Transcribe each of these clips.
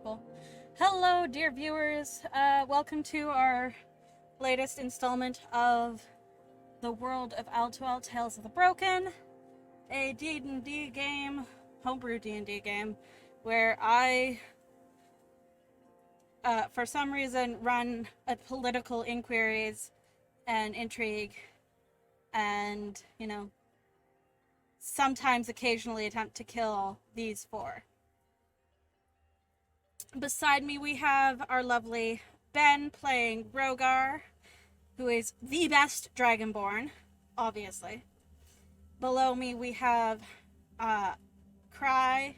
People. Hello, dear viewers. Welcome to our latest installment of the World of Altual Tales of the Broken, a D&D game, homebrew D&D game, where I, for some reason, run political inquiries and intrigue, and, sometimes occasionally attempt to kill these four. Beside me we have our lovely Ben playing Rogar, who is the best Dragonborn, obviously. Below me we have Cry,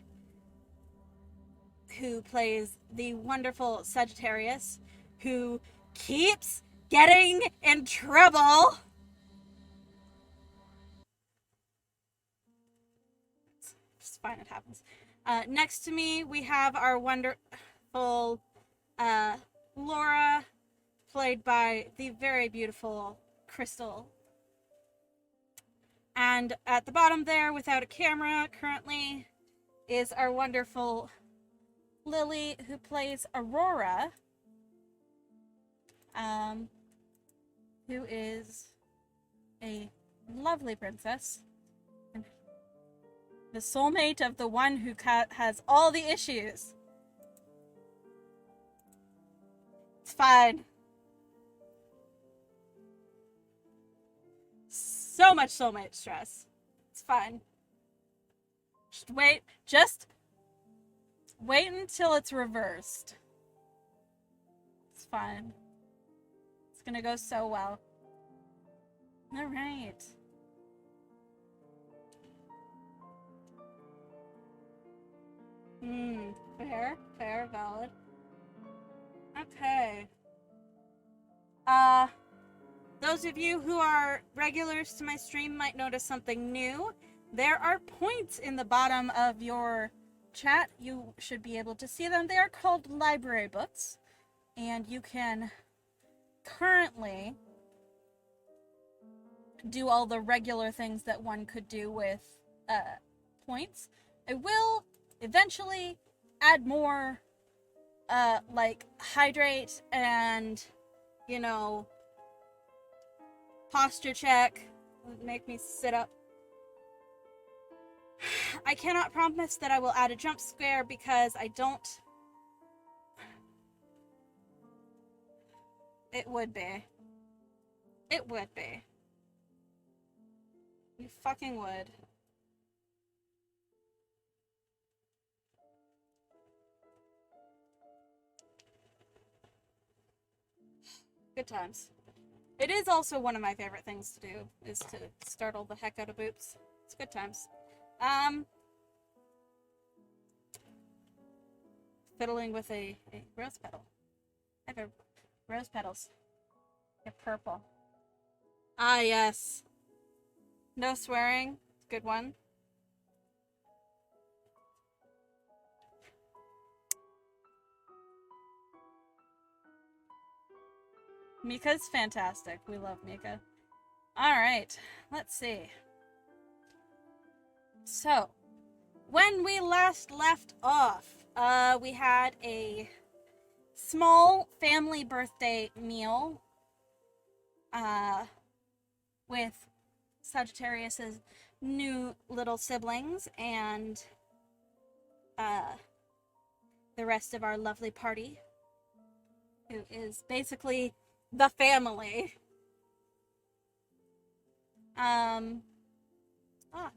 who plays the wonderful Sagittarius, who keeps getting in trouble. It's fine, it happens. Next to me we have our wonderful Laura, played by the very beautiful Crystal. And at the bottom there, without a camera currently, is our wonderful Lily, who plays Aurora, who is a lovely princess, and the soulmate of the one who has all the issues. It's fine. So much soulmate stress. It's fine. Just wait until it's reversed. It's fine. It's gonna go so well. Alright. Fair, valid. Okay. Those of you who are regulars to my stream might notice something new. There are points in the bottom of your chat. You should be able to see them. They are called library books, and you can currently do all the regular things that one could do with points. I will eventually add more, like hydrate and, posture check, make me sit up. I cannot promise that I will add a jump scare because I don't. It would be. It would be. You fucking would. Good times. It is also one of my favorite things to do, is to startle the heck out of Boops. It's good times. Um, Fiddling with a rose petal. I have rose petals. They're purple. Ah, yes. No swearing. Good one. Mika's fantastic. We love Mika. Alright, let's see. So, when we last left off, we had a small family birthday meal with Sagittarius's new little siblings and the rest of our lovely party, who is basically the family.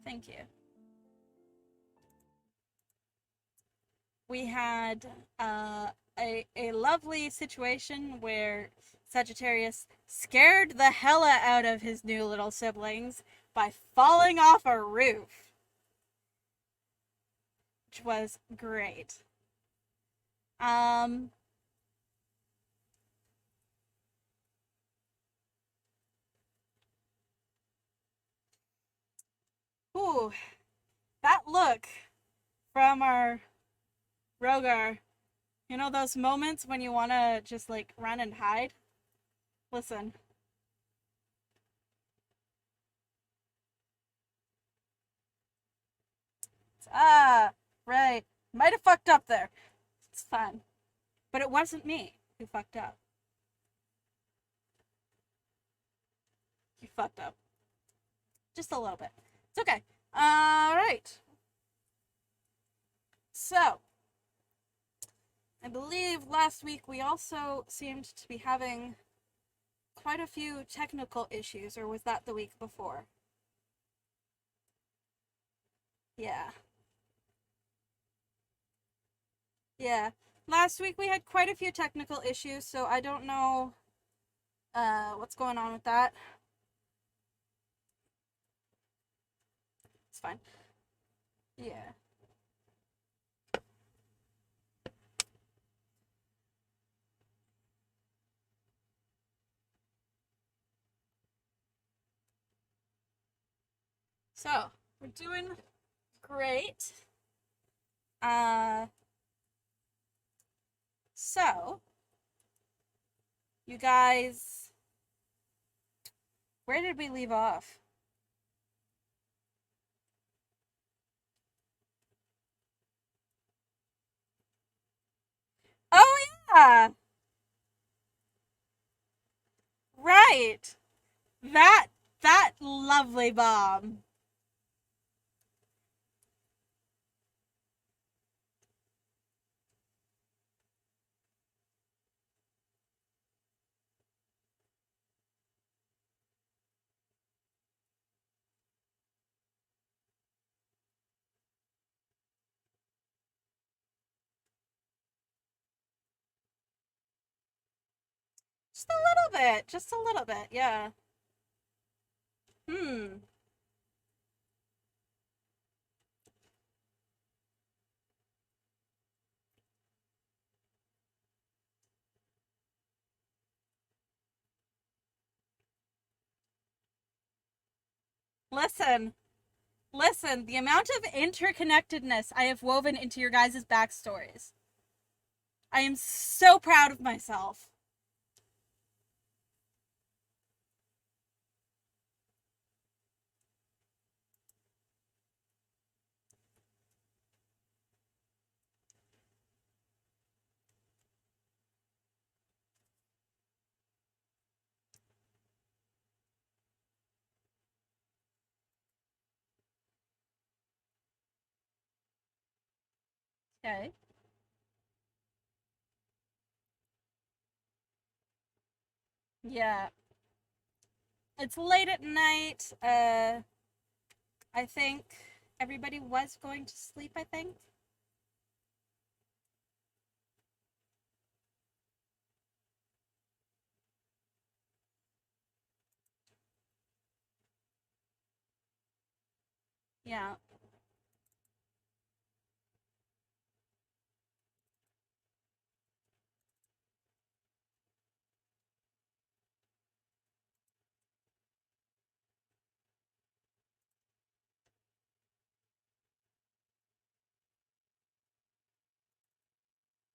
Thank you. We had a lovely situation where Sagittarius scared the hella out of his new little siblings by falling off a roof, which was great. Ooh, that look from our Rogar. You know those moments when you want to just like run and hide? Listen. Right. Might have fucked up there. It's fine. But it wasn't me who fucked up. You fucked up. Just a little bit. It's okay. Alright. So, I believe last week we also seemed to be having quite a few technical issues, or was that the week before? Yeah. Yeah. Last week we had quite a few technical issues, so I don't know what's going on with that. It's fine. Yeah. So, we're doing great. So, you guys, where did we leave off? Oh, yeah! Right! That lovely bomb. Just a little bit. Just a little bit, yeah. Hmm. Listen. Listen, the amount of interconnectedness I have woven into your guys' backstories. I am so proud of myself. Okay. Yeah. It's late at night. I think everybody was going to sleep, I think. Yeah,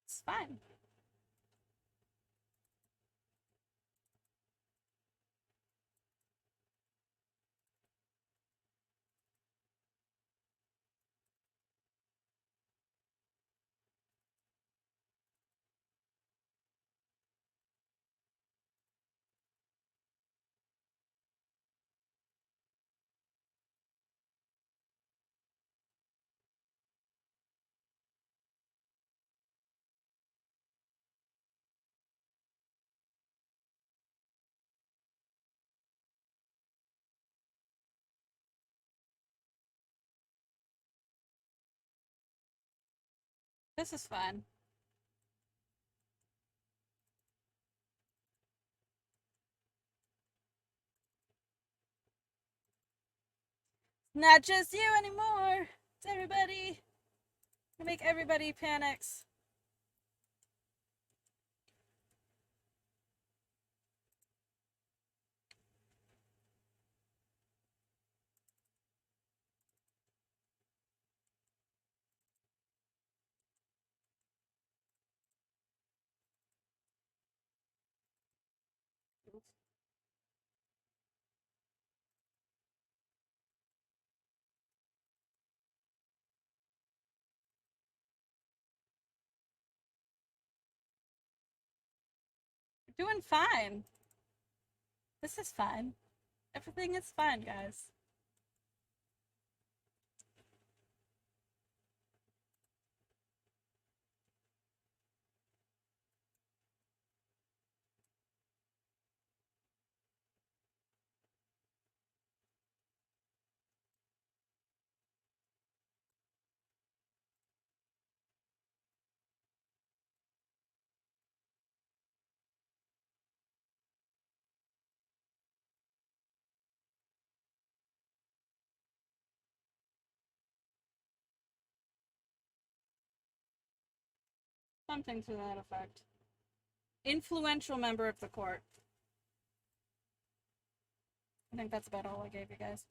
it's fine. This is fun. Not just you anymore. It's everybody. You make everybody panics. You're doing fine. This is fine. Everything is fine, guys. Something to that effect. Influential member of the court. I think that's about all I gave you guys.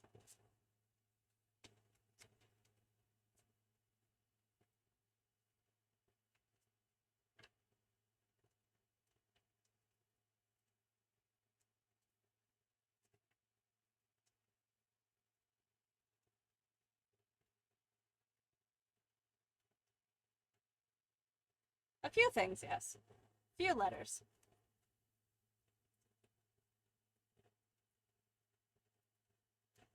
A few things, yes. A few letters.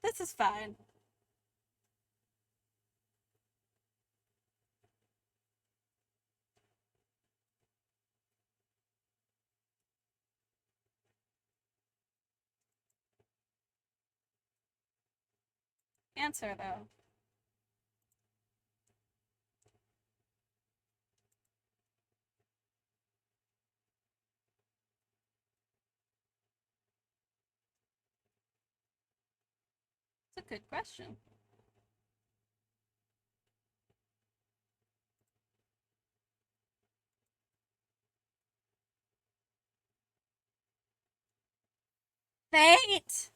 This is fine. Answer, though. It's a good question. Fate!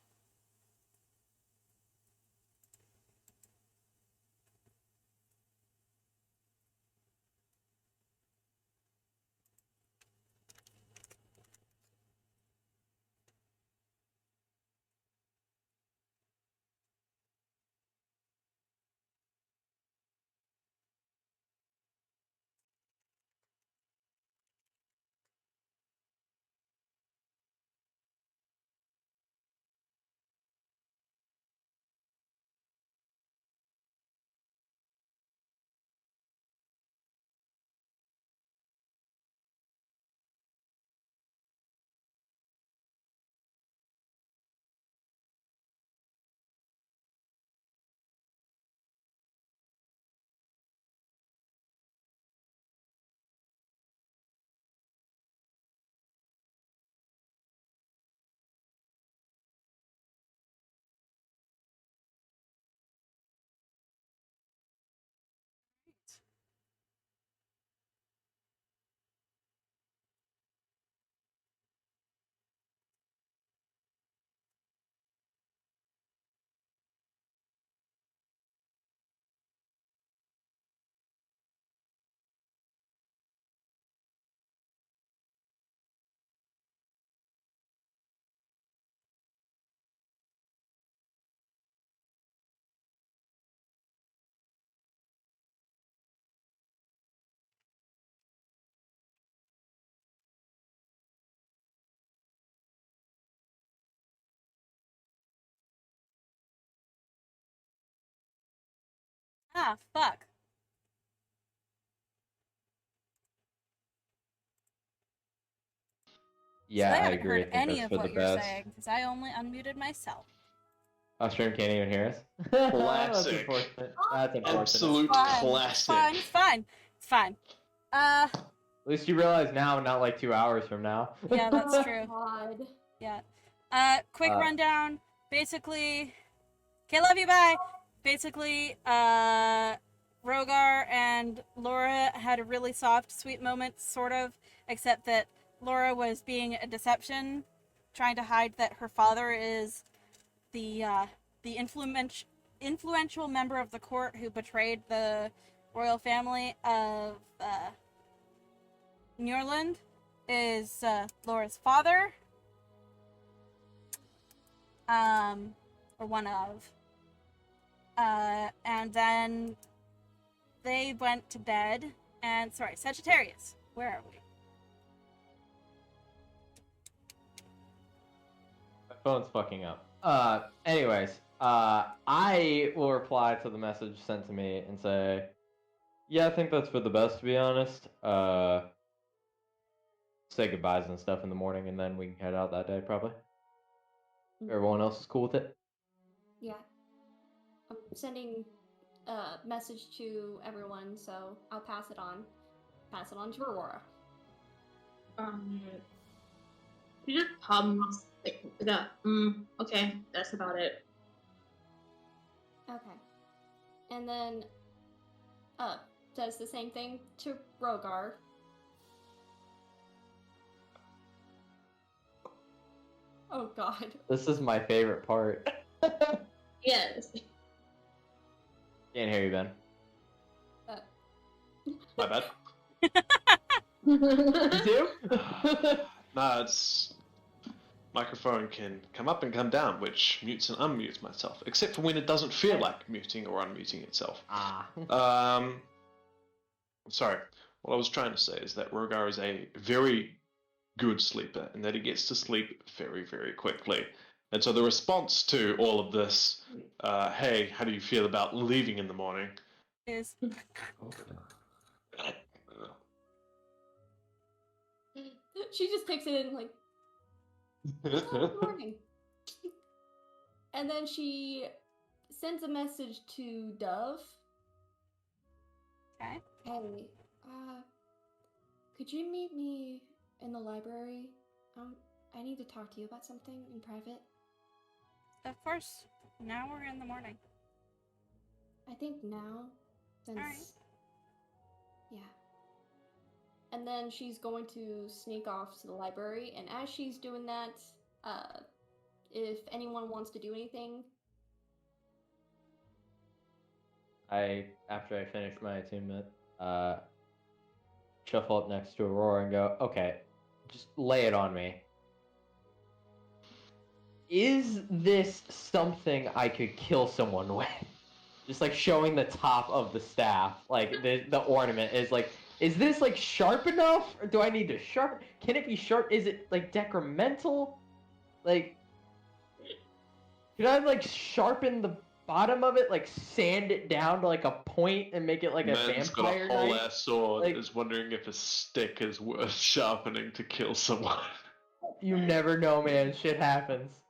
Ah, fuck. Yeah, so they I haven't agree. heard I think any that's of for the what you're best. saying, because I only unmuted myself. Oh, Stream can't even hear us. That's Classic. unfortunate. That's unfortunate. Absolute Fine. classic. It's fine. It's fine. At least you realize now, not like 2 hours from now. Yeah, that's true. God. Yeah. Quick rundown. Basically, okay, love you, bye. Basically, Rogar and Laura had a really soft, sweet moment, sort of, except that Laura was being a deception, trying to hide that her father is the influential member of the court who betrayed the royal family of Newland is Laura's father. Or one of. And then they went to bed. And, sorry, Sagittarius. Where are we? My phone's fucking up. Anyways, I will reply to the message sent to me and say, yeah, I think that's for the best, to be honest. Say goodbyes and stuff in the morning, and then we can head out that day, probably. Everyone else is cool with it? Yeah. I'm sending a message to everyone, so I'll pass it on. Pass it on to Aurora. He just hums like the okay, that's about it. Okay. And then does the same thing to Rogar. Oh god. This is my favorite part. Yes. Can't hear you, Ben. My bad. You too? Nah, it's microphone can come up and come down, which mutes and unmutes myself, except for when it doesn't feel like muting or unmuting itself. Sorry. What I was trying to say is that Rogar is a very good sleeper, and that he gets to sleep very, very quickly. And so the response to all of this, hey, how do you feel about leaving in the morning? Is She just takes it in like, good morning. And then she sends a message to Dove. okay. Hey, could you meet me in the library? I need to talk to you about something in private. Of course. Now we're in the morning. I think now, since... Alright. Yeah. And then she's going to sneak off to the library, and as she's doing that, if anyone wants to do anything... After I finish my attunement, shuffle up next to Aurora and go, okay, just lay it on me. Is this something I could kill someone with? Just like showing the top of the staff, like the ornament is like, is this like sharp enough? Or do I need to sharpen? Can it be sharp? Is it like decremental? Like, could I like sharpen the bottom of it, like sand it down to like a point and make it like a Man's got vampire a whole knife? ass sword, Like- is wondering if a stick is worth sharpening to kill someone. You never know, man. Shit happens.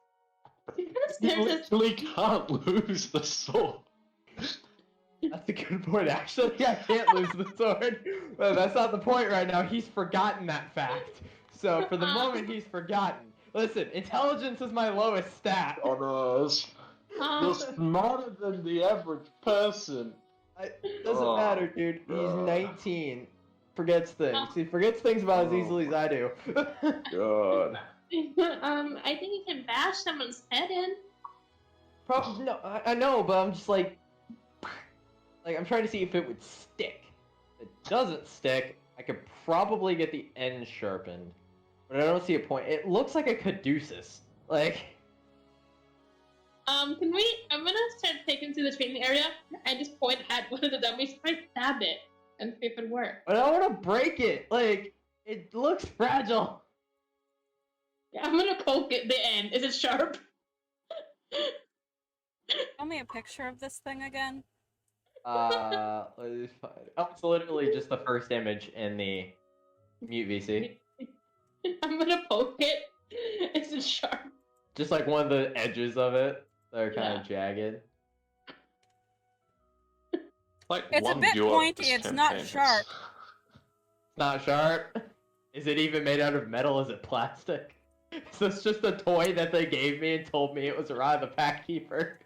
You literally can't lose the sword. That's a good point, actually. I can't lose the sword. Well, that's not the point right now. He's forgotten that fact. So for the moment, he's forgotten. Listen, intelligence is my lowest stat. Honors. You're smarter than the average person. Doesn't matter, dude. He's 19. Forgets things. He forgets things about as easily as I do. God. I think you can bash someone's head in. Probably no. I know, but I'm just like I'm trying to see if it would stick. If it doesn't stick, I could probably get the end sharpened, but I don't see a point. It looks like a caduceus. Like. Can we? I'm gonna start taking to the training area and just point at one of the dummies, try stab it, and see if it works. But I don't want to break it. Like, it looks fragile. Yeah, I'm gonna poke it. The end. Is it sharp? Show me a picture of this thing again. Let me find it. Oh, it's literally just the first image in the mute VC. I'm gonna poke it. It's a sharp. Just like one of the edges of it that are kind Yeah. of jagged. Like It's a one bit viewer of pointy, this it's not campaign sharp. Not sharp. Is it even made out of metal? Is it plastic? Is this just a toy that they gave me and told me it was Ra the Pack Keeper?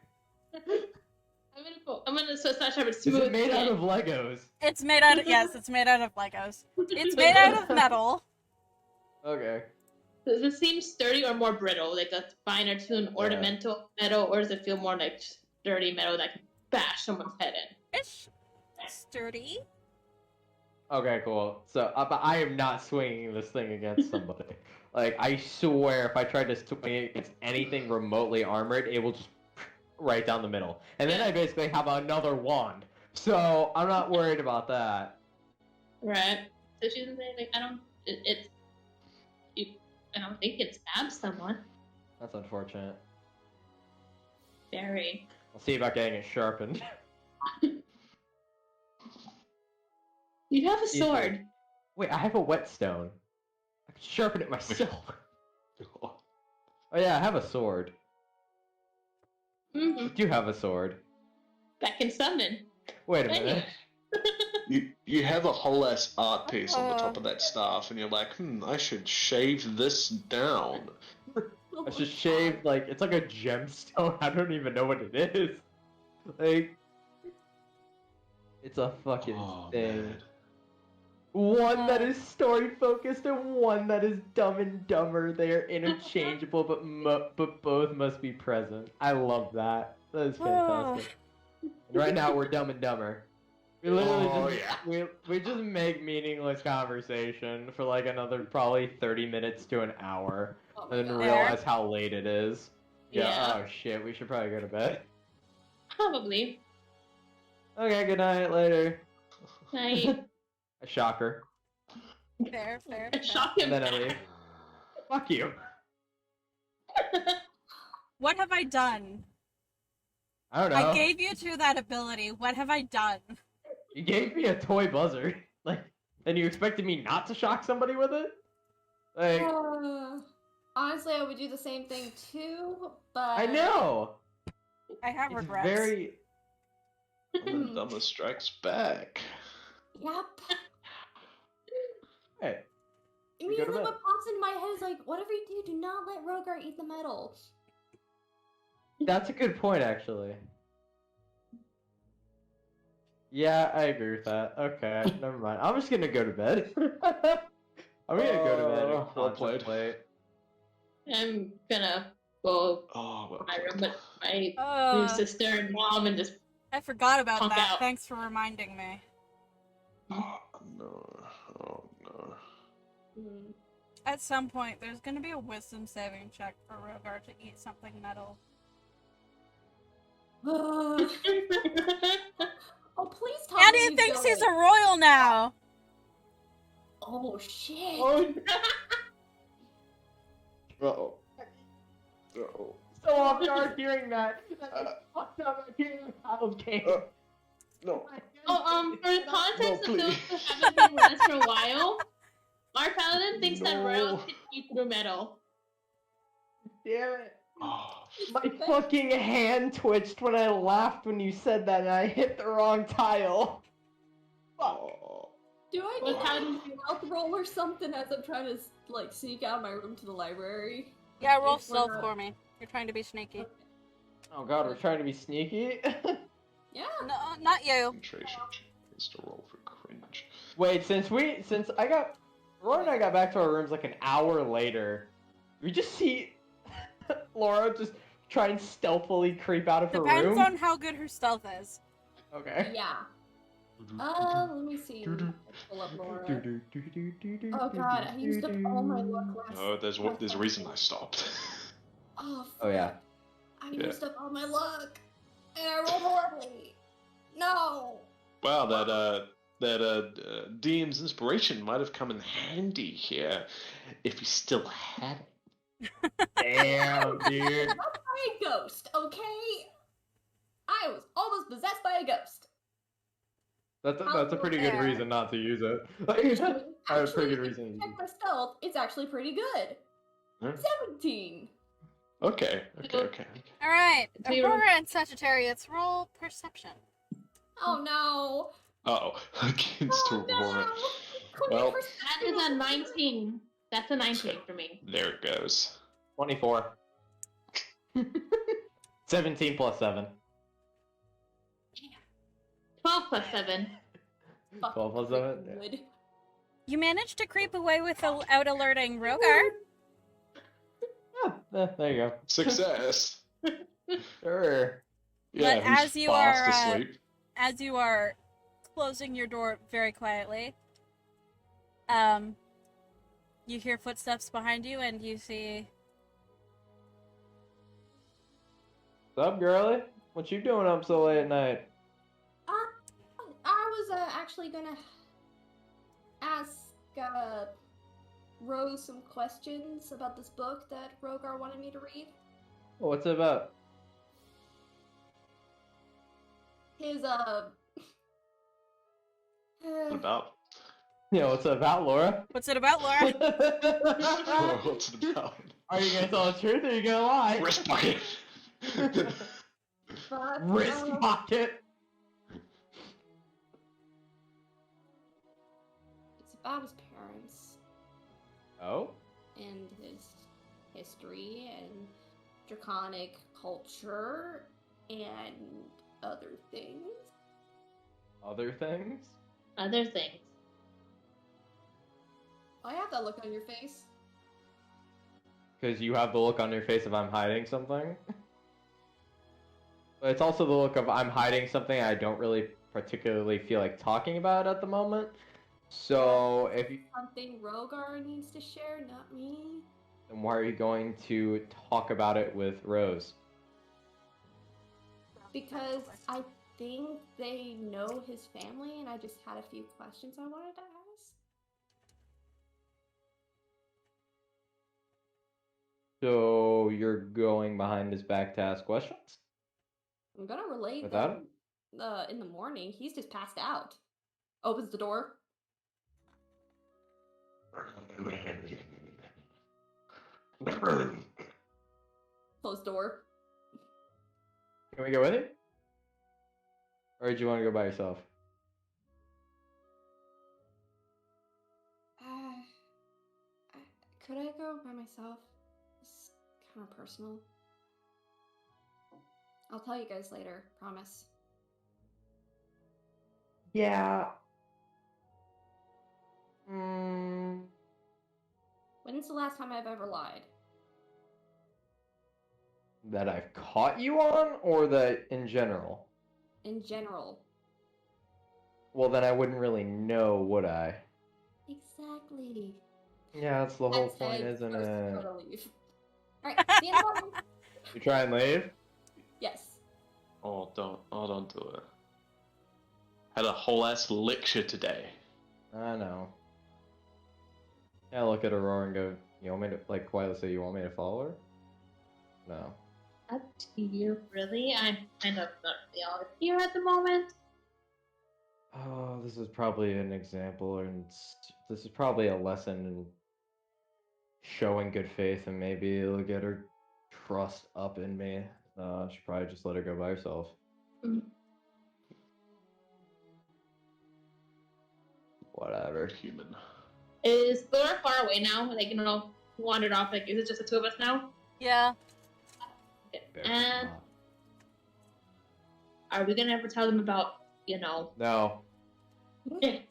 I'm gonna so it's not sharp. It's Is smooth. it made out skin. of Legos? It's made out of yes, it's made out of Legos. It's made out of metal. Okay. Does it seem sturdy or more brittle, like a finer tuned ornamental metal, or does it feel more like sturdy metal that can bash someone's head in? It's sturdy. Okay, cool. So, but I am not swinging this thing against somebody. Like, I swear, if I tried to swing it against anything remotely armored, it will just right down the middle. And then I basically have another wand. So, I'm not worried about that. Right. So she's saying like I don't. I don't think it stabs someone. That's unfortunate. Very. I'll see about getting it sharpened. You have a Easy. sword. Wait, I have a whetstone. I can sharpen it myself. Oh yeah, I have a sword. Mm-hmm. I do have a sword. That can summon. Wait a minute. You have a whole ass art piece on the top of that staff, and you're like, I should shave this down. I should shave, like, it's like a gemstone. I don't even know what it is. Like, it's a fucking thing. Man. One that is story focused and one that is Dumb and Dumber. They are interchangeable, but both must be present. I love that. That is fantastic. And right now we're Dumb and Dumber. We literally we just make meaningless conversation for like another probably 30 minutes to an hour, and then realize how late it is. Yeah. Oh shit. We should probably go to bed. Probably. Okay. Good night. Later. Night. A shocker. Fair. Shock And him then I back. leave. Fuck you. What have I done? I don't know. I gave you to that ability. What have I done? You gave me a toy buzzard. Like, and you expected me not to shock somebody with it? Like, Honestly, I would do the same thing too, but I know. I have It's regrets. very. And the Dumber strikes back. Yep. Hey. Immediately, what pops into my head is like, whatever you do not let Rogar eat the metal. That's a good point, actually. Yeah, I agree with that. Okay, never mind. I'm just gonna go to bed. I'm gonna go to bed and Well played. contemplate. I'm gonna go Oh, to my room with my Oh, new sister and mom and just I forgot about Punk that. out. Thanks for reminding me. Oh, no. Oh, no. Mm. At some point, there's gonna be a wisdom saving check for Rogar to eat something metal. Oh, please tell And me he thinks he's a going. royal now! Oh shit! Oh, Uh-oh. Uh-oh. so off guard hearing that. That fucked up hearing the child game. No. for the context No, of those please. who haven't been with us for a while, our paladin thinks that No. royals can eat through metal. Damn it. Oh, My fucking hand twitched when I laughed when you said that and I hit the wrong tile. Fuck. oh. Do I What need kind to do a stealth roll or something as I'm trying to like sneak out of my room to the library? Yeah, roll If we're stealth not- for me. You're trying to be sneaky. Oh god, we're trying to be sneaky? Yeah. No, not you. Concentration is to roll for cringe. Wait, since Laura and I got back to our rooms like an hour later, we just see Laura just try and stealthily creep out of her Depends room. on how good her stealth is. Okay. Yeah. Let me see. Pull up Laura. Oh god, I used up all my luck last. No, there's a reason I stopped. Oh, Oh yeah. I Yeah. used up all my luck, and I rolled horribly. No. Wow, that DM's inspiration might have come in handy here, if he still had it. Damn, dude. By a ghost, okay? I was almost possessed by a ghost. That's a pretty good There. reason not to use it. I have a pretty good reason to use check it. my stealth. It's actually pretty good. Hmm. 17. Okay. All right, Do you- Aurora and Sagittarius, roll perception. Oh no. Oh, against Oh Aurora. no. Well, That is a 19. That's a 19 for me. there it goes. 24. 17 plus 7. 12 plus 7. 12 plus 7? Yeah. Good. You managed to creep away without alerting Rogar. There you go. Success. Sure. Yeah, But he's as you fast are, asleep. As you are closing your door very quietly, you hear footsteps behind you, and you see. What's up, girlie? What you doing up so late at night? I was actually gonna ask Rose some questions about this book that Rogar wanted me to read. What's it about? His What about? Yeah, what's it about, Laura? What's it about, Laura? What's it about? Are you gonna tell the truth or are you gonna lie? Wrist bucket. Wrist pocket. It's about his parents Oh? and his history and draconic culture and other things. Other things? Other things. I have that look on your face. Because you have the look on your face of I'm hiding something. But it's also the look of I'm hiding something I don't really particularly feel like talking about at the moment. So if you, Something Rogar needs to share, not me. then why are you going to talk about it with Rose? Because I think they know his family, and I just had a few questions I wanted to ask. So you're going behind his back to ask questions? I'm gonna relate Without them in the morning. He's just passed out. Opens the door. Closed door. Can we go with you? Or do you want to go by yourself? Could I go by myself? It's kind of personal. I'll tell you guys later, promise. Yeah. When's the last time I've ever lied? That I've caught you on, or that in general? In general. Well, then I wouldn't really know, would I? Exactly. Yeah, that's the whole That's point, Ed isn't first it? try to leave. Alright, see you in the morning. You try and leave? Yes. Oh, don't do it. Had a whole ass lecture today. I know. Yeah, look at Aurora and go, you want me to, like, quietly say, you want me to follow her? No. Up to you, really. I'm kind of not really all here at the moment. Oh, this is probably an example, and this is probably a lesson in showing good faith, and maybe it'll get her trust up in me. Should probably just let her go by herself. Mm. Whatever. Human. Is Laura far away now? Like, wandered off. Like, is it just the two of us now? Yeah. Okay. Fair And enough. are we gonna ever tell them about, No. Did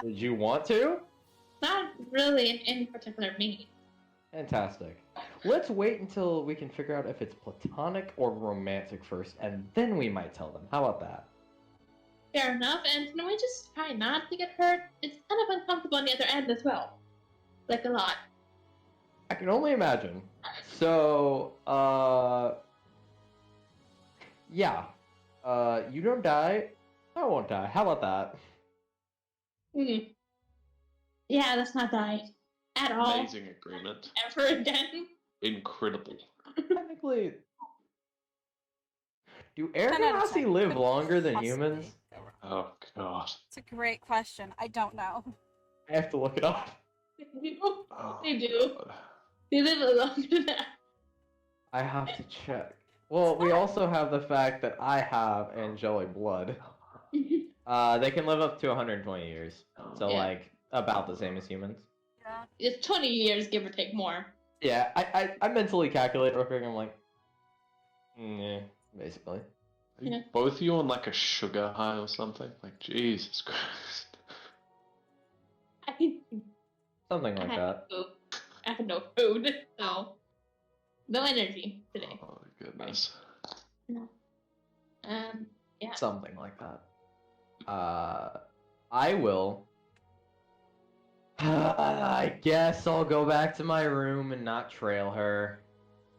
you want to? not really in particular me. Fantastic. Let's wait until we can figure out if it's platonic or romantic first, and then we might tell them. How about that? Fair enough. And can we just try not to get hurt? It's kind of uncomfortable on the other end as well. Like a lot. I can only imagine. So, yeah. You don't die, I won't die. How about that? Yeah, let's not die. At all. Amazing agreement. Ever again. Incredible. Technically, do 10 out of 10. Air live Could longer than possibly humans? go wrong. Oh god. It's a great question. I don't know. I have to look it up. Oh, They do. God. They live longer than that. I have to check. Well, we also have the fact that I have angelic blood. They can live up to 120 years. So, Yeah. like, about the same as humans. Yeah. It's 20 years, give or take more. Yeah, I mentally calculate real quick. I'm like, yeah, basically. Are you Yeah. both of you on like a sugar high or something? Like, Jesus Christ. I Something like had that. no food. I had no food, so no energy today. Oh, goodness. Yeah. Something like that. I will. I guess I'll go back to my room and not trail her.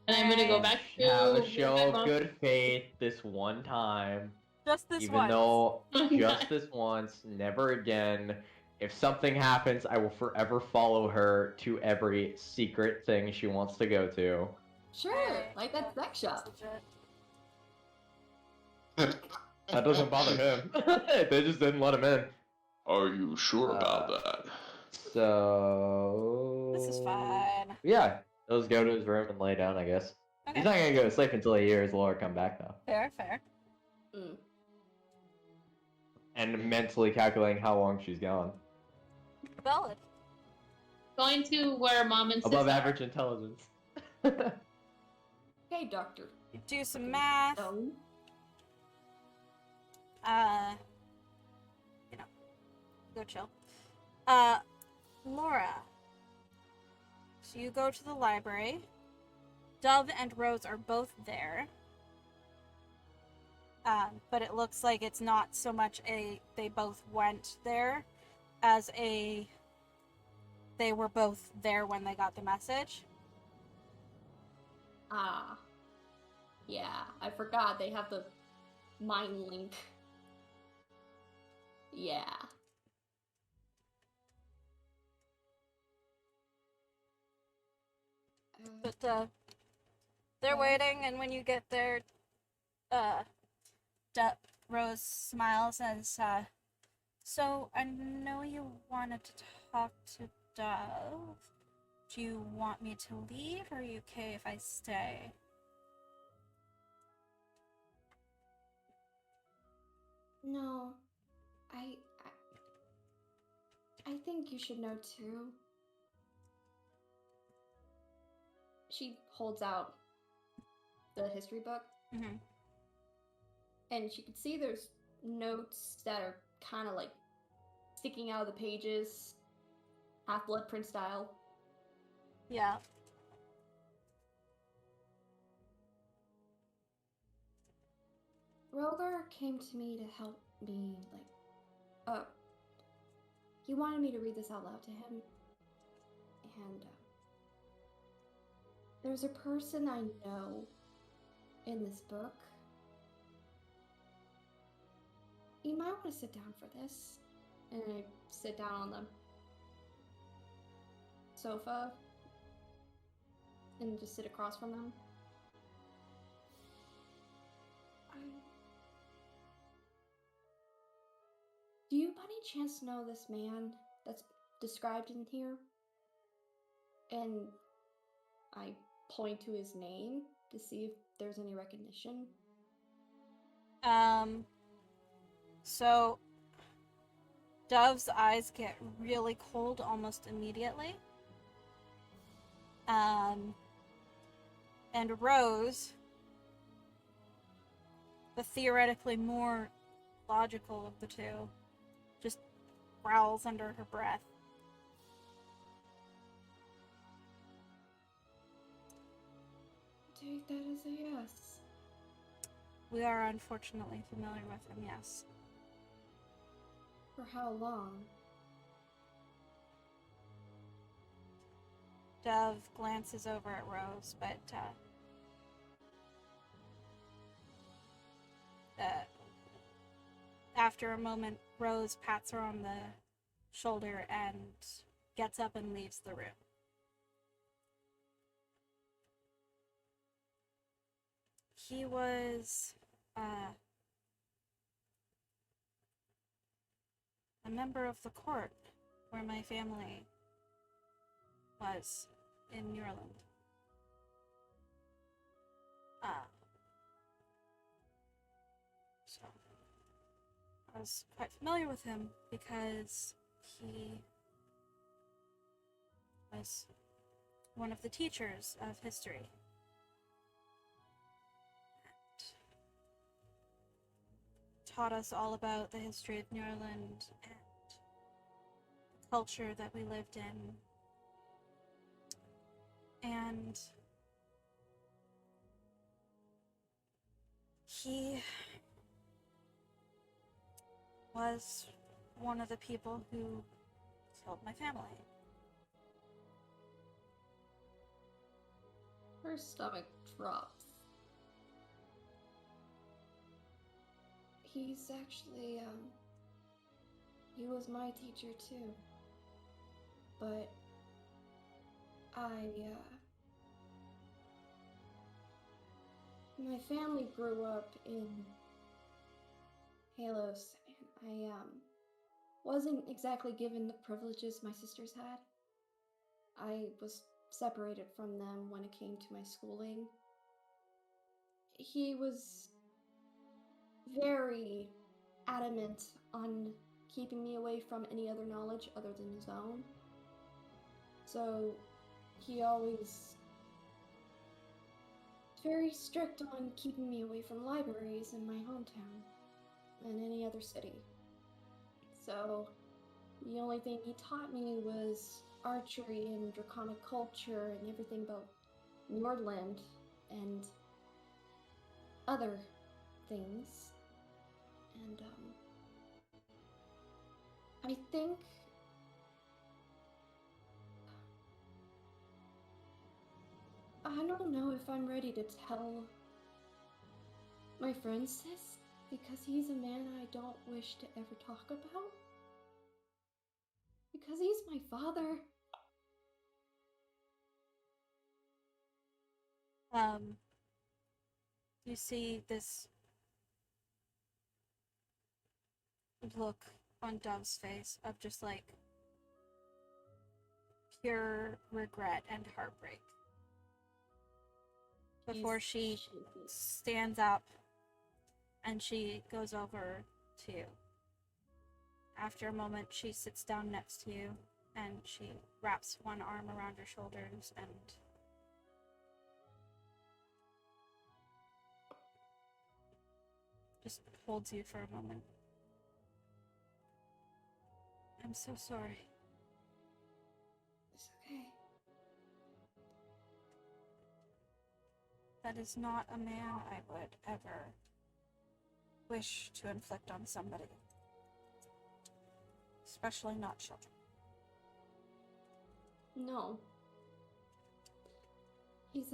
And I'm gonna go back to Have a my show of mom. good faith this one time. Just this Even once. though Oh my just God. this once, never again. If something happens, I will forever follow her to every secret thing she wants to go to. Sure, Hey, like that sex shop. that's legit. That doesn't bother him. They just didn't let him in. Are you sure about that? So This is fine. yeah, he'll just go to his room and lay down, I guess. Okay. He's not gonna go to sleep until he hears Laura come back though. Fair, fair. Mm. And mentally calculating how long she's gone. Valid. Going to where mom and Above sis are. average intelligence. Hey, doctor. You do some math. No. You know, go chill. Laura. So you go to the library. Dove and Rose are both there. But it looks like it's not so much they both went there as they were both there when they got the message. Ah. Yeah, I forgot they have the mind link. Yeah. But they're waiting, and when you get there, Rose smiles as, so I know you wanted to talk to Dove. Do you want me to leave, or are you okay if I stay? No. I think you should know too. She holds out the history book, Mm-hmm. and she can see there's notes that are kind of like sticking out of the pages, half blood print style. Yeah. Rogar came to me to help me, he wanted me to read this out loud to him. And, there's a person I know in this book. You might want to sit down for this. And I sit down on the sofa and just sit across from them. Do you by any chance know this man that's described in here? And I point to his name to see if there's any recognition. So Dove's eyes get really cold almost immediately. And Rose, the theoretically more logical of the two, just growls under her breath. Take that as a yes. We are unfortunately familiar with him, yes. For how long? Dove glances over at Rose, but after a moment, Rose pats her on the shoulder and gets up and leaves the room. He was a member of the court where my family was in Newland. So I was quite familiar with him because he was one of the teachers of history. And taught us all about the history of Newland and the culture that we lived in. And he was one of the people who killed my family. Her stomach drops. He's actually, he was my teacher too. But my family grew up in Halos, and I, wasn't exactly given the privileges my sisters had. I was separated from them when it came to my schooling. He was very adamant on keeping me away from any other knowledge other than his own. So he always very strict on keeping me away from libraries in my hometown and any other city. So the only thing he taught me was archery and draconic culture and everything about Nordland and other things. And I think I don't know if I'm ready to tell my friends this, because he's a man I don't wish to ever talk about. Because he's my father. You see this look on Dove's face of just like pure regret and heartbreak before she stands up and she goes over to you. After a moment, she sits down next to you and she wraps one arm around your shoulders and just holds you for a moment. I'm so sorry. It's okay. That is not a man I would ever wish to inflict on somebody. Especially not children. No. He's,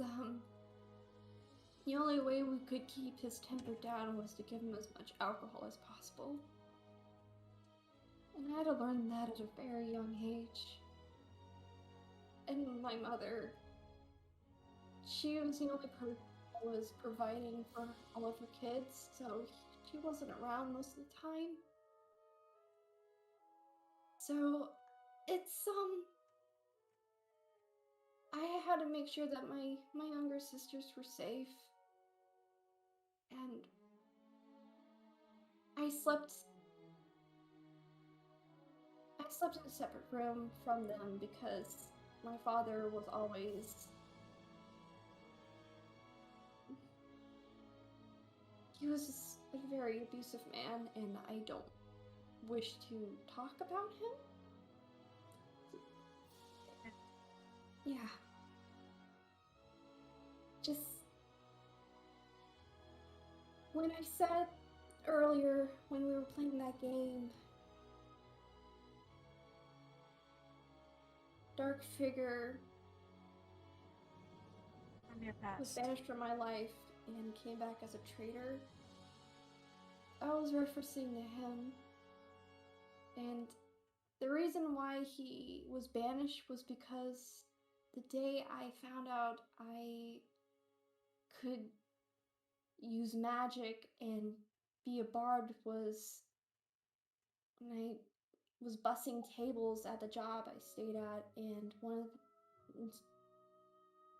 the only way we could keep his temper down was to give him as much alcohol as possible. And I had to learn that at a very young age. And my mother, she was the only person who was providing for all of her kids, so she wasn't around most of the time. So, it's, I had to make sure that my younger sisters were safe. And I slept in a separate room from them because my father was always... He was just a very abusive man, and I don't wish to talk about him. Yeah. Just... When I said earlier, when we were playing that game, dark figure From your was past. banished from my life and came back as a traitor, I was referencing to him. And the reason why he was banished was because the day I found out I could use magic and be a bard was when I was bussing tables at the job I stayed at, and one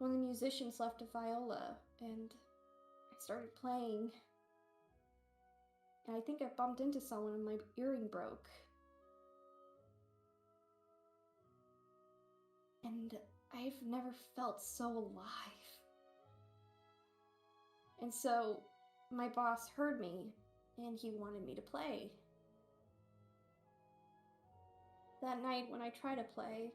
of the musicians left a viola, and I started playing. And I think I bumped into someone and my earring broke. And I've never felt so alive. And so my boss heard me and he wanted me to play. That night when I tried to play,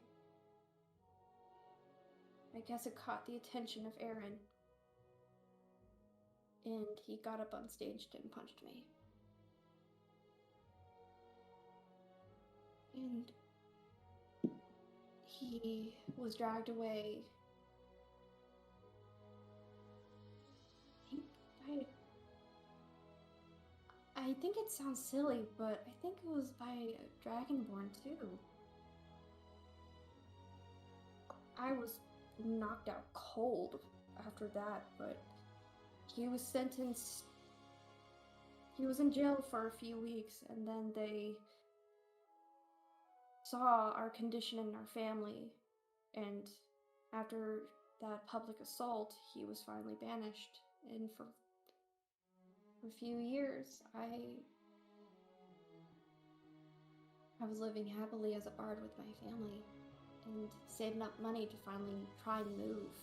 I guess it caught the attention of Aaron. And he got up on stage and punched me. And he was dragged away. I think it sounds silly, but I think it was by a Dragonborn too. I was knocked out cold after that, but he was sentenced. He was in jail for a few weeks, and then they saw our condition in our family, and after that public assault, he was finally banished. And for a few years, I was living happily as a bard with my family and saving up money to finally try and move.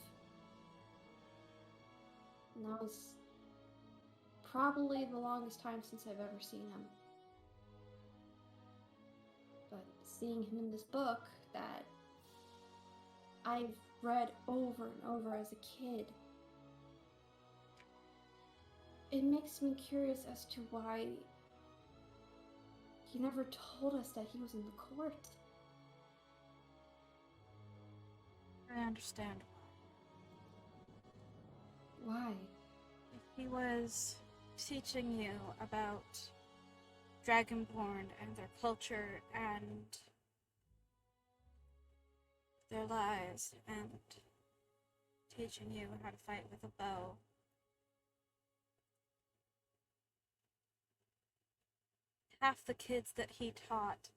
And that was probably the longest time since I've ever seen him. But seeing him in this book that I've read over and over as a kid, it makes me curious as to why he never told us that he was in the court. I understand. Why? If he was teaching you about Dragonborn and their culture and their lives and teaching you how to fight with a bow, half the kids that he taught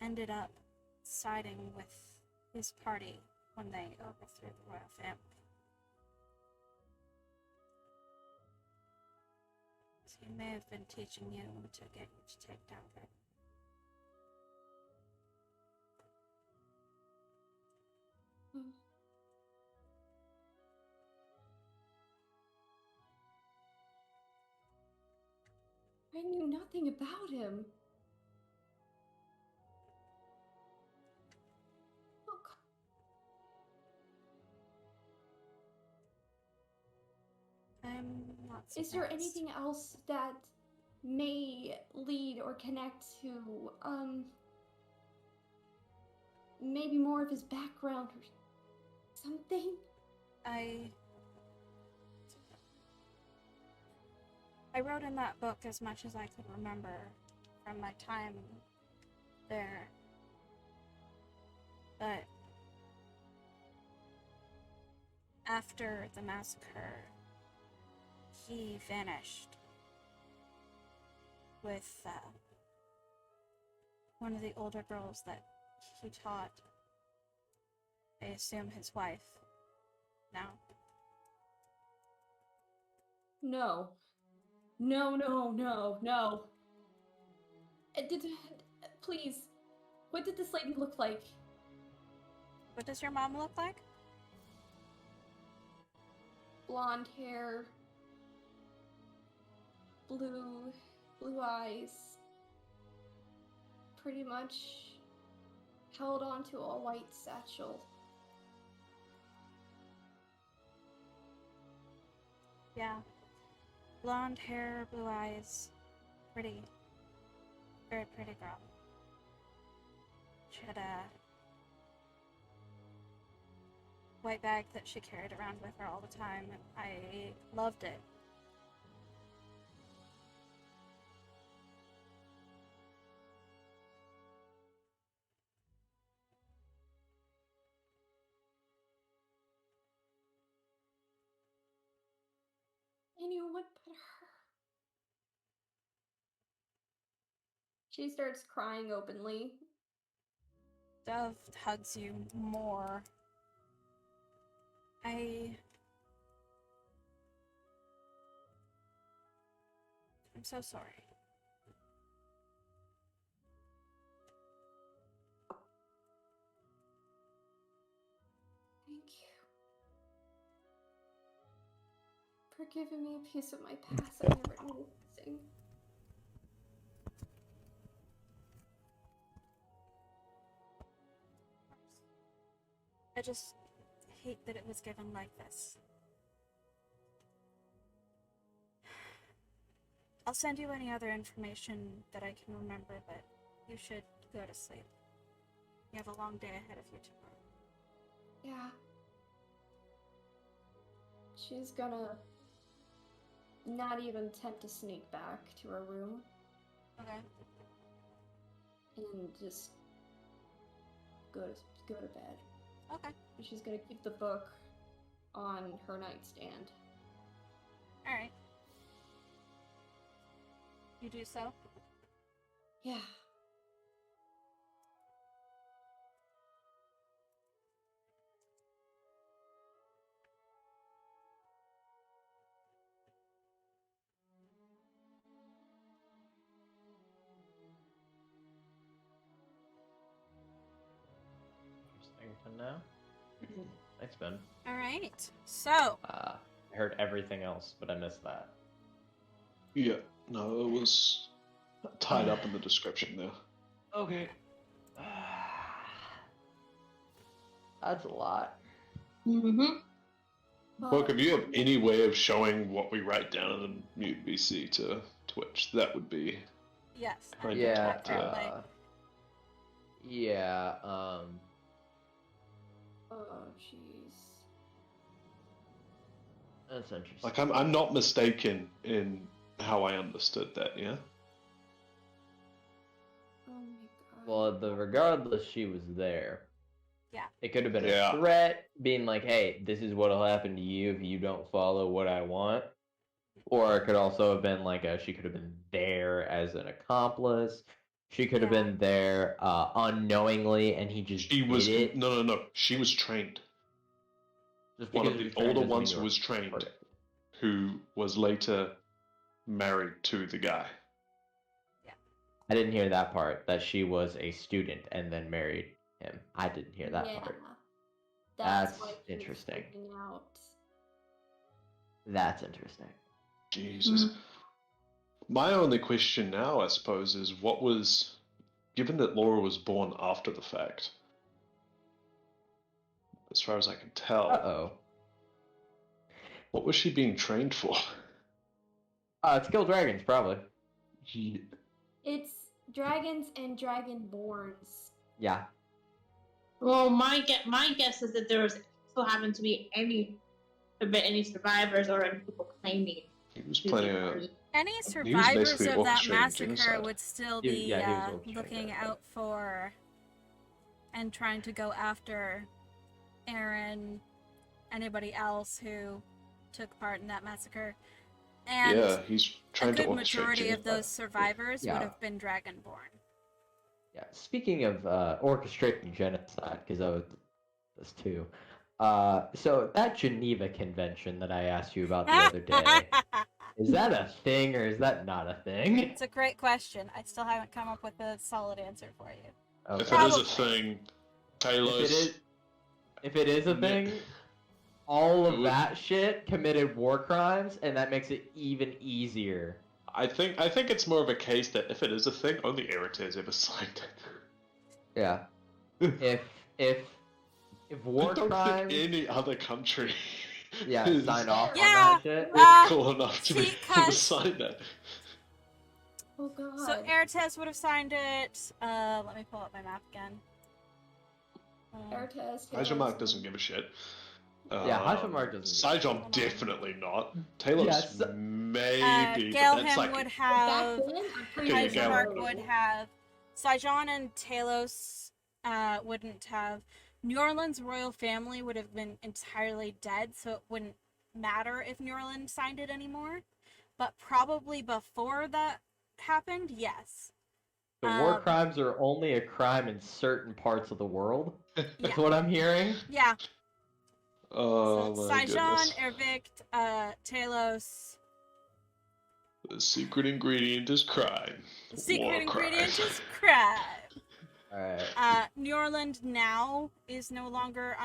ended up siding with his party when they overthrew the royal family. So he may have been teaching you to get you to take down her. I knew nothing about him. Look. I'm not surprised. Is there anything else that may lead or connect to, maybe more of his background or something? I wrote in that book as much as I could remember from my time there. But after the massacre, he vanished with one of the older girls that he taught. I assume his wife now. No. No. Please, what did this lady look like? What does your mom look like? Blonde hair, blue eyes, pretty much held onto a white satchel. Yeah. Blonde hair, blue eyes. Pretty. Very pretty girl. She had a white bag that she carried around with her all the time, and I loved it. Anyone but her. She starts crying openly. Dove hugs you more. I'm so sorry. Thank you. For giving me a piece of my past I never knew was missing. I just hate that it was given like this. I'll send you any other information that I can remember, but you should go to sleep. You have a long day ahead of you tomorrow. Yeah. She's gonna not even attempt to sneak back to her room Okay. and just go to bed. Okay. She's gonna keep the book on her nightstand. Alright. You do so? Yeah. Interesting to know. Thanks, Ben. Alright. So, I heard everything else, but I missed that. Yeah, no, it was tied up in the description there. Okay. That's a lot. Mm-hmm. Look, if you have any way of showing what we write down in Mute BC to Twitch, that would be yes. I I'm do Yeah. back to play. Yeah. Oh, jeez. That's interesting. like I'm not mistaken in how I understood that. Yeah. Oh my god. Well, regardless, she was there. Yeah. It could have been Yeah. a threat, being like, "Hey, this is what'll happen to you if you don't follow what I want," or it could also have been like she could have been there as an accomplice. She could have Yeah. been there unknowingly, and he just She was did it. no. She was trained. Just One because of the he was trained older doesn't mean ones you were was trained, part of it. who was later married to the guy. I didn't hear that part. That she was a student and then married him. I didn't hear that Yeah. part. That's That's why she was interesting. freaking out. That's interesting. Jesus. My only question now, I suppose, is what was, given that Laura was born after the fact, as far as I can tell, Uh-oh. what was she being trained for? To kill dragons, probably. It's dragons and dragonborns. Yeah. Well, my guess is that there was so happened to be any survivors or any people claiming. He was planning a. Any was survivors basically of that orchestrating massacre genocide. would still He- be yeah, he was orchestrating looking that. out for and trying to go after Aaron, anybody else who took part in that massacre. And Yeah, he's a trying to good orchestrate majority of genocide. those survivors Yeah. would have been Dragonborn. Yeah. Speaking of orchestrating genocide, because I was this too. So that Geneva Convention that I asked you about the other day, is that a thing or is that not a thing? It's a great question. I still haven't come up with a solid answer for you. Okay. If it is a Probably. thing, Talos. If it is a Yeah. thing, all It of would- that shit committed war crimes, and that makes it even easier. I think it's more of a case that if it is a thing, only Eritrea's ever signed it. Yeah. If war I don't crimes, think any other country yeah, is signed off Yeah, on that shit. cool enough to be see, able to 'cause- sign that. Oh god. So Erates would have signed it. Let me pull up my map again. Ertes, Hajamark doesn't give a shit. Yeah, Hajamark doesn't give a Saijon definitely not. Talos Yes. maybe, but Galeham that's like would Back have. then, I'm pretty Okay, sure. Galeham. Hajamark would have. Saijon and Talos wouldn't have. New Orleans royal family would have been entirely dead, so it wouldn't matter if New Orleans signed it anymore. But probably before that happened, yes. The war Um, crimes are only a crime in certain parts of the world. That's Yeah. what I'm hearing. Yeah. Oh So my Saijan, goodness. Ervict, Talos. The secret ingredient is crime. The secret War ingredient crime. is crime. Alright. New Orleans now is no longer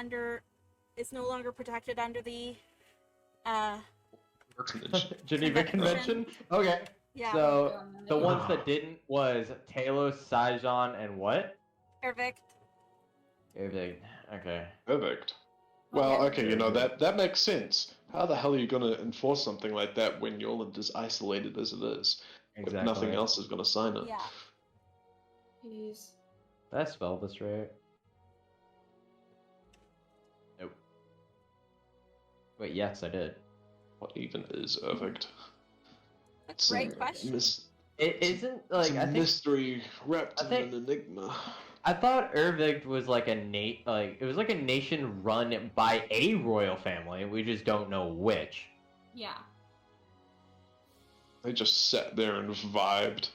protected under the Geneva Convention? Okay. yeah. So, God. the ones that didn't was Talos, Saijan, and what? Ervict. Everything. Okay. Perfect. Well, Well, yeah, okay, you know, that makes sense. How the hell are you gonna enforce something like that when Yorland is isolated as it is? If nothing else is gonna sign it. Yeah. Jeez. Did I spell this right? Nope. Wait, yes, I did. What even is Perfect? That's a great question. It isn't like it's a I think mystery wrapped I in think- an enigma. I thought Ervig was like a it was like a nation run by a royal family. We just don't know which. Yeah. They just sat there and vibed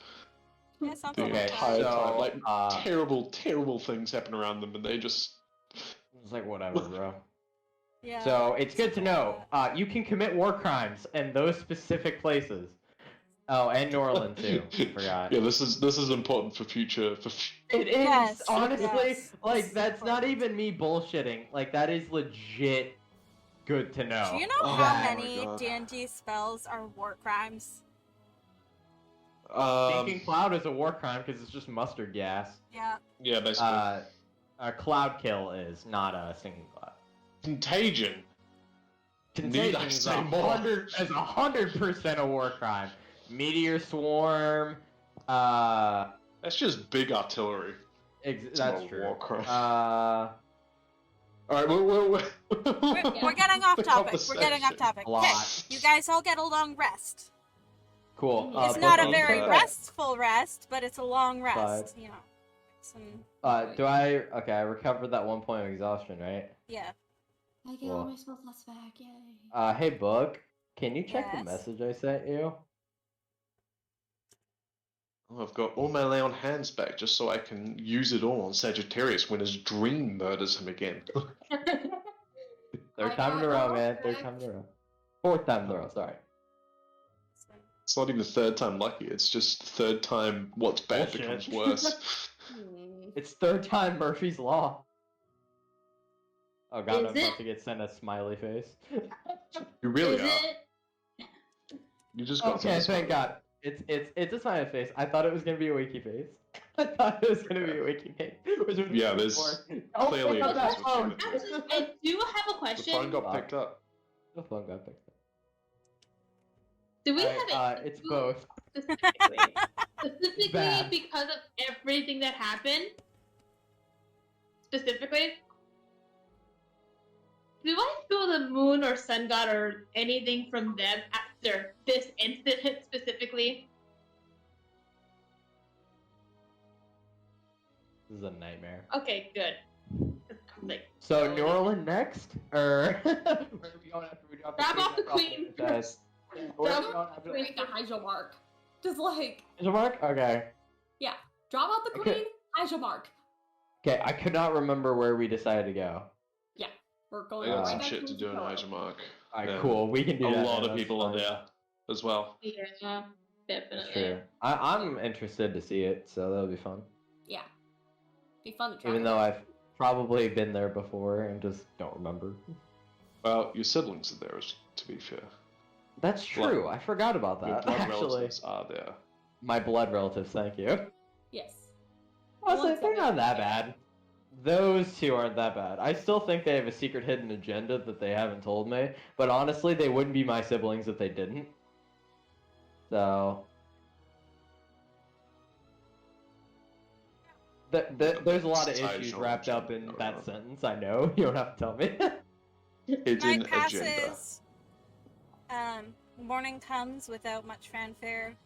Yeah, the something like entire that. time. Like So, terrible things happen around them, and they just. it's like whatever, bro. Yeah. So it's good to know. You can commit war crimes in those specific places. Oh, and New Orleans too. Forgot. Yeah, this is important for future. It is Yes, honestly yes. like that's not even me bullshitting. Like that is legit good to know. Do you know Oh how my many God. D&D spells are war crimes? Thinking cloud is a war crime because it's just mustard gas. Yeah. Yeah, basically. A cloud kill is not a singing cloud. Contagion. Contagion I is say more? 100% a war crime. Meteor swarm. That's just big artillery. That's not a true. war crime. Uh, All right, We're getting off the topic. We're getting off conversation. topic. A lot. Okay, you guys all get a long rest. cool. It's It's not a Bookie, very take restful rest, but it's a long rest. Five. You know. Some, Do I? Okay, I recovered that 1 point of exhaustion, right? yeah. I get all Cool. my spell slots back, yay. Hey, Book, can you check the Yes? message I sent you? Oh, I've got all my lay on hands back just so I can use it all on Sagittarius when his dream murders him again. Third I time in a got row, all man. Third back. time in a row. Fourth time in a row. Sorry. It's not even third time lucky. It's just third time what's bad Bullshit. becomes worse. It's third time Murphy's Law. Oh god, Is I'm about it? to get sent a smiley face. You really Is are. it? You just got Okay, some thank God. It's a smiley face. I thought it was gonna be a wiki face. I thought it was gonna be a wiki face. Which would be Yeah, even there's worse. clearly pick a up that difference phone. between the two. I do have a The question. phone got picked up. The phone got picked up. Do we Alright, have it? it's both. Specifically, specifically Bad. because of everything that happened. Specifically, do I feel the moon or sun god or anything from them after this incident specifically? This is a nightmare. Okay, good. Like, So New Orleans next, or where are we going after we drop Drop off the Drop queen it, guys? first. Where are Drop we going after Break the Hydro mark. Just like, Is it Mark? Okay. drop out the Okay. queen, Hydro mark. Okay, I could not remember where we decided to go. We're I going got right some back shit to do in Hydro. Hydermark. Alright, Yeah. cool. We can do A that. lot man, of that's people are fine. there as well. yeah, That's definitely. true. I'm interested to see it, so that'll be fun. Yeah. Be fun to try. Even though I've probably been there before and just don't remember. Well, your siblings are there, to be fair. That's true. I forgot about Your that. blood Actually, relatives are there. my blood relatives. Thank you. Yes. Honestly, Ones they're that not we- that bad. Those two aren't that bad. I still think they have a secret hidden agenda that they haven't told me. But honestly, they wouldn't be my siblings if they didn't. So. There's a lot of issues wrapped up in that sentence. I know. You don't have to tell me. It's an Night agenda. passes. Morning comes without much fanfare.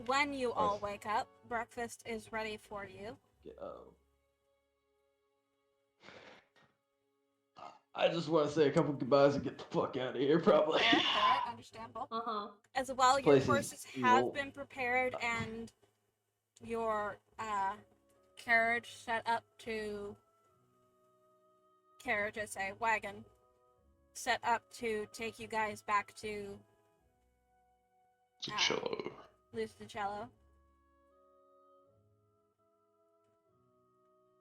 When you all wake up, breakfast is ready for you. I just want to say a couple goodbyes and get the fuck out of here, probably. Fair, fair, understandable. Uh-huh. As well, your Place is horses evil. have been prepared and your carriage set up to wagon set up to take you guys back to Cello. Lucicello.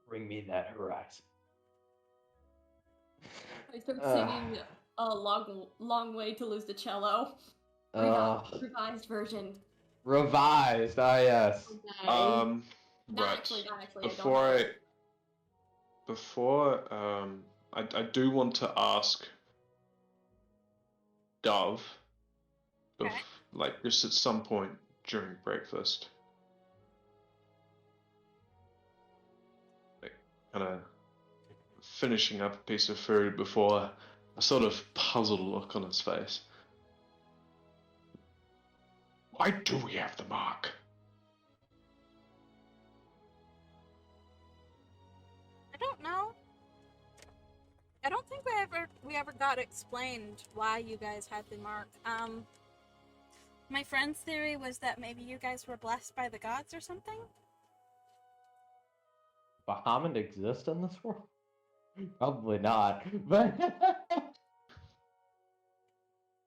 Bring me that horizon. I start singing a long way to lose the cello. I got revised version. Revised, ah yes. Right. Not actually, I do want to ask Dove, Okay. like just at some point during breakfast, like kind of finishing up a piece of food before a sort of puzzled look on his face. Why do we have the mark? I don't know. I don't think we ever got explained why you guys had the mark. My friend's theory was that maybe you guys were blessed by the gods or something. Bahamut exist in this world? Probably not, but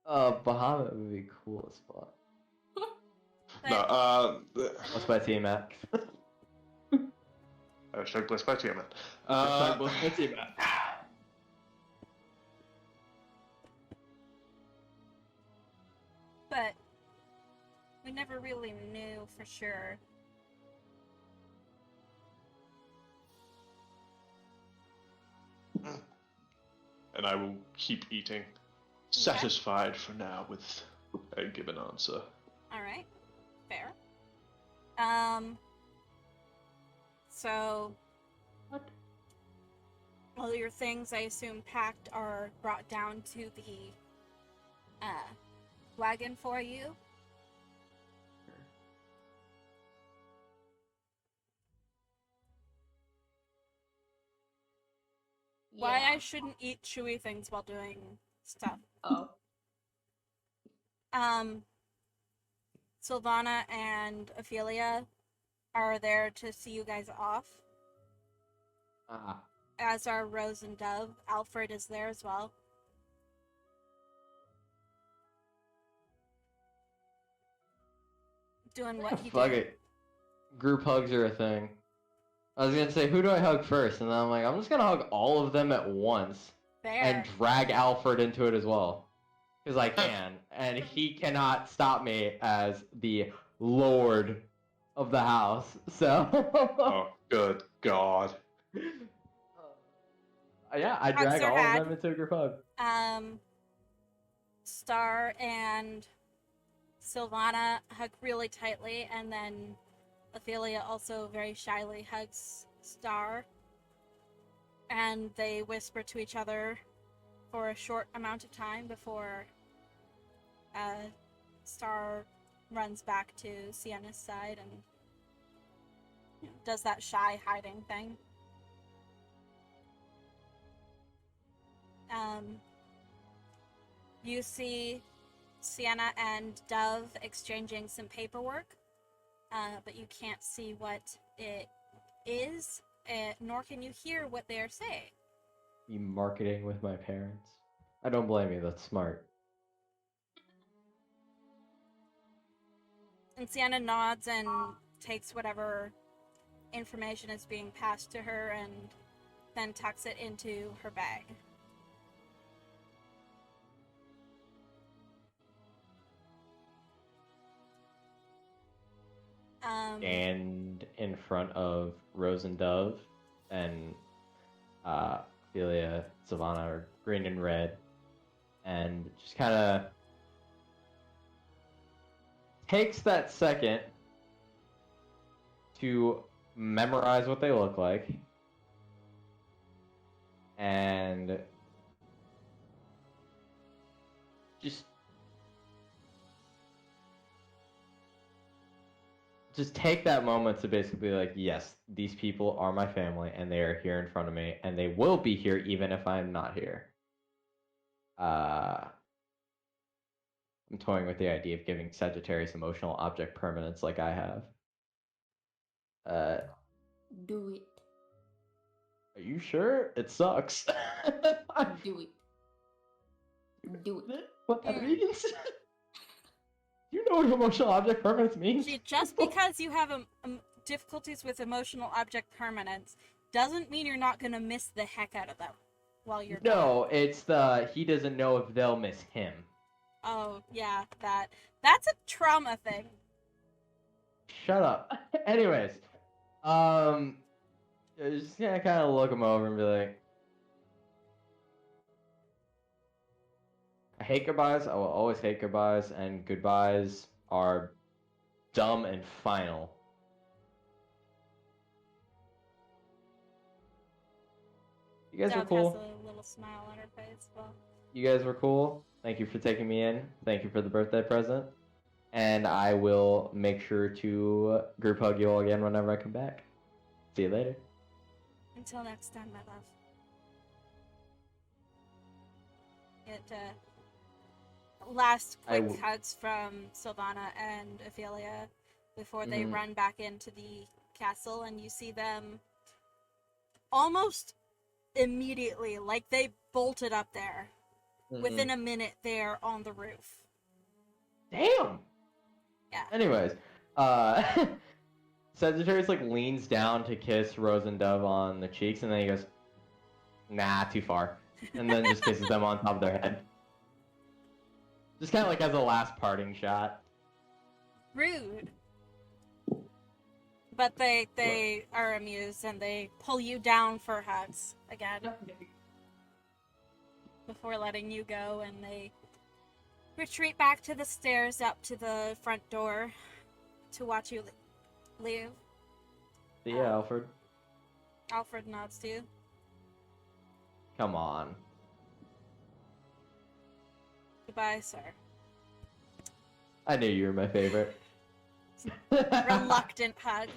Bahamut would be cool as fuck. No, What's my team at? hashtag blessed by Tiamat. What's my team at? But we never really knew for sure. And I will keep eating, satisfied for now with a given answer. All right, fair. So all your things, I assume, packed are brought down to the wagon for you. Why I shouldn't eat chewy things while doing stuff. Oh. Sylvana and Ophelia are there to see you guys off. As are Rose and Dove. Alfred is there as well. Doing what he Fuck did. it. Group hugs are a thing. I was gonna say, who do I hug first? And then I'm like, I'm just gonna hug all of them at once. Fair. And drag Alfred into it as well. Because I can. And he cannot stop me as the lord of the house. So. Oh, good God. Yeah, I Hugs drag are all had. of them into a group hug. Star and Sylvana hug really tightly, and then Ophelia also very shyly hugs Star. And they whisper to each other for a short amount of time before Star runs back to Sienna's side and does that shy hiding thing. You see Sienna and Dove exchanging some paperwork, but you can't see what it is, nor can you hear what they are saying. You marketing with my parents? I don't blame you, that's smart. And Sienna nods and takes whatever information is being passed to her and then tucks it into her bag. And in front of Rose and Dove, and Ophelia, Savannah are green and red, and just kind of takes that second to memorize what they look like, and just take that moment to basically be like, yes, these people are my family, and they are here in front of me, and they will be here even if I'm not here. I'm toying with the idea of giving Sagittarius emotional object permanence like I have. Do it. Are you sure? It sucks. Do it. Do it. What that means? You know what emotional object permanence means? See, just because you have difficulties with emotional object permanence doesn't mean you're not gonna miss the heck out of them while you're No, it's he doesn't know if they'll miss him. Oh, yeah, that's a trauma thing. Shut up. Anyways, just gonna kind of look him over and be like, I hate goodbyes. I will always hate goodbyes, and goodbyes are dumb and final. You guys were Dove cool. has a little smile on her face. Well, You guys were cool. Thank you for taking me in. Thank you for the birthday present. And I will make sure to group hug you all again whenever I come back. See you later. until next time, my love. Last quick hugs from Sylvana and Ophelia before they run back into the castle, and you see them almost immediately, like they bolted up there. Within a minute, they're on the roof. Damn! Yeah. Anyways, Sagittarius like leans down to kiss Rose and Dove on the cheeks, and then he goes, nah, too far. And then just kisses them on top of their head. Just kind of like as a last parting shot. Rude. But they are amused, and they pull you down for hugs again. Before letting you go, and they retreat back to the stairs up to the front door to watch you leave. See ya, Alfred. Alfred nods to you. Come on. Goodbye, sir. I knew you were my favorite. Reluctant hug.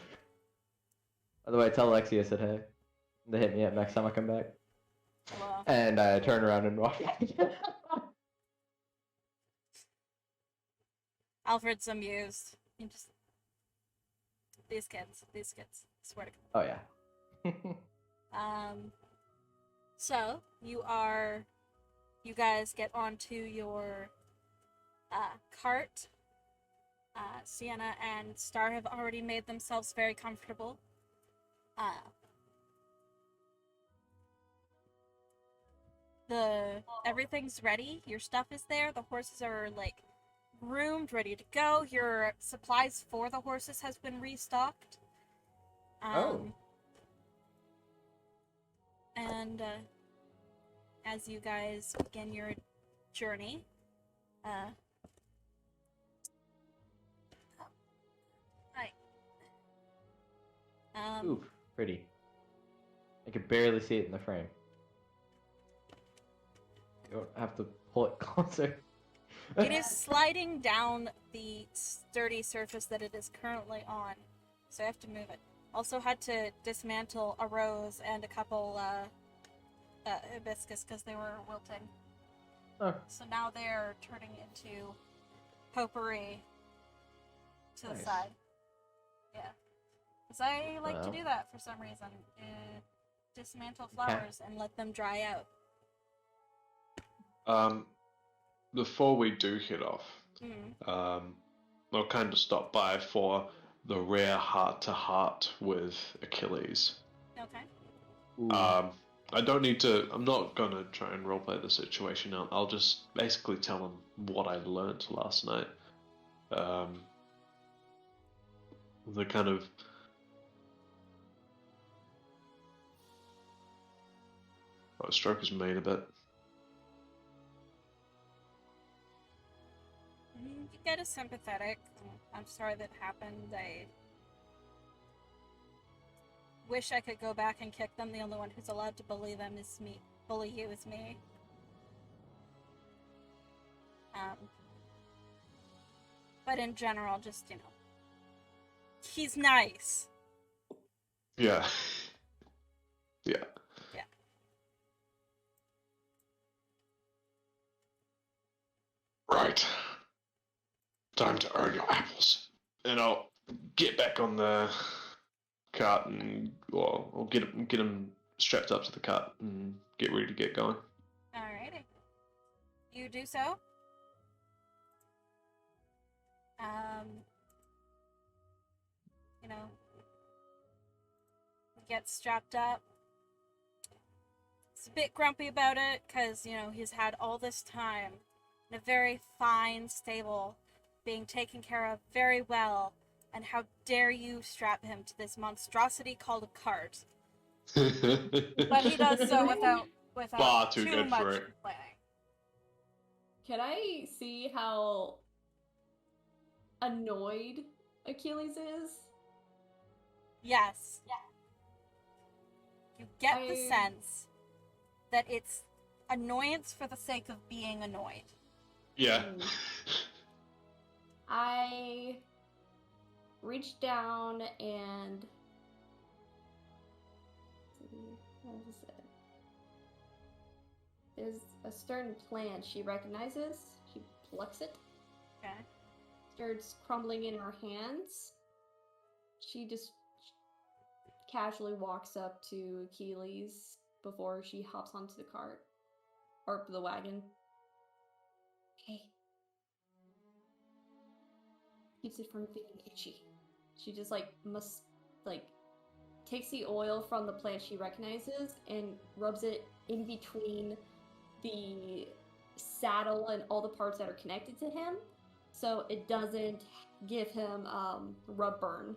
By the way, tell Lexi I said hey. They hit me up next time I come back. Well, And I turn around and walk. Alfred's amused. He just... These kids. Swear to God. Oh, yeah. So, you guys get onto your cart. Sienna and Star have already made themselves very comfortable. Everything's ready. Your stuff is there. The horses are like groomed, ready to go. Your supplies for the horses has been restocked. And as you guys begin your journey, Ooh, pretty. I could barely see it in the frame. You don't have to pull it closer. it is sliding down the sturdy surface that it is currently on, so I have to move it. Also had to dismantle a rose and a couple hibiscus because they were wilting. Oh. So now they're turning into potpourri to the Nice. side. Yeah. Because I like to do that for some reason. Dismantle flowers and let them dry out. Before we do head off, I'll kind of stop by for the rare heart-to-heart with Achilles. Okay. I don't need to. I'm not gonna try and roleplay the situation. I'll just basically tell him what I learnt last night. The kind of stroke is made a bit. You get a sympathetic. I'm sorry that happened. I wish I could go back and kick them. The only one who's allowed to bully them is me. Bully you is me. But in general, just, he's nice. Yeah. Yeah. Yeah. Time to earn your apples. And I'll get back on the cart and I'll get him strapped up to the cart and get ready to get going. Alrighty. You do so. You know, he gets strapped up. He's a bit grumpy about it because, you know, he's had all this time in a very fine stable, being taken care of very well, and how dare you strap him to this monstrosity called a cart? But he does so without Far too too good much for it. complaining. Can I see how annoyed Achilles is? Yes. You get the I- sense that it's annoyance for the sake of being annoyed. Yeah. I reach down and what was it? There's a certain plant she recognizes. She plucks it, Okay. starts crumbling in her hands. She just casually walks up to Achilles before she hops onto the cart or the wagon. Hey. Keeps it from being itchy. She just takes the oil from the plant she recognizes and rubs it in between the saddle and all the parts that are connected to him, so it doesn't give him rub burn.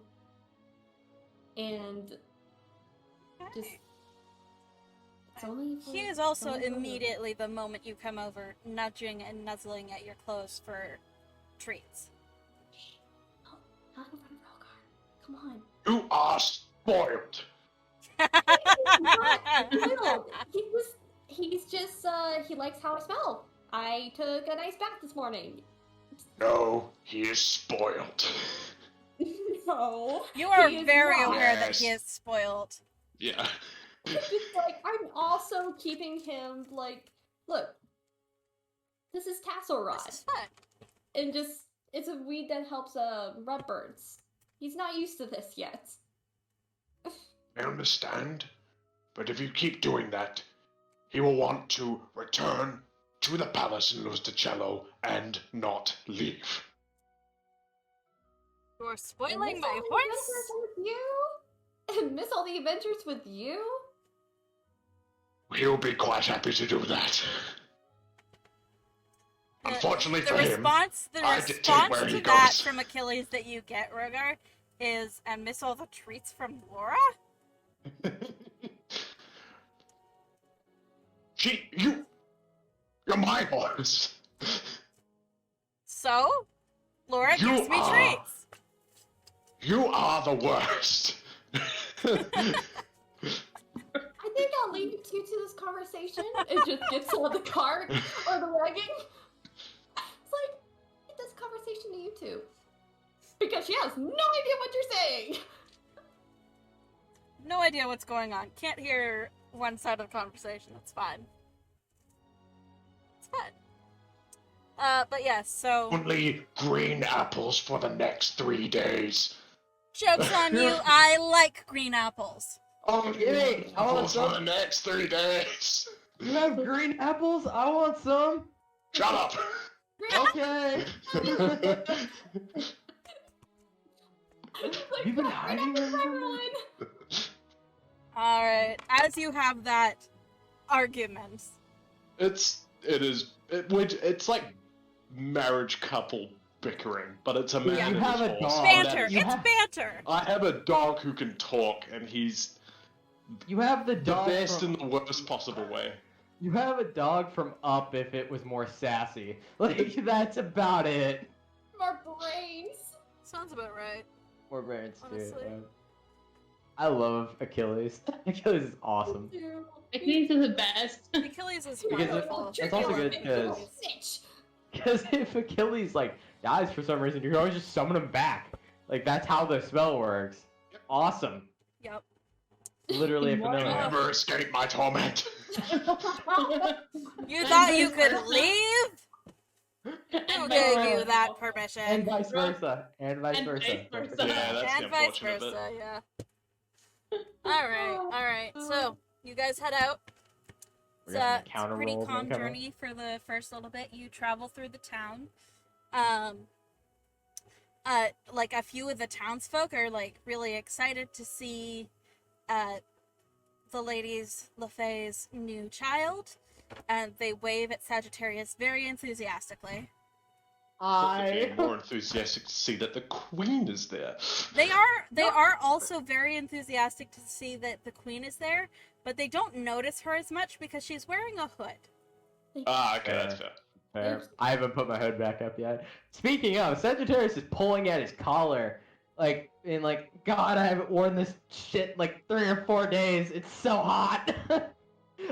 And just it's only for, He is it's also only for a little. immediately, the moment you come over, nudging and nuzzling at your clothes for treats. Oh, not in front of Rogar. Come on. You are spoiled. Not spoiled. He's just he likes how I smell. I took a nice bath this morning. No, he is spoiled. No. You are he is very not. aware that Yes. he is spoiled. Yeah. Just like I'm also keeping him like, look, this is tassel rod, This is fun. and just it's a weed that helps rub burns. He's not used to this yet. I understand, but if you keep doing that, he will want to return to the palace in Lusticello and not leave. You're And spoiling miss my all the horse. adventures with you? And miss all the adventures with you? He'll be quite happy to do that. Unfortunately The for him, response I dictate response where to he that goes. from Achilles that you get, Rogar, is and miss all the treats from Laura? You're my horse. So, Laura You gives me are- treats. You are the worst. I think I'll leave you two to this conversation. It just gets on the cart or the wagon. It's like, get this conversation to you two. Because she has no idea what you're saying. No idea what's going on. Can't hear one side of the conversation. That's fine. It's fine. But yes, so Only green apples for the next 3 days. joke's on you. I like green apples. Only Yay, I want apples for the some. next 3 days. You have green apples? I want some. Shut up. Okay. Like, You've been "Look, hiding green apples for them from everyone." Alright, as you have that argument. It's like marriage couple bickering, but it's a man Yeah. and You have his a horse. dog. Banter! You It's have- banter! I have a dog who can talk, and he's You have the the dog best from, in the worst possible way. You have a dog from Up if it was more sassy. Like, that's about it. More brains. Sounds about right. More brains, too. Honestly. I love Achilles. Achilles is awesome. Achilles is the best. Achilles is Because wonderful. it's also good because Snitch. because if Achilles like dies for some reason, you can always just summon him back. Like that's how the spell works. Awesome. Yep. Literally a Immortal. familiar. Never escape my torment. You thought you could leave? Who And gave vice you versa. that permission? And vice versa. And vice And versa. vice versa. Yeah, that's the And vice unfortunate bit. versa, yeah. Alright. So, you guys head out. We're It's getting a counter pretty rolls calm incoming. journey for the first little bit. You travel through the town. Like a few of the townsfolk are like really excited to see the ladies Feys' new child, and they wave at Sagittarius very enthusiastically. Possibly more enthusiastic to see that the queen is there. They are also very enthusiastic to see that the queen is there, but they don't notice her as much because she's wearing a hood. Ah, okay, that's fair. Fair. I haven't put my hood back up yet. Speaking of, Sagittarius is pulling at his collar, like, in like, God, I haven't worn this shit like 3 or 4 days. It's so hot.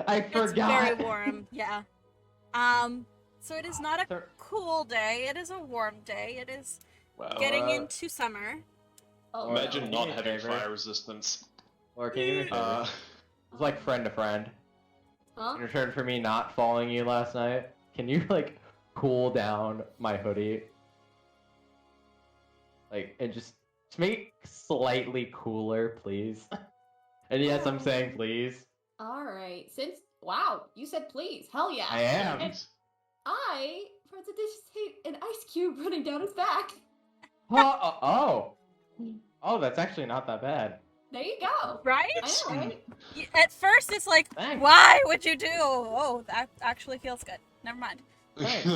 I forgot. It's very warm, yeah. So it is not a cool day. It is a warm day. It is Well, getting into summer. Oh, imagine no. not having fire resistance. Or can you do me a favor? It's like friend to friend. Huh? In return for me not following you last night, can you like cool down my hoodie? Like, and just make it slightly cooler, please. And yes, I'm saying please. Alright. Wow, you said please. Hell yeah. I am. Thanks. I prestidigitate an ice cube running down his back. Oh, that's actually not that bad. There you go. Right? I know, right? At first, it's like, Thanks. why would you do? Oh, that actually feels good. Never mind. Thanks.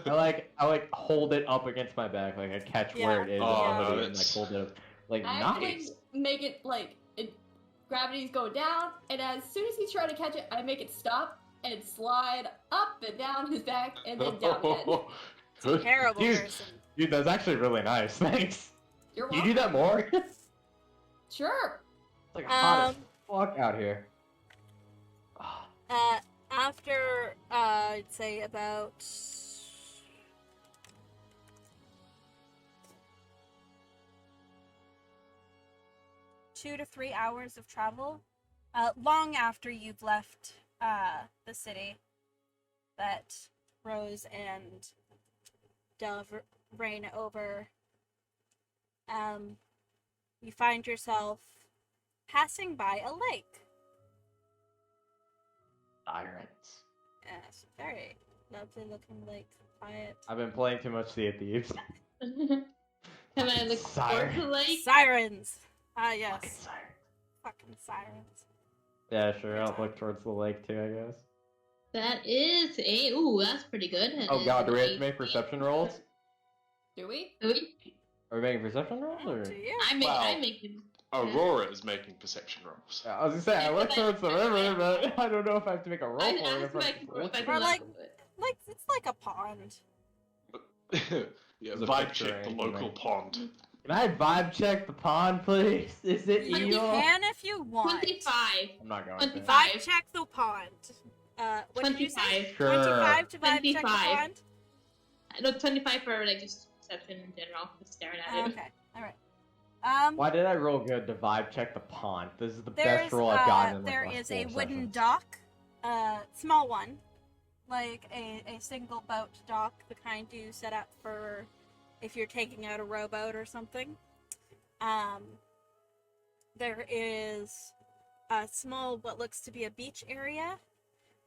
I like hold it up against my back, like I catch where it is Oh, on the no, hoodie and like it's- hold it up. Like I nice. make it like gravity's going down, and as soon as he's trying to catch it, I make it stop and slide up and down his back and then down again. Terrible Dude. person. Dude, that's actually really nice. Thanks. You're Can you welcome. do that more? It's Sure. like hot as fuck out here. After, I'd say about 2 to 3 hours of travel, long after you've left the city that Rose and Dove reign over, you find yourself passing by a lake. Sirens. Yes, very lovely looking lake, quiet. I've been playing too much Sea of Thieves. Can I look forward to like? Sirens! Ah, yes. Fucking sirens. Fucking sirens. Yeah, sure. I'll look towards the lake too, I guess. That is a that's pretty good. That Oh is god, do we have an to make 18. perception rolls? Do we? Do we? Are we making perception rolls or? To you. Wow. I'm making. Aurora is making perception rolls. Yeah, I was gonna say I look towards the river, but I don't know if I have to make a roll I for it. asked If if I I can can look if I at can Or it. like- look at it. Like, it's like a pond. Yeah, There's a vibe picture check the anyway. local pond. Can I vibe check the pond, please? Is it You evil? can if you want. 25. I'm not going 25. to. Vibe check the pond. What did you say? 25. Sure. 25 to vibe check the 25. pond? No, 25 for like just perception in general. Just staring at it. Okay, alright. Why did I roll good to vibe check the pond? This is the There's, best roll I've gotten in like there last is a 4 wooden sessions. dock, small one, like a single boat dock, the kind you set up for if you're taking out a rowboat or something. There is a small, what looks to be a beach area.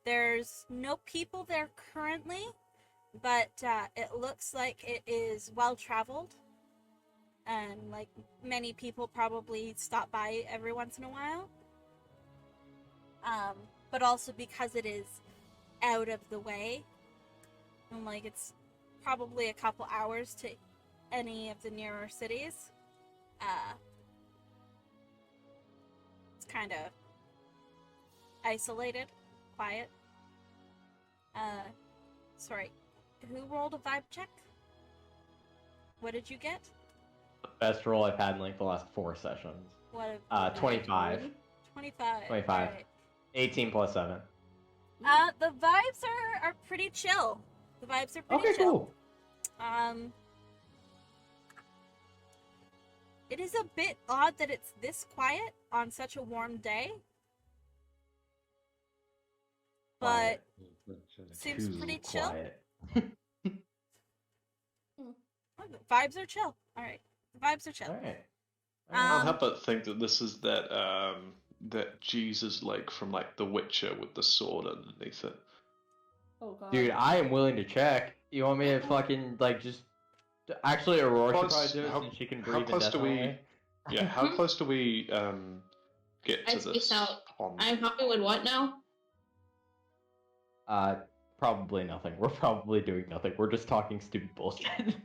There's no people there currently, but it looks like it is well traveled. And like many people probably stop by every once in a while. But also because it is out of the way, and like it's probably a couple hours to any of the nearer cities. It's kind of isolated, quiet. Sorry, who rolled a vibe check? What did you get? The best roll I've had in like the last 4 sessions. What? 25. 25. 25. Alright. 18 plus 7. The vibes are pretty chill. The vibes are pretty Okay, chill. cool. It is a bit odd that it's this quiet on such a warm day. But seems pretty chill. Quiet. Vibes are chill. All right, vibes are chill. All right. I can't Um, help but think that this is that Jesus lake from like The Witcher with the sword underneath it. Oh god. Dude, I am willing to check. You want me to fucking like just? Actually, Aurora should Close- probably do it how- since she can how breathe close do we- indefinitely. Yeah, how close do we get I to space this out. pond? I'm helping with what now? Probably nothing. We're probably doing nothing. We're just talking stupid bullshit.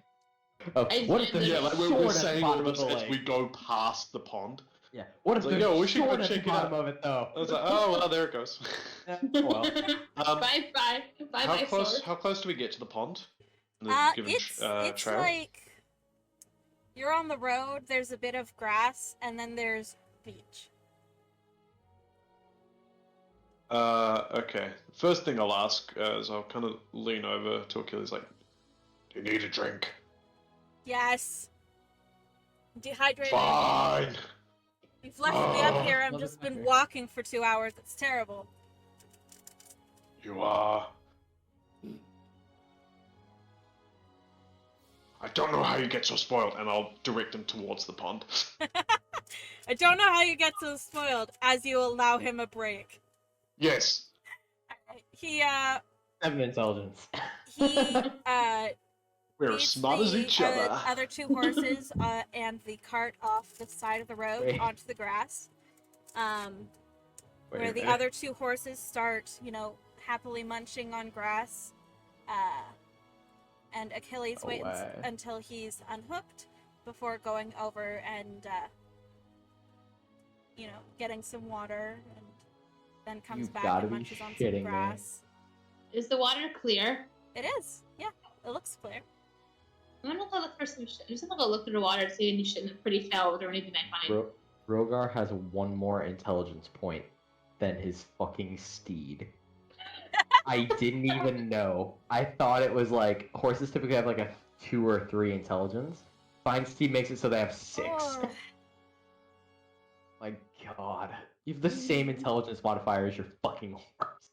Oh, I what if there's Yeah, a like sword we're at the saying all bottom of this the as we lake? go past the pond. Yeah. What if It's like, there's yo, we a should go sword at the check it bottom out. of it though? I was like, oh well, there it goes. Yeah, well, Bye. how close? Sword. How close do we get to the pond? The given it's trail? like you're on the road. There's a bit of grass, and then there's beach. Okay. First thing I'll ask is I'll kind of lean over to Achilles, like, "Do you need a drink?" Yes. Dehydrated. Fine. You've left me up here. I've Love just it, been Becker. walking for 2 hours. It's terrible. You are. I don't know how you get so spoiled, and I'll direct him towards the pond. I don't know how you get so spoiled as you allow him a break. Yes. He 7 intelligence. We're leads smart as the each other. other 2 horses and the cart off the side of the road Wait. onto the grass. Wait Where a the minute. other 2 horses start, happily munching on grass. And Achilles waits way. until he's unhooked before going over and, getting some water, and then comes You've back gotta and be munches on shitting some me. grass. Is the water clear? It is, yeah. It looks clear. I'm gonna go look for some shit. I'm just gonna go look through the water, see any shit that's pretty fouled or anything I find. Rogar has 1 more intelligence point than his fucking steed. I didn't even know. I thought it was like horses typically have like a 2 or 3 intelligence. Fine steed makes it so they have 6. Oh, My god. You have the same intelligence modifier as your fucking horse.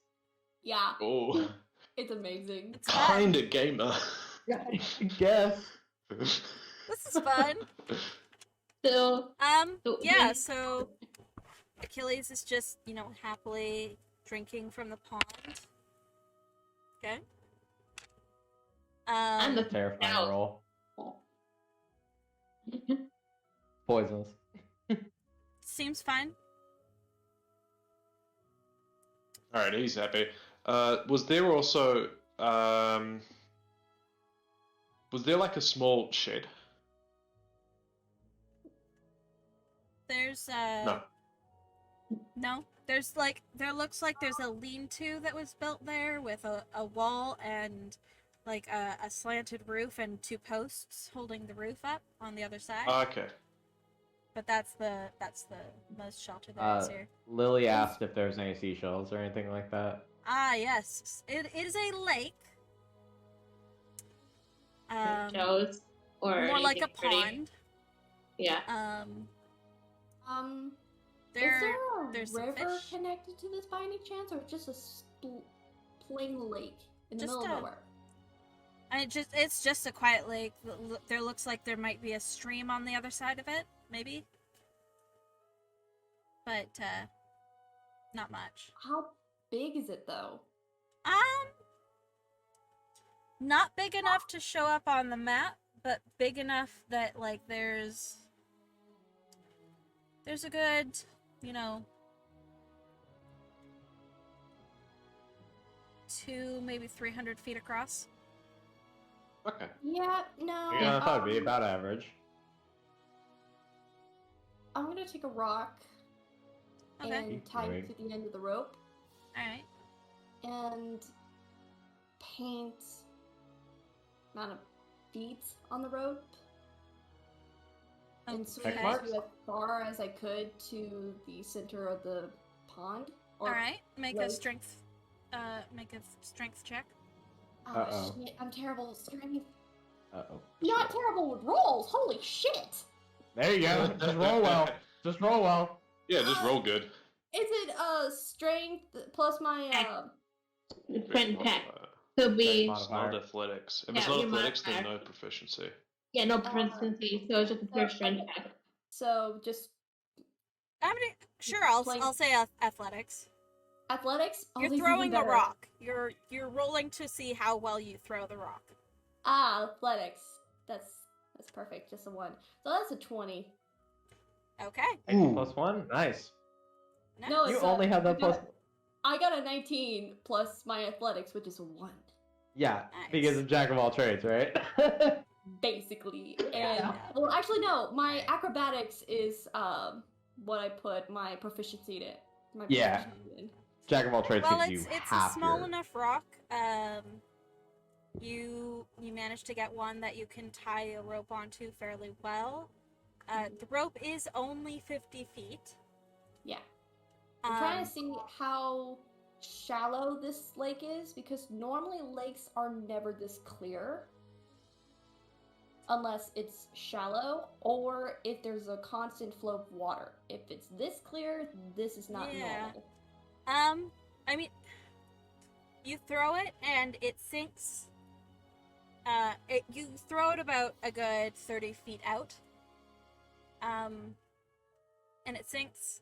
Yeah, Oh, it's amazing. it's fun. kinda gamer. Yeah, I guess. This is fun. So, Yeah, so Achilles is just, happily drinking from the pond. Okay. I'm the Terrifying out. roll. Poisonous. Seems fine. Alright, he's happy. Was there also was there like a small shed? There's No. No. There looks like there's a lean-to that was built there with a wall and like a slanted roof and 2 posts holding the roof up on the other side. Okay. But that's the most shelter there is here. Lily asked if there's any seashells or anything like that. Ah, yes. It is a lake. Joe's or More like a anything pretty. pond. Yeah. Is there a there's some river fish. connected to this by any chance, or just a plain lake in the Just middle of a- nowhere? And it's just a quiet lake. There looks like there might be a stream on the other side of it, maybe. But not much. How big is it though? Not big enough to show up on the map, but big enough that like there's a good, 2, maybe 300 feet across. Okay. Yeah, no. Yeah, that would be about average. I'm gonna take a rock Okay. and tie it to the end of the rope All right. and paint amount of beads on the rope and swim Okay. marks? you as far as I could to the center of the pond. All right. Make a lake. strength. Make a strength check. Oh Uh-oh. shit! I'm terrible at strength. Uh-oh. Not terrible with rolls. Holy shit! There you go. Just roll well. Just roll well. Yeah, just roll good. Is it strength plus my Friend pack. Modifier. Could be. Modifier. It's not athletics. If Yeah, it's not your athletics, then modifier. no proficiency. Yeah, no proficiency, so it's just a pure strength okay. check. So just Sure, I'll Playing- I'll say athletics. athletics. Oh, You're that's throwing even a better. rock. You're rolling to see how well you throw the rock. Athletics. That's perfect. Just a 1. So that's a 20. Okay. Ooh. Plus 1? Nice. Nice. No, You it's only have that I got plus. I got a 19 plus my athletics, which is a 1. Yeah, Nice. because of Jack of all trades, right? Basically. Yeah. And well, actually no, my acrobatics is what I put my proficiency in. My Yeah. proficiency in. Jack of all trades Well, gives you it's a half small your. enough rock. You managed to get one that you can tie a rope onto fairly well. The rope is only 50 feet. Yeah. I'm trying Um, to see how shallow this lake is because normally lakes are never this clear unless it's shallow or if there's a constant flow of water. If it's this clear, this is not Yeah. normal. I mean, you throw it and it sinks. You throw it about a good 30 feet out. And it sinks.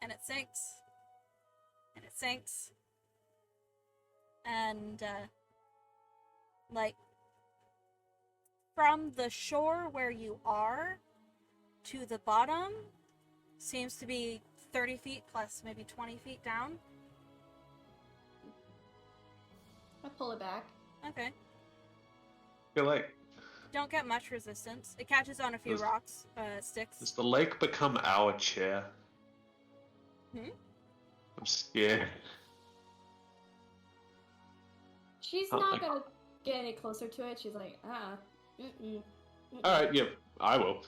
And it sinks. And it sinks. And, like, from the shore where you are to the bottom seems to be 30 feet plus maybe 20 feet down. I pull it back. Okay. I feel like, Don't get much resistance. It catches on a few Does- rocks, sticks. does the lake become our chair? Hmm? I'm scared. She's Oh, not like- gonna get any closer to it. She's like, mm-mm. Alright, yeah, I will.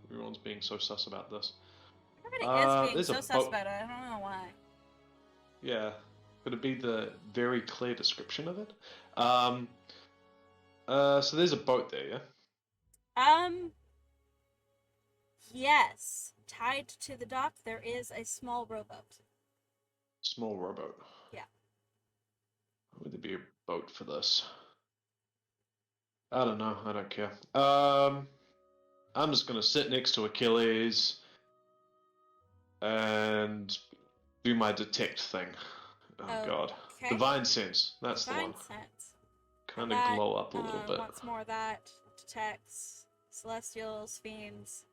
Everyone's being so sus about this. Everybody is being there's so a sus boat. about it. I don't know why. Yeah. Could it be the very clear description of it? So there's a boat there, yeah? Yes. Tied to the dock, there is a small rowboat. Small rowboat. Yeah. Would there be a boat for this? I don't know. I don't care. I'm just gonna sit next to Achilles and do my detect thing. Oh god. Okay. Divine sense. That's the Divine one. sense. Kind of That, glow up a little bit. Once more that detects celestials, fiends,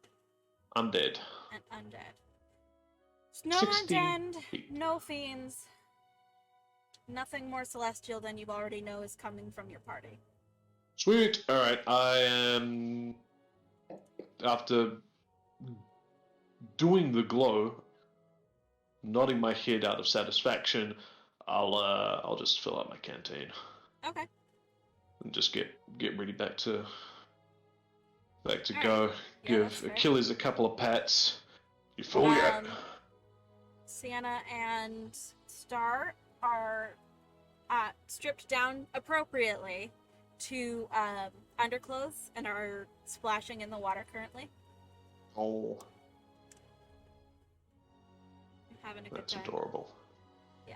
Undead. and undead. No 60 undead, feet. no fiends. Nothing more celestial than you already know is coming from your party. Sweet. All right. I am after doing the glow, nodding my head out of satisfaction. I'll just fill up my canteen Okay. and just get ready back to Alright. go. Yeah, Give that's fair. Achilles a couple of pats. You fool yet? Sienna and Star are stripped down appropriately to underclothes and are splashing in the water currently. Oh, Having a good that's time. adorable. Yeah.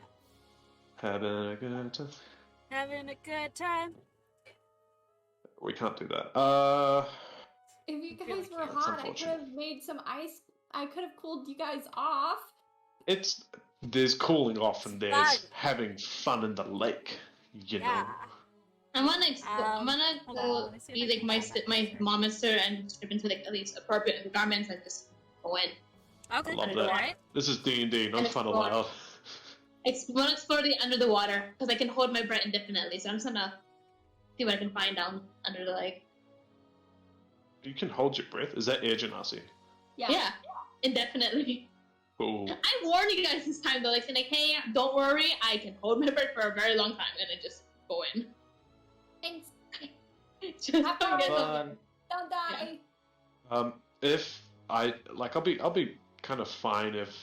Having a good time. Having a good time. We can't do that. If you Really guys were can't. That's hot, I could unfortunate. have made some ice. I could have cooled you guys off. There's cooling off and there's Fun. having fun in the lake. You know. Yeah. I wanna explore. I wanna hold on, go let me see if be I like can my find that my picture. monster and strip into like at least appropriate garments and just go in. Okay. I love that. Alright. This is D&D, not And fun explore. allowed. Want to explore the under the water because I can hold my breath indefinitely. So I'm just gonna see what I can find down under the lake. You can hold your breath. Is that air genasi? Yeah, indefinitely. Cool. I warned you guys this time though, like saying like, hey, don't worry, I can hold my breath for a very long time, and I just go in. Thanks. Just so you Have guys know. Fun. Don't die. If I'll be kind of fine if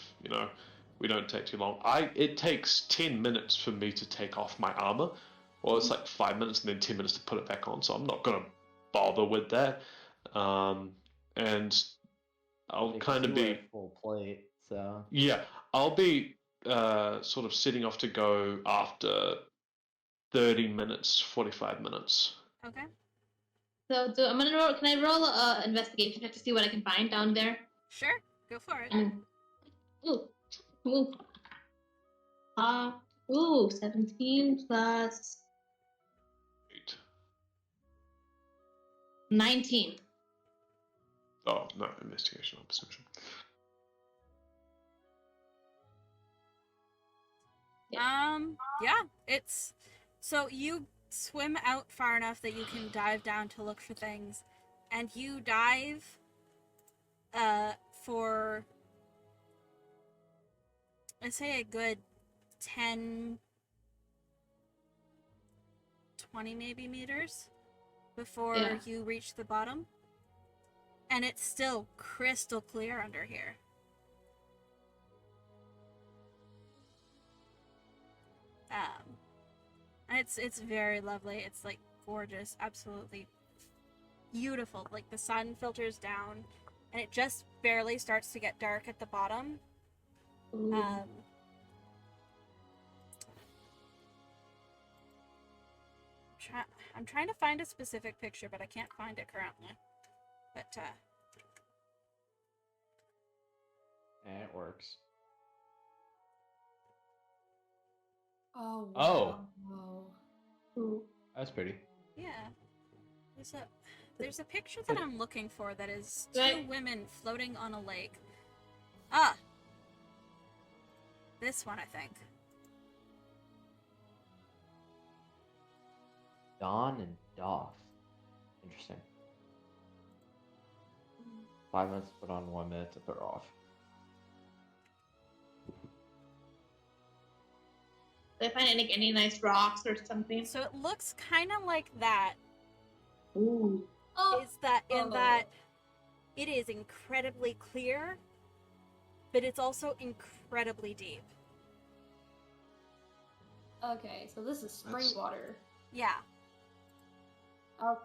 we don't take too long. It takes 10 minutes for me to take off my armor, or it's like 5 minutes and then 10 minutes to put it back on. So I'm not gonna bother with that. And I'll Because kind of you be wear full plate, so. yeah. I'll be sort of setting off to go after 30 minutes, 45 minutes. Okay. So I'm gonna roll. Can I roll a investigation check to see what I can find down there? Sure. Go for it. Ooh, ooh. Ooh, 17 plus 8. 19. Oh, no, investigation or perception. Yeah, it's so you swim out far enough that you can dive down to look for things, and you dive for I'd say a good 10 20 maybe meters before Yeah. you reach the bottom, and it's still crystal clear under here. And it's very lovely. It's like gorgeous, absolutely beautiful. Like the sun filters down, and it just barely starts to get dark at the bottom. Ooh. I'm trying to find a specific picture, but I can't find it currently. But It works. Oh, Oh. wow. Ooh. That's pretty. yeah, there's a picture that I'm looking for that is two Right. women floating on a lake. Ah, this one I think. Dawn and Doff. Interesting. 5 minutes to put on, 1 minute to put off. Did I find any nice rocks or something? So it looks kind of like that. Ooh. Oh, Is that in Oh. that it is incredibly clear, but it's also incredibly deep. okay. So this is spring That's- water. Yeah. Oh,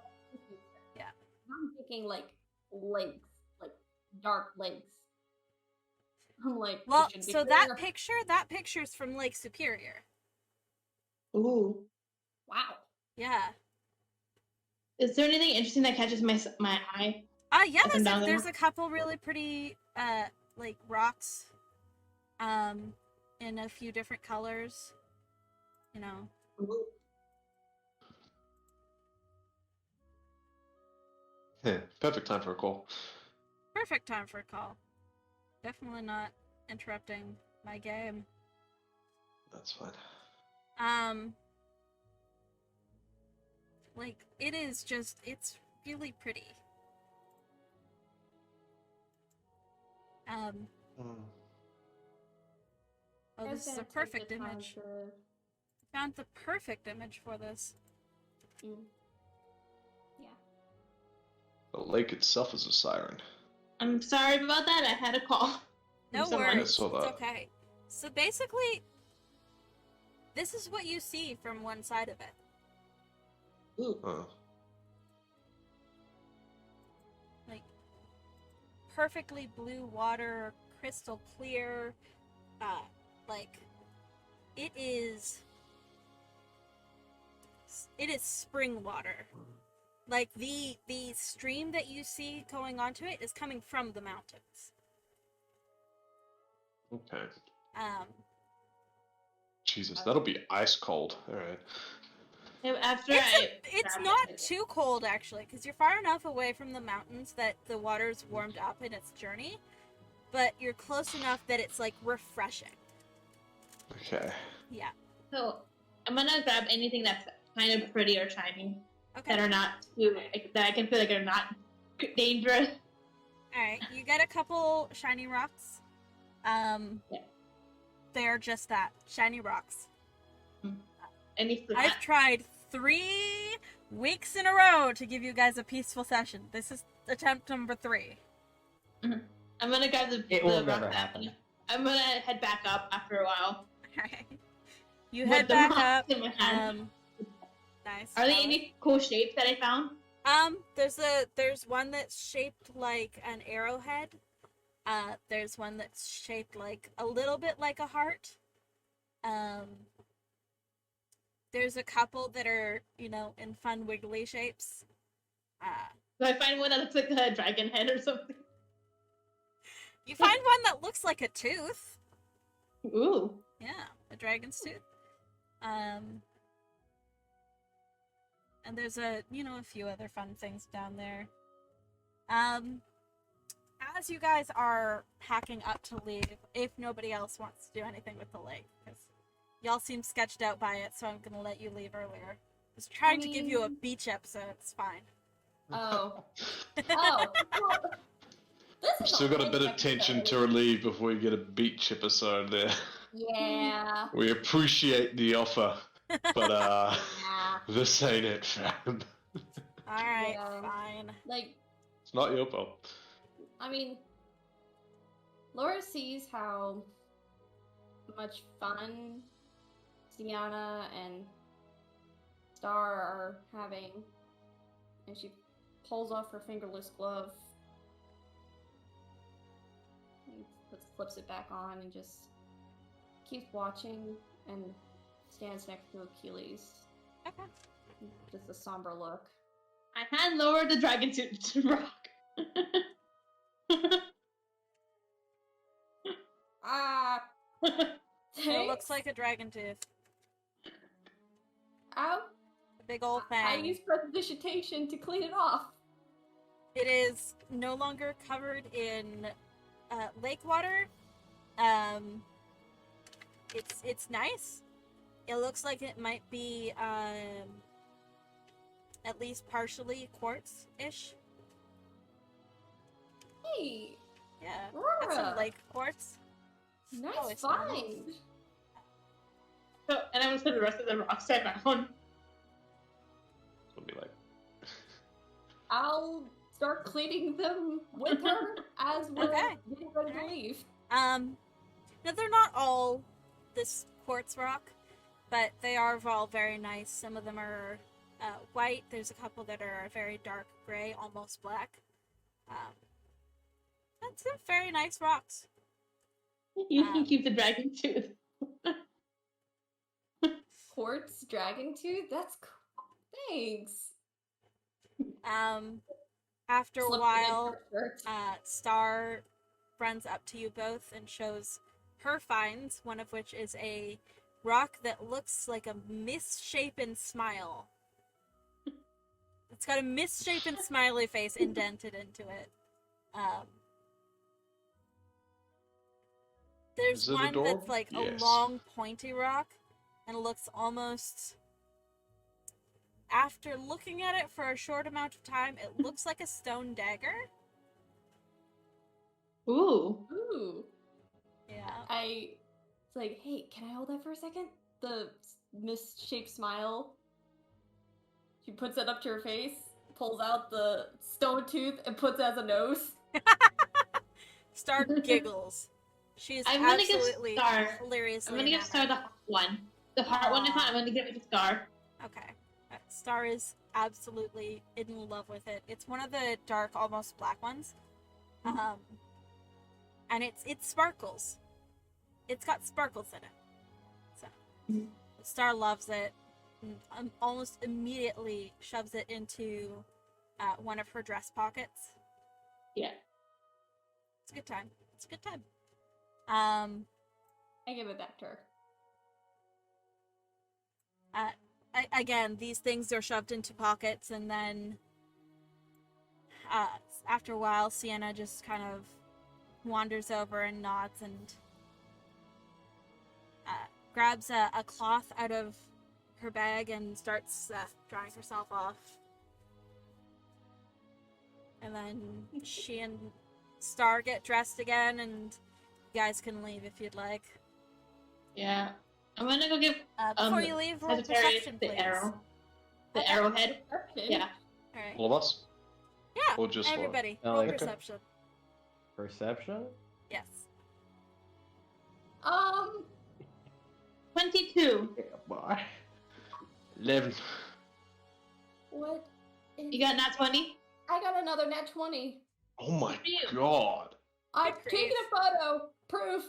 Yeah. I'm thinking like lakes, like dark lakes. I'm like, we Well, should be so clearing that picture's from Lake Superior. Ooh. Wow. Yeah. Is there anything interesting that catches my eye? Yeah, Up and down there's there? a couple really pretty like rocks in a few different colors. You know. Ooh. Perfect time for a call. Perfect time for a call. Definitely not interrupting my game. That's fine. Like it is just it's really pretty. Oh, this is a perfect image. Found the perfect image for this. Yeah. The lake itself is a siren. I'm sorry about that. I had a call. No from someone. worries. saw It's that. okay. So basically, this is what you see from one side of it. Ooh. Oh. Like perfectly blue water, crystal clear. Like it is spring water. Like the stream that you see going onto it is coming from the mountains. Okay. Jesus, Oh. that'll be ice cold. All right. After It's not too cold actually, because you're far enough away from the mountains that the water's warmed up in its journey, but you're close enough that it's like refreshing. Okay. Yeah. So I'm gonna grab anything that's kind of pretty or shiny Okay. that are not too that I can feel like are not dangerous. All right. You get a couple shiny rocks. Yeah. They're just that, shiny rocks. Any flat. I've tried 3 weeks in a row to give you guys a peaceful session. This is attempt number 3. I'm gonna grab It the will rock never that- happen. I'm gonna head back up after a while. Alright. You with head the back rocks up. in my hand. Nice. Are there Alex. any cool shapes that I found? There's one that's shaped like an arrowhead. There's one that's shaped like a little bit like a heart. There's a couple that are, in fun wiggly shapes. Do I find one that looks like a dragon head or something? You find one that looks like a tooth. Ooh. Yeah, a dragon's tooth. And there's a few other fun things down there. As you guys are packing up to leave, if nobody else wants to do anything with the lake, because y'all seem sketched out by it, so I'm gonna let you leave earlier. I was trying to give you a beach episode. It's fine. Oh. Oh. Well, this is Still got a lake bit of tension episode. to relieve before you get a beach episode there. Yeah. We appreciate the offer, but Yeah. this ain't it, fam. Alright, Yeah. fine. Like, It's not your fault. I mean, Laura sees how much fun Sienna and Star are having, and she pulls off her fingerless glove and flips it back on and just keeps watching and stands next to Achilles. Okay. Just a somber look. I hand lowered the dragon to rock. Ah! It looks like a dragon tooth. Ow! A big old I thing. use prestidigitation to clean it off. It is no longer covered in lake water. It's nice. It looks like it might be at least partially quartz-ish. Hey, Yeah, that's some Aurora. lake quartz. Nice Oh, it's not. find. So, and I'm gonna put the rest of the rocks I found. It'll be like, I'll start cleaning them with her as we're Okay. getting ready to Alright. leave. Now they're not all this quartz rock, but they are all very nice. Some of them are white. There's a couple that are very dark gray, almost black. That's some very nice rocks. You can keep the dragon tooth. Quartz dragon tooth? That's cool. Thanks. After a Slip it in while, her shirt. Star runs up to you both and shows her finds, one of which is a rock that looks like a misshapen smile. It's got a misshapen smiley face indented into it. There's Is it one adorable? that's like Yes. a long pointy rock and looks almost, after looking at it for a short amount of time, it looks like a stone dagger. Ooh. Ooh. Yeah. It's like, hey, can I hold that for a second? The misshaped smile. She puts it up to her face, pulls out the stone tooth, and puts it as a nose. Star giggles. She is I'm gonna give absolutely Star- hilariously I'm gonna give Star enamored. the heart one. The heart one is not. I'm gonna give it to Star. Okay. Star is absolutely in love with it. It's one of the dark, almost black ones. And it sparkles. It's got sparkles in it. So Star loves it. And almost immediately shoves it into one of her dress pockets. Yeah. It's a good time. It's a good time. I give it back to her. Again, these things are shoved into pockets, and then after a while, Sienna just kind of wanders over and nods and grabs a cloth out of her bag and starts drying herself off. And then she and Star get dressed again, and you guys can leave if you'd like. Yeah. I'm gonna go give Before you leave, roll Sagittarius perception, the please. arrow. The Okay. arrowhead. Okay. Yeah. All right. all of us? Yeah. Or just Laura? Everybody, Oh, roll okay. perception. Perception? Yes. 22. Yeah, boy. 11. What? You got nat 20? I got another nat 20. Oh my for you. god. I'm Good taking grief. a photo. Proof.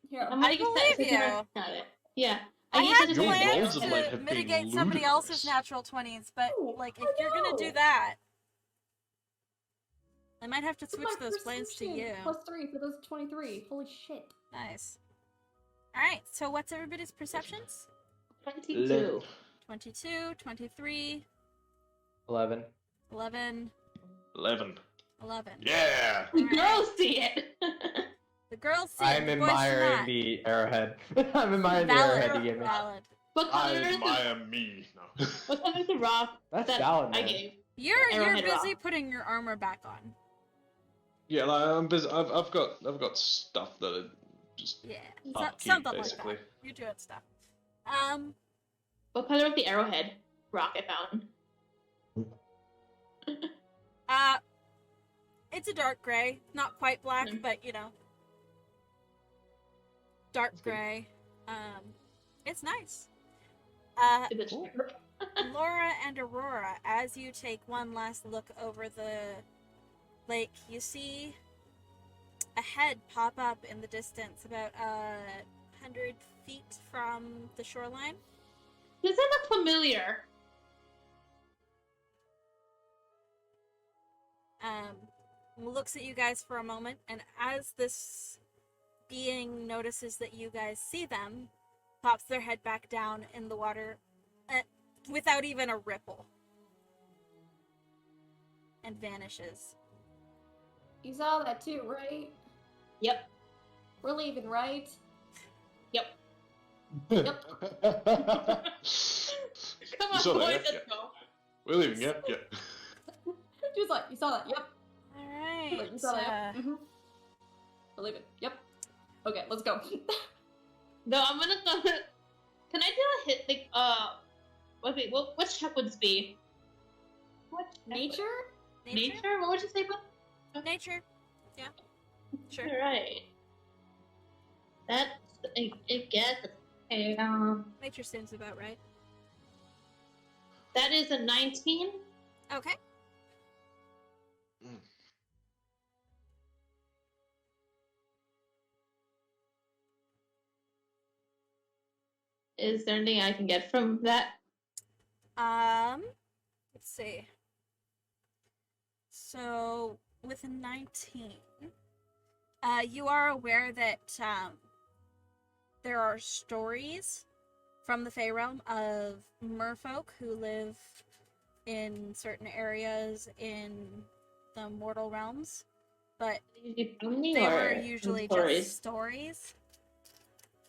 Here, I'm gonna I use that believe since you. got it. Yeah. I use had it as Your my plans rolls of late to have been mitigate somebody else's ludicrous. natural 20s, but Oh, like if I you're gonna do know. that, I might have to What's switch my those plans to perception? you. +3 for those 23. Holy shit. Nice. Alright, so what's everybody's perceptions? 22. 22, 23, 11. 11, 11. 11. Yeah! The Alright. girls see it. The girls see I'm it, the boys do admiring not. the arrowhead. I'm admiring the Valid. arrowhead you gave me. Valid. What I color is the admire me. No. what color is the rock That's that valid, I man. gave? You're Arrowhead busy rock. putting your armor back on. Yeah, like, I'm busy. I've got stuff that are just Yeah. upkeep, Something basically. like that. You're doing stuff. What color is the arrowhead rock I found? It's a dark gray. Not quite black, Mm. but you know. Dark That's good. gray. It's nice. Is it Cool. Laura and Aurora, as you take one last look over the lake, you see a head pop up in the distance about 100 feet from the shoreline. Does that look familiar? Looks at you guys for a moment, and as this being notices that you guys see them, pops their head back down in the water without even a ripple and vanishes. You saw that too, right? Yep. We're leaving, right? Yep. Yep. Come You on, saw that, boys, yeah? let's Yeah. go. We're leaving, yeah? Yeah. She was like, you saw that? Yep. Alright. Like, you saw that? Yep. We're leaving. Yep. Okay, let's go. No, I'm gonna go. Can I do a hit? Like, what check would this be? What check would- Nature? Nature? What would you say about? Nature. Yeah. Sure. All right. That's I guess. Okay. Nature seems about right. That is a 19. Okay. Mm. Is there anything I can get from that? Let's see. So with a 19, you are aware that there are stories from the Fey realm of merfolk who live in certain areas in the mortal realms, but Usually funny they or were usually stories? just stories,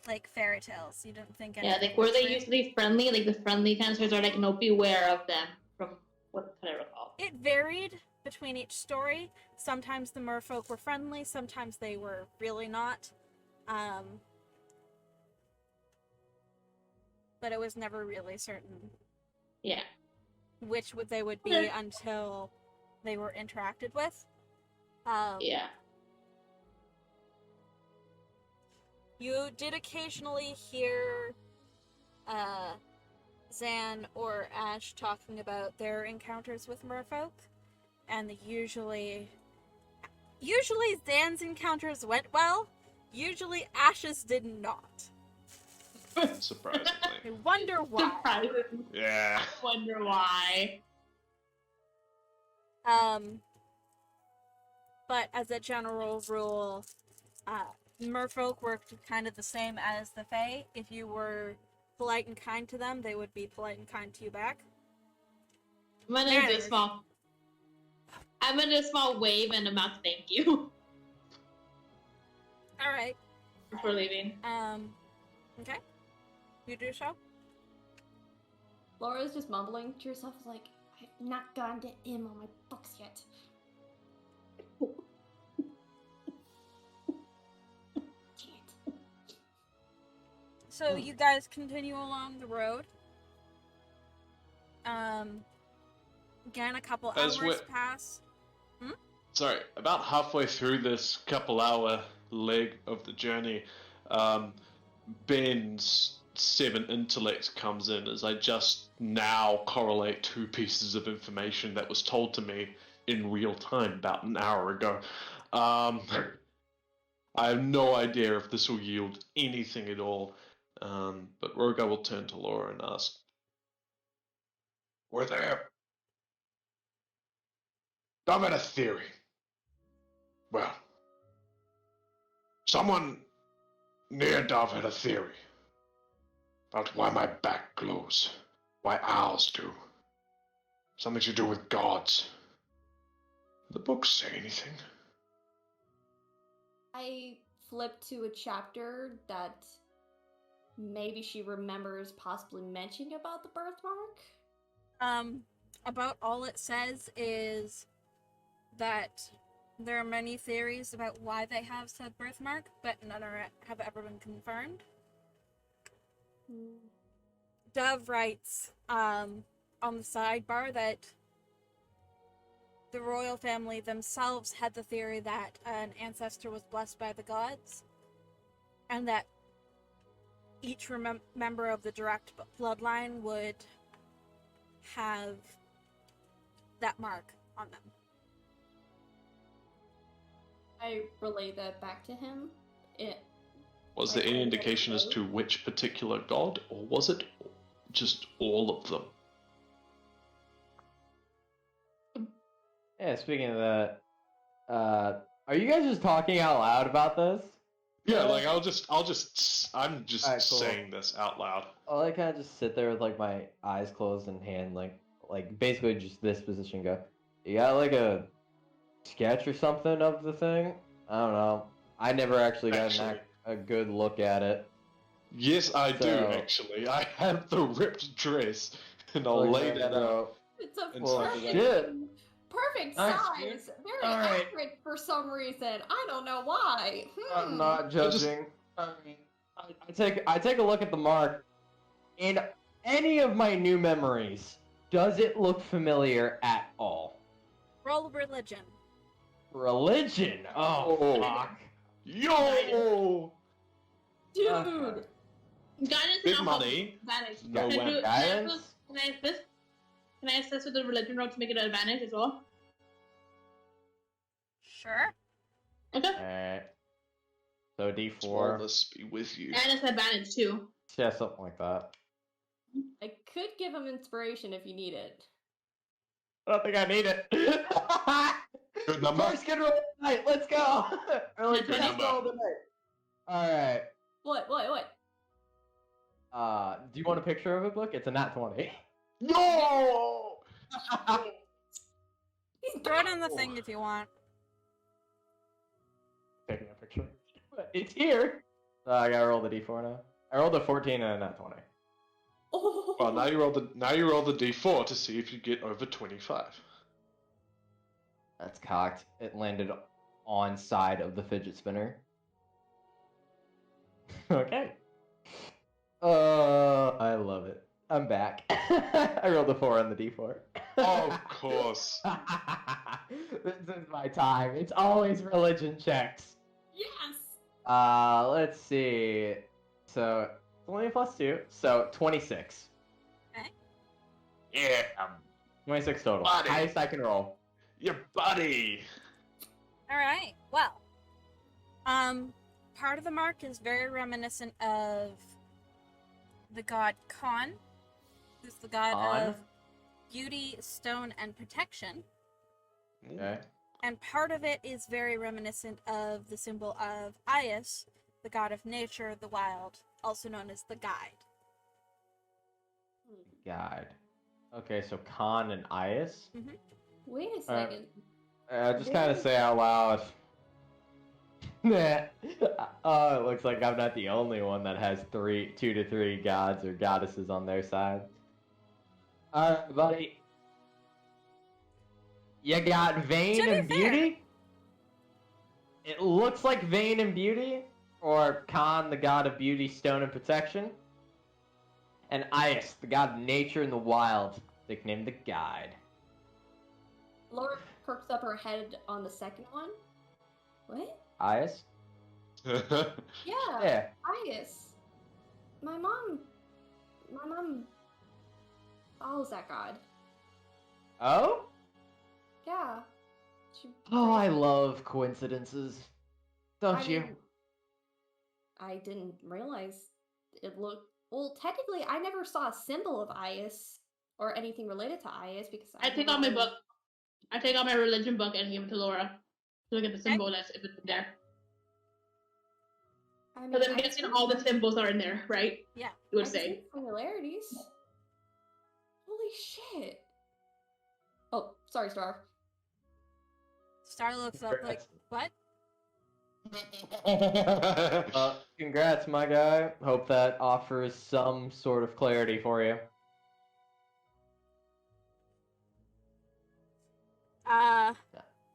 like fairy tales. You don't think Yeah, anything like were was they true. usually friendly? Like the friendly kind of stories, or like no, beware of them from what can I recall? It varied between each story. Sometimes the merfolk were friendly, sometimes they were really not. But it was never really certain Yeah. which they would be Okay. until they were interacted with. Yeah. You did occasionally hear Zan or Ash talking about their encounters with merfolk, and usually Zan's encounters went well. Usually Ash's did not. Surprisingly. I wonder why. Surprising. Yeah. Wonder why. But as a general rule, merfolk worked kind of the same as the Fae. If you were polite and kind to them, they would be polite and kind to you back. I'm gonna do a small. I'm gonna do a small wave and a mouth thank you All right. before leaving. Okay. You do so. Laura's just mumbling to herself, like, I've not gotten to M on my books yet. Can't. So you guys continue along the road. Again, a couple As hours we're- pass. Sorry, about halfway through this couple-hour leg of the journey, Ben's 7 intellect comes in as I just now correlate 2 pieces of information that was told to me in real time about an hour ago. I have no idea if this will yield anything at all. But Rogar will turn to Laura and ask, "Were there? I've had a theory. Well, someone near Dove had a theory about why my back glows, why owls do. Something to do with gods. Did the books say anything?" I flipped to a chapter that maybe she remembers possibly mentioning about the birthmark. About all it says is that there are many theories about why they have said birthmark, but none have ever been confirmed. Dove writes on the sidebar that the royal family themselves had the theory that an ancestor was blessed by the gods, and that each member of the direct bloodline would have that mark on them. I relay that back to him. Was there any indication as to which particular god, or was it just all of them? Yeah, speaking of that, are you guys just talking out loud about this? Yeah, like I'm just Alright, cool. saying this out loud. I'll kind of just sit there with like my eyes closed and hand like basically just this position. Go. You got like a sketch or something of the thing? I don't know. I never actually got a good look at it. Yes, I do So- actually. I have the ripped dress, and I'll lay that out. It's a Well, perfect, shit. perfect Nice, size. Very Alright. accurate for some reason. I don't know why. I'm not judging. I take a look at the mark. In any of my new memories, does it look familiar at all? Roll religion. Religion? Oh, Oh. fuck. Yo! Dude. Okay. Guidance Big and money. advantage. No Can I do- guidance? Can I assist? Can I assist with the religion roll to make it an advantage as well? Sure. Okay. Alright. So All D4. this be with you. And it's an advantage too. Yeah, something like that. I could give him inspiration if you need it. I don't think I need it. Good number. First good roll of the night. Let's go. Early Good first number. roll of the night. Alright. What? Do you want a picture of it, Book? It's a nat 20. Yo! Throw it on the thing if you want. Taking a picture. It's here. I gotta roll the D4 now. I rolled a 14 and a nat 20. Oh. Well, now you roll the D4 to see if you get over 25. That's cocked. It landed on side of the fidget spinner. Okay. I love it. I'm back. I rolled a 4 on the D4. Of course. This is my time. It's always religion checks. Yes. Let's see. So, it's only a +2, so 26. Yeah, 26 total. Buddy. Highest I can roll. your buddy. All right. Well, part of the mark is very reminiscent of the god Khan, who's the god Khan? of beauty, stone, and protection. Okay. And part of it is very reminiscent of the symbol of Ias, the god of nature, the wild, also known as the guide. Guide. Okay, so Khan and Ias. Wait a second. Just kind of say out loud. Nah. Oh, it looks like I'm not the only one that has 2 to 3 gods or goddesses on their side. Alright, buddy. You got To Vane be and fair- Beauty? It looks like Vane and Beauty, or Khan, the god of beauty, stone, and protection. And Ias, the god of nature and the wild, nicknamed the Guide. Laura perks up her head on the second one. What? Ias? Yeah. Yeah. Ias. My mom follows that god. Oh? Yeah. She Oh, I love coincidences. Don't I you? mean, I didn't realize it looked... Well, technically, I never saw a symbol of Ias or anything related to Ias because I take out my book. I take out my religion book and give it to Laura. Look at the symbol that's if it's there. I mean, But then I'm guessing all the symbols are in there, right? Yeah. You would I can say. see similarities. Holy shit! Oh, sorry, Star. Star looks up like, what? Congrats, my guy. Hope that offers some sort of clarity for you. I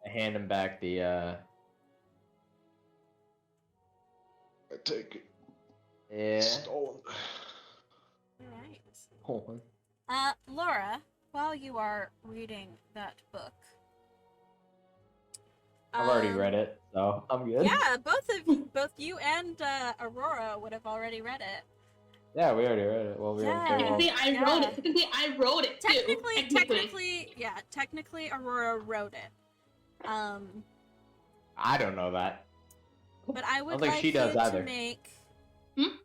hand him back the, I take it. Yeah. Stolen. Alright. Hold Laura, while you are reading that book. I've already read it, so I'm good. Yeah, both you and Aurora would have already read it. Yeah, we already read it. Well, we Yeah. already Technically, I wrote it. Technically, I wrote it too. Technically, Aurora wrote it. I don't know that. But I would think like she does you either. to make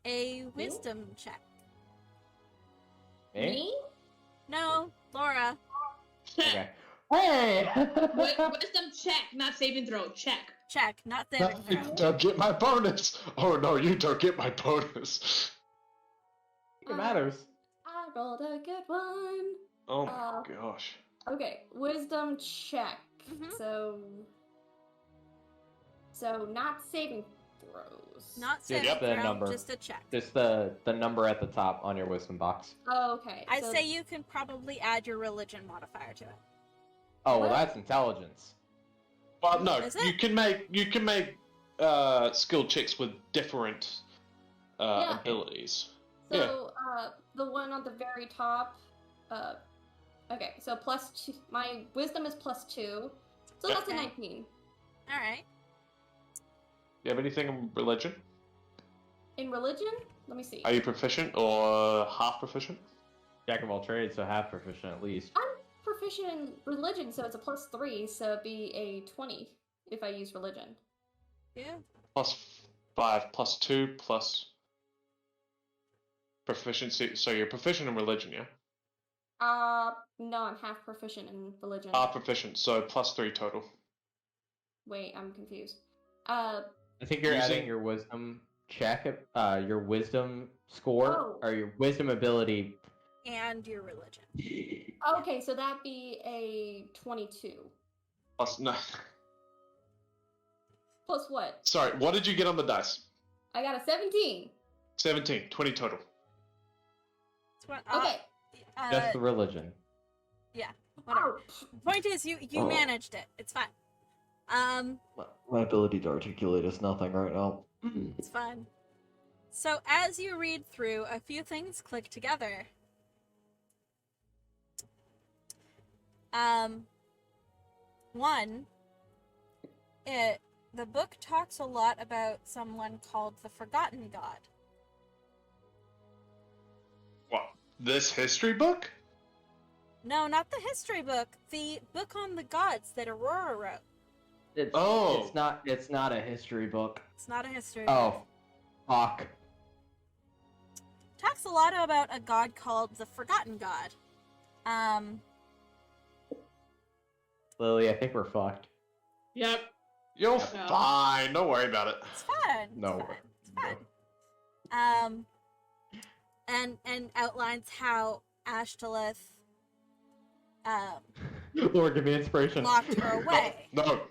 a wisdom check. Me? No, Laura. Okay. Hey! Wisdom check, not saving throw. Check. Check, not saving You throw. don't get my bonus. Oh no, you don't get my bonus. It matters. I rolled a good one. Oh my gosh. Okay, wisdom check. Mhm. So not saving throws. Not saving Yep, that throw, number. just a check. Just the number at the top on your wisdom box. Oh, okay. I'd so say you can probably add your religion modifier to it. Oh, well, What? that's intelligence. Well, no, Is it? you can make skill checks with different Yeah. abilities. So, the one on the very top, okay, so +2, my wisdom is +2, so that's a Okay. 19. Alright. You have anything in religion? In religion, let me see. Are you proficient or half proficient? Jack of all trades, so half proficient at least. I'm proficient in religion, so it's a +3, so it'd be a 20 if I use religion. Yeah. +5, +2, plus proficiency. So you're proficient in religion, yeah? No, I'm half proficient in religion. Half proficient, so +3 total. Wait, I'm confused. I think you're Using- adding your wisdom check, your wisdom score, or your wisdom ability. And your religion. Okay, so that'd be a 22. No. Plus what? Sorry, what did you get on the dice? I got a 17. 17, 20 total. That's what, Okay. Just the religion. Yeah. Whatever. Oh, Point is, you managed it. It's fine. My ability to articulate is nothing right now. It's fine. So as you read through, a few things click together. One, the book talks a lot about someone called the Forgotten God. What? This history book? No, not the history book. The book on the gods that Aurora wrote. It's not a history book. It's not a history book. Oh, fuck. Talks a lot about a god called the Forgotten God. Lily, I think we're fucked. Yep. You're No. fine. Don't worry about it. It's fine. No. It's fine. And outlines how Ashtalith Lord, give me inspiration. locked her away. No,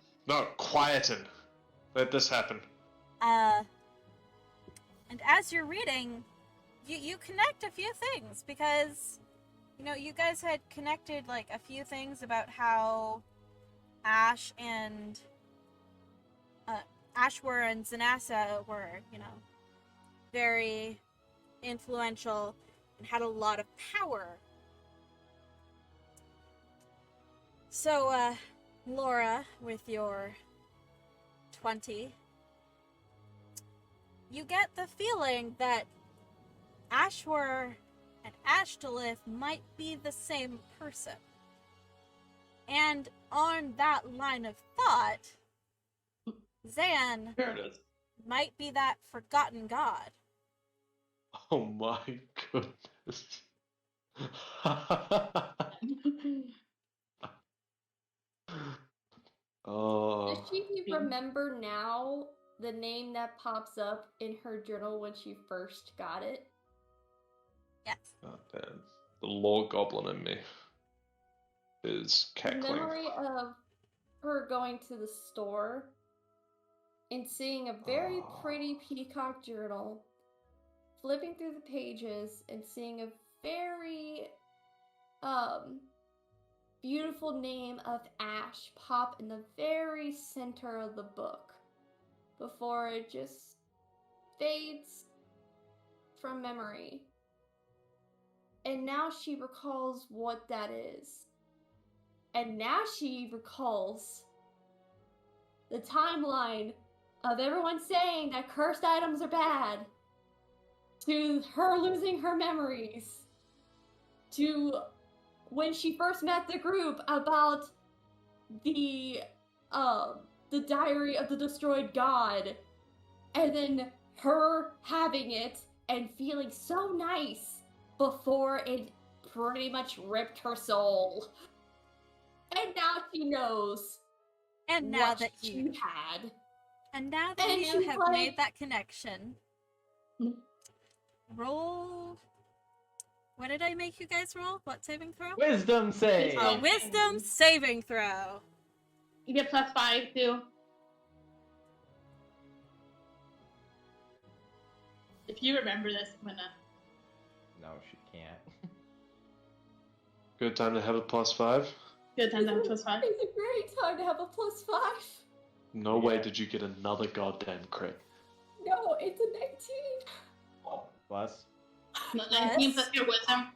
quieten. Let this happen. And as you're reading, you connect a few things because, you guys had connected like a few things about how Ashwar and Zanassa were, very influential and had a lot of power. So, Laura, with your 20, you get the feeling that Ashwar and Ashtalith might be the same person. And on that line of thought, Zan, Here it is. might be that forgotten god. Oh my goodness. Does Oh, she remember now the name that pops up in her journal when she first got it? Yes. man. The law goblin in me is The cackling. memory of her going to the store and seeing a very pretty peacock journal, flipping through the pages and seeing a very beautiful name of Ash pop in the very center of the book before it just fades from memory. And now she recalls what that is. And now she recalls the timeline of everyone saying that cursed items are bad, to her losing her memories, to when she first met the group about the diary of the destroyed god, and then her having it and feeling so nice before it pretty much ripped her soul. And now she knows And now what that she you had. and now that And you she's have like- made that connection, roll. What did I make you guys roll? What saving throw? Wisdom save. A wisdom saving throw. You get +5 too. If you remember this, I'm gonna. No, she can't. Good time to have a +5. Good time to have +5. It's a great time to have a +5. No way did you get another goddamn crit. No, it's a 19. Plus. 19 plus your wisdom.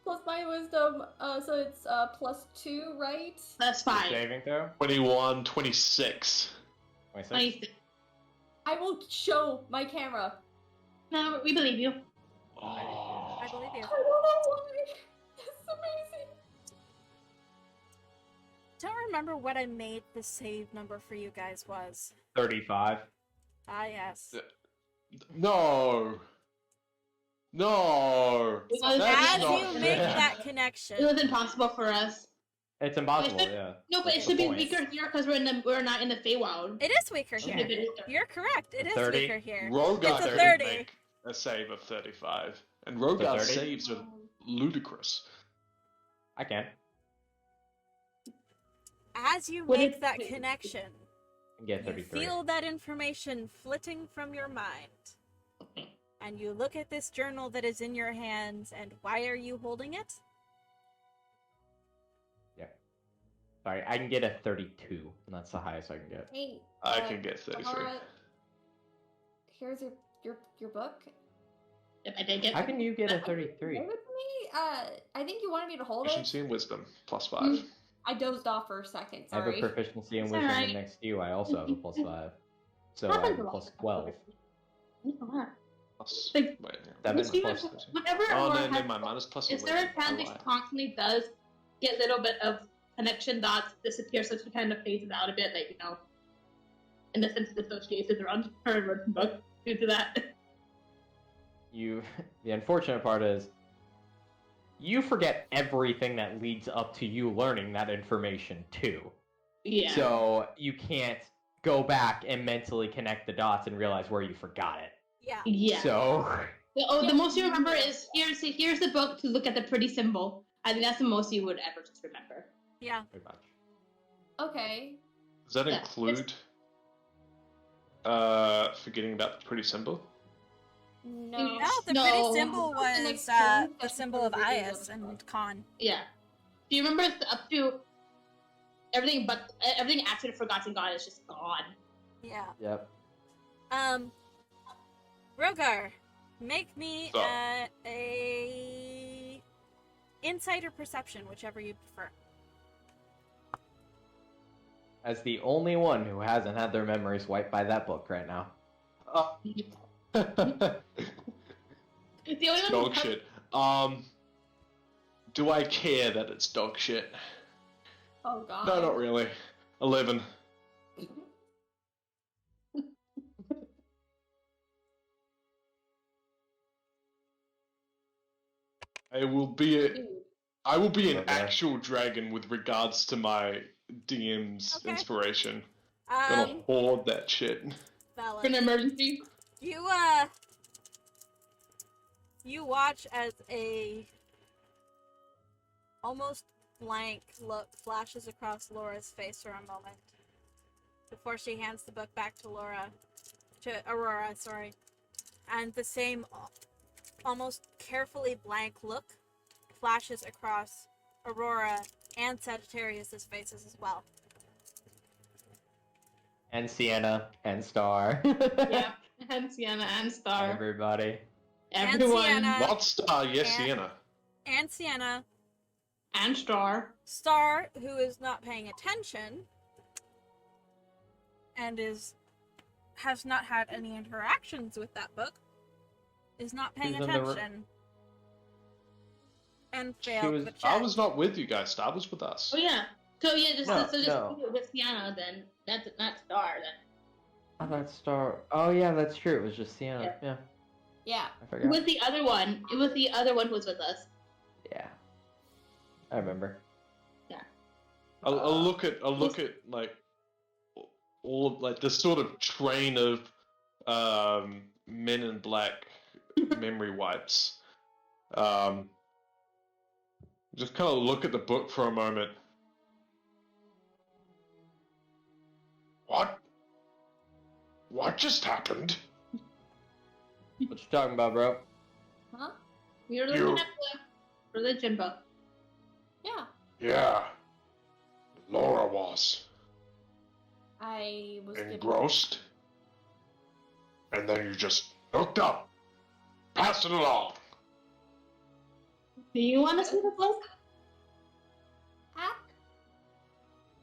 Plus my wisdom, so it's +2, right? +5. Saving throw. 21, 26. 26. 26. I will show my camera. No, we believe you. Oh. I believe you. I don't know why. It's amazing. Don't remember what I made the save number for you guys was. 35. Ah, yes. No. No. It was- That's As not you fair. make that It connection, was impossible for us. It's impossible, should- yeah. No, but That's it the should be point. weaker here because we're not in the Feywild. it is weaker Should here. be weaker. You're correct. It is 30? weaker here. Rogar It's a didn't 30. make a save of 35. And Rogar's 30? saves are ludicrous. I can. As you What make is- that connection, I can get you 33. feel that information flitting from your mind. And you look at this journal that is in your hands, and why are you holding it? Sorry, I can get a 32, and that's the highest I can get. Hey, I can get 33. Laura, here's your book. If I did get. How can you get a Give 33? it to me. I think you wanted me to hold it. Proficiency and wisdom, +5. I dozed off for a second. I have Sorry. a proficiency in It's wisdom, alright. and next to you, I also have a +5. So I Happens have a a lot. +12. Plus, Like, wait, Seven Which plus even- whenever Oh, Aurora no, has- never mind. Minus plus is a there a wisdom. chance I it lied. constantly does get a little bit of connection dots disappear, so she kind of phases out a bit, like, you know, in the sense of associations around her written book due to that. The unfortunate part is, you forget everything that leads up to you learning that information too. Yeah. So you can't go back and mentally connect the dots and realize where you forgot it. Yeah. Yeah. So The most you remember is here's the book to look at the pretty symbol. I think that's the most you would ever just remember. Yeah. pretty much. Okay. Does that Yeah, include forgetting about the pretty symbol? No. No, the No. pretty symbol An was exchange the that symbol of we did Ias with and the Khan. Yeah. Do you remember up to everything but everything after the Forgotten God is just gone? Yeah. Yep. Rogar, make me So. a insight or perception, whichever you prefer. As the only one who hasn't had their memories wiped by that book right now. It's the only one Dog who- shit. Do I care that it's dog shit? Oh god. No, not really. 11. I will be a, Dude, I will be an Okay. actual dragon with regards to my DM's Okay. inspiration. Gonna hoard that shit. For Valid. an emergency. You watch as a almost blank look flashes across Laura's face for a moment before she hands the book back to Aurora, sorry. And the same almost carefully blank look flashes across Aurora and Sagittarius's faces as well. And Sienna and Star. Yeah. And Sienna and Star. Everybody. Everyone. Sienna. Not Star, yes, And- Sienna. And Sienna, And Star. Star, who is not paying attention and has not had any interactions with that book, is not paying She's in the attention. And failed was- the check. I was not with you guys. Star was with us. Oh yeah. So yeah, just No. with Sienna then. That's not Star then. Oh, that's Star. Oh yeah, that's true. It was just Sienna. Yeah. yeah. I It forgot. was the other one. It was the other one who was with us. Yeah. I remember. I'll look at like all of like this sort of train of Men in Black memory wipes. Just kind of look at the book for a moment. What just happened? What you talking about, bro? Huh? We were looking at the religion book. Yeah. Yeah. Laura was I was given. engrossed. And then you just hooked up. Passed it along. Do you want to see the book? Hack?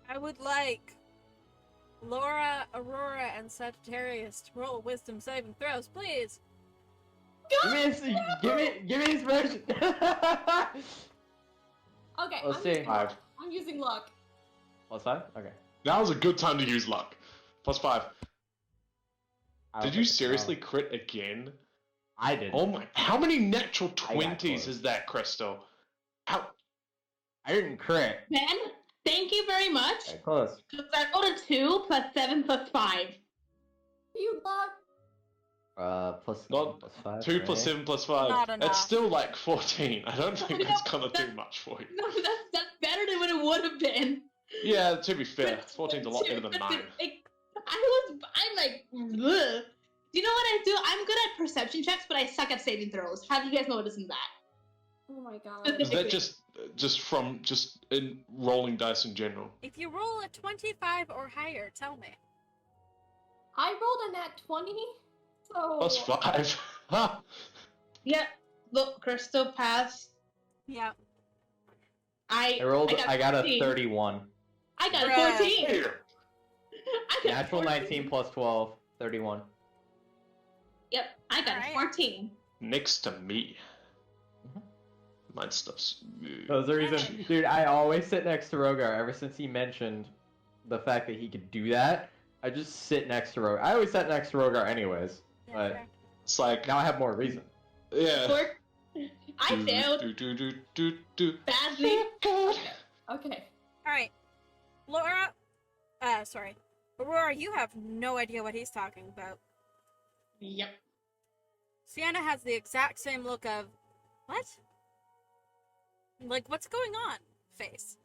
I would like Laura, Aurora, and Sagittarius to roll wisdom saving throws, please. Give me inspiration. Okay, Let's I'm see. using luck. 5. I'm using luck. +5? Okay. Now is a good time to use luck. +5. I don't Did you think so. seriously crit again? I did. Oh my! How many natural I got 20s close. is that, Crystal? How? I didn't crit. Ben, thank you very much. Okay, close. Because I rolled a 2 plus 7 plus 5. You luck. Plus Not plus 5. 2 plus right? 7 plus 5. Not enough. That's still like 14. I don't think No, that's gonna do that- much for you. No, that's better than what it would have been. Yeah, to be fair, But- 14's a lot better than but 9. I'm like, ugh. Do you know what I do? I'm good at perception checks, but I suck at saving throws. Have you guys noticed that? Oh my god. Is that just from in rolling dice in general? If you roll a 25 or higher, tell me. I rolled a nat 20, so. Plus 5. Ha! Yep. Look, Crystal passed. Yeah. I got a 14. 31. I got a Bruh. 14. Here. I got Natural 14. 19 plus 12. 31. Yep, I got Alright. 14. Next to me. Mhm. My stuff's. Those are reason, dude. I always sit next to Rogar ever since he mentioned the fact that he could do that. I just sit next to Rogar. I always sat next to Rogar anyways, Yeah, but fair. It's like, now I have more reason. yeah. Work. I failed Do. badly. Okay. Alright. Laura, sorry. Aurora, you have no idea what he's talking about. Yep. Sienna has the exact same look of, what? Like, what's going on? Face.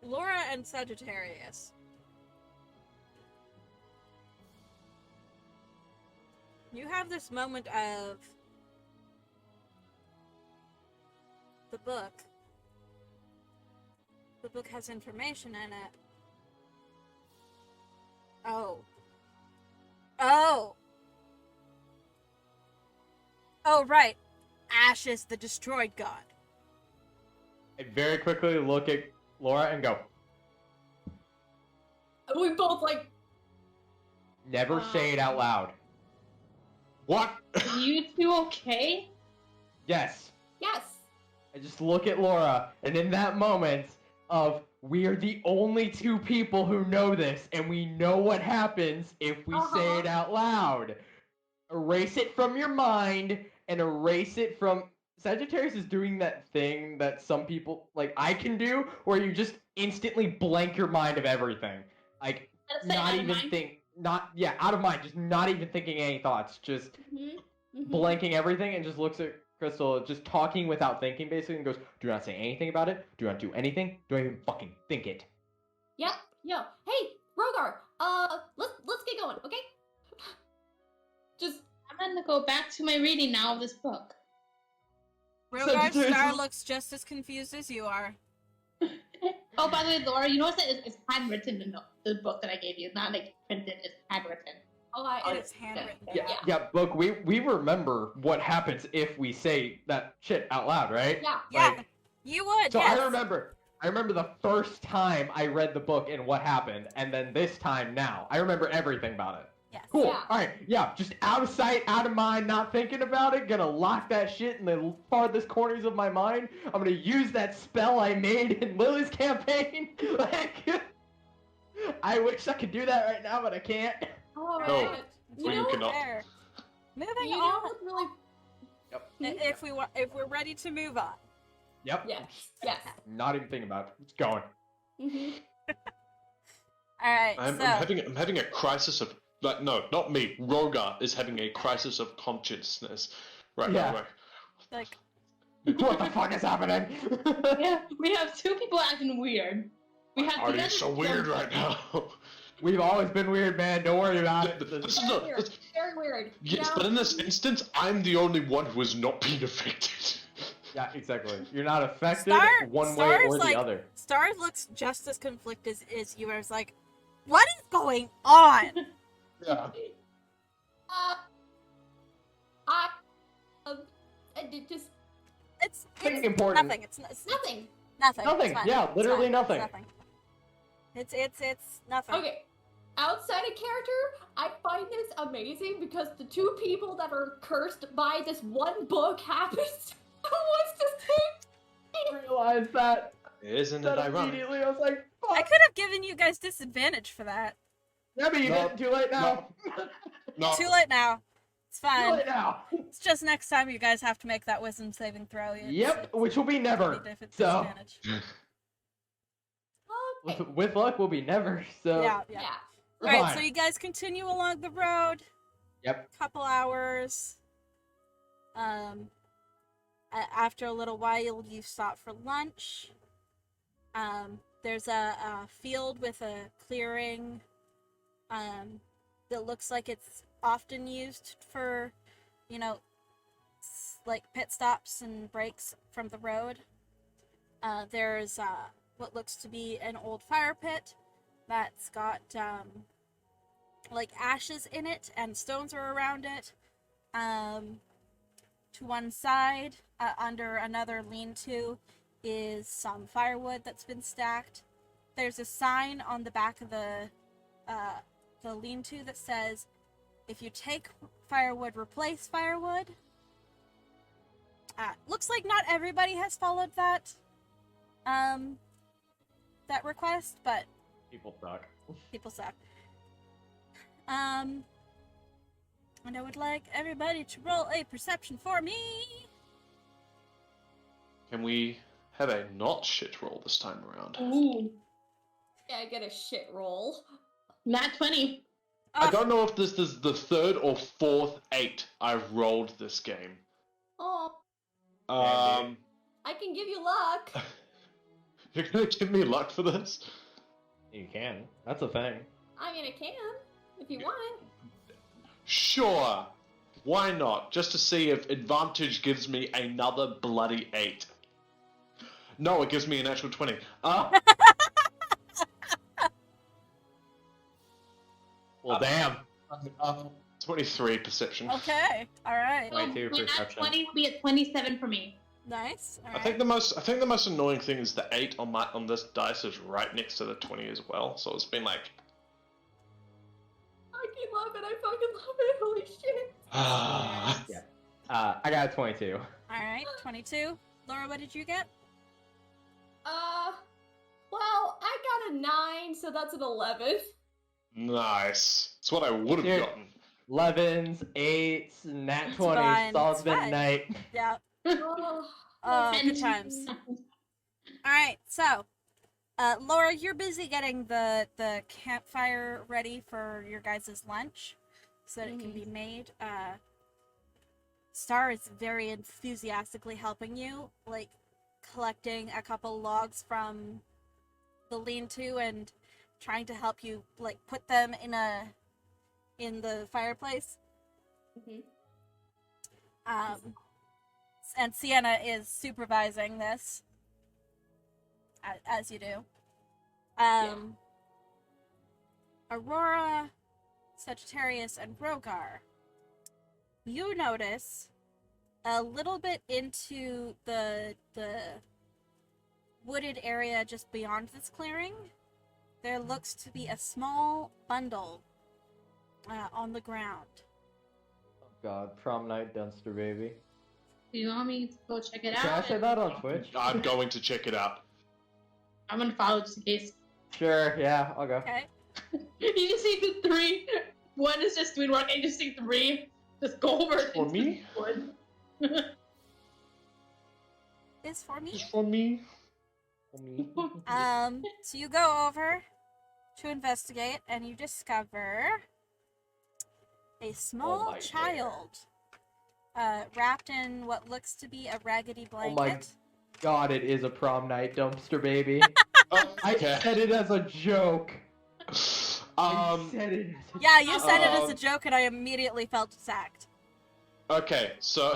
Laura and Sagittarius. You have this moment of the book. The book has information in it. Oh. Oh! Oh, right. Ashes, the destroyed god. I very quickly look at Laura and go, We both like. never say it out loud. What? You two okay? Yes. Yes. I just look at Laura, and in that moment of, we are the only two people who know this, and we know what happens if we say it out loud. erase it from your mind and erase it from. Sagittarius is doing that thing that some people like I can do, where you just instantly blank your mind of everything. Like Let's say not out of even mind. think, not yeah, out of mind, just not even thinking any thoughts, just blanking everything, and just looks at Crystal, just talking without thinking, basically, and goes, "Do not say anything about it. Do not do anything. Don't even fucking think it." Yep. Yeah. Hey, Rogar. Let's get going, okay? Just I'm gonna go back to my reading now of this book. Rogar Sagittarius Star is- looks just as confused as you are. Oh, by the way, Laura, you notice that it's handwritten in the book that I gave you, not like printed, it's handwritten. It is handwritten. Yeah, Yeah. yeah, Book. We remember what happens if we say that shit out loud, right? yeah. Yeah, Like, you would. so Yes. I remember the first time I read the book and what happened, and then this time now. I remember everything about it. Yes. Cool. Yeah. All right. Yeah. Just out of sight, out of mind, not thinking about it. Gonna lock that shit in the farthest corners of my mind. I'm gonna use that spell I made in Lily's campaign. Like, I wish I could do that right now, but I can't. All No. right. Well, you cannot. Fair. Moving You know on. what's really? If we're ready to move on. Yep. Yes. Yes. Not even thinking about it. It's going. Mm-hmm. All right. I'm having a crisis of like no, not me. Rogar is having a crisis of consciousness right Yeah. now. like What the fuck is happening? Yeah, we have two people acting weird. We have Are the you other so weird two- right now? We've always been weird, man. Don't worry about it. This is Very a, weird. this- Very weird. yes, Now- but in this instance, I'm the only one who has not been affected. Yeah, exactly. You're not affected one way Stars, or the like, other. Stars looks just as conflicted as you. I was like, what is going on? Yeah. It just It's Nothing important. nothing. It's nothing. nothing. Nothing. It's fine. Yeah, It's literally fine. nothing. It's it's nothing. Okay. Outside of character, I find this amazing because the two people that are cursed by this one book happens wants to I realized that. Isn't it That ironic? immediately, I was like, fuck. I could have given you guys disadvantage for that. Yeah, but you No. didn't. Too late now. No. Too late now. It's Too fine. late now. It's just next time you guys have to make that wisdom saving throw. Yep, which will be never. If it's So, disadvantage. Okay. with luck, will be never. So, Yeah. Yeah. we're Alright, fine. so you guys continue along the road. Yep. Couple hours. After a little while, you stop for lunch. There's a field with a clearing. That looks like it's often used for, like pit stops and breaks from the road. There's what looks to be an old fire pit that's got like ashes in it and stones are around it. To one side, under another lean-to, is some firewood that's been stacked. There's a sign on the back of the lean-to that says, "If you take firewood, replace firewood." Looks like not everybody has followed that request, but People suck. people suck. And I would like everybody to roll a perception for me. Can we have a not shit roll this time around? Ooh, Yeah, I get a shit roll. nat 20. I don't know if this is the third or fourth 8 I've rolled this game. Oh, Um, I can give you luck. you're gonna give me luck for this? You can. That's a thing. I mean, I can if you want it. Sure. Why not? Just to see if advantage gives me another bloody 8. No, it gives me an actual 20. Well, damn. 23 perception. Okay, alright. 22 my nat perception. 20 will be at 27 for me. Nice. I Alright. think the most annoying thing is the 8 on this dice is right next to the 20 as well. So it's been like I fucking love it. I fucking love it. Holy shit. Yeah. I got a 22. Alright, 22. Laura, what did you get? Well, I got a 9, so that's an 11. Nice. It's what I would have Dude. gotten. 11s, 8s, nat It's 20s, fine, it's all it's been fine. night. Yeah. Oh, Good times. Alright, so Laura, you're busy getting the campfire ready for your guys' lunch so that it can be made. Star is very enthusiastically helping you, like collecting a couple logs from the lean-to and trying to help you like put them in the fireplace. And Sienna is supervising this, as you do. Aurora, Sagittarius, and Rogar, you notice a little bit into the wooded area just beyond this clearing, there looks to be a small bundle on the ground. Oh god, prom night dumpster baby. Do you want me to go check it Can I out? say that on Twitch? I'm going to check it out. I'm gonna follow just in case. Sure, yeah, I'll go. Okay. You just see the three. One is just doing work, and you just see three just go over. For me? Is for me. It's for me. For me. So you go over to investigate, and you discover a small my child wrapped in what looks to be a raggedy Oh my blanket. god, it is a prom night dumpster baby. I Okay. said it as a joke. I said it as a Yeah, you said it as a Um, joke, and I immediately felt attacked. Okay, so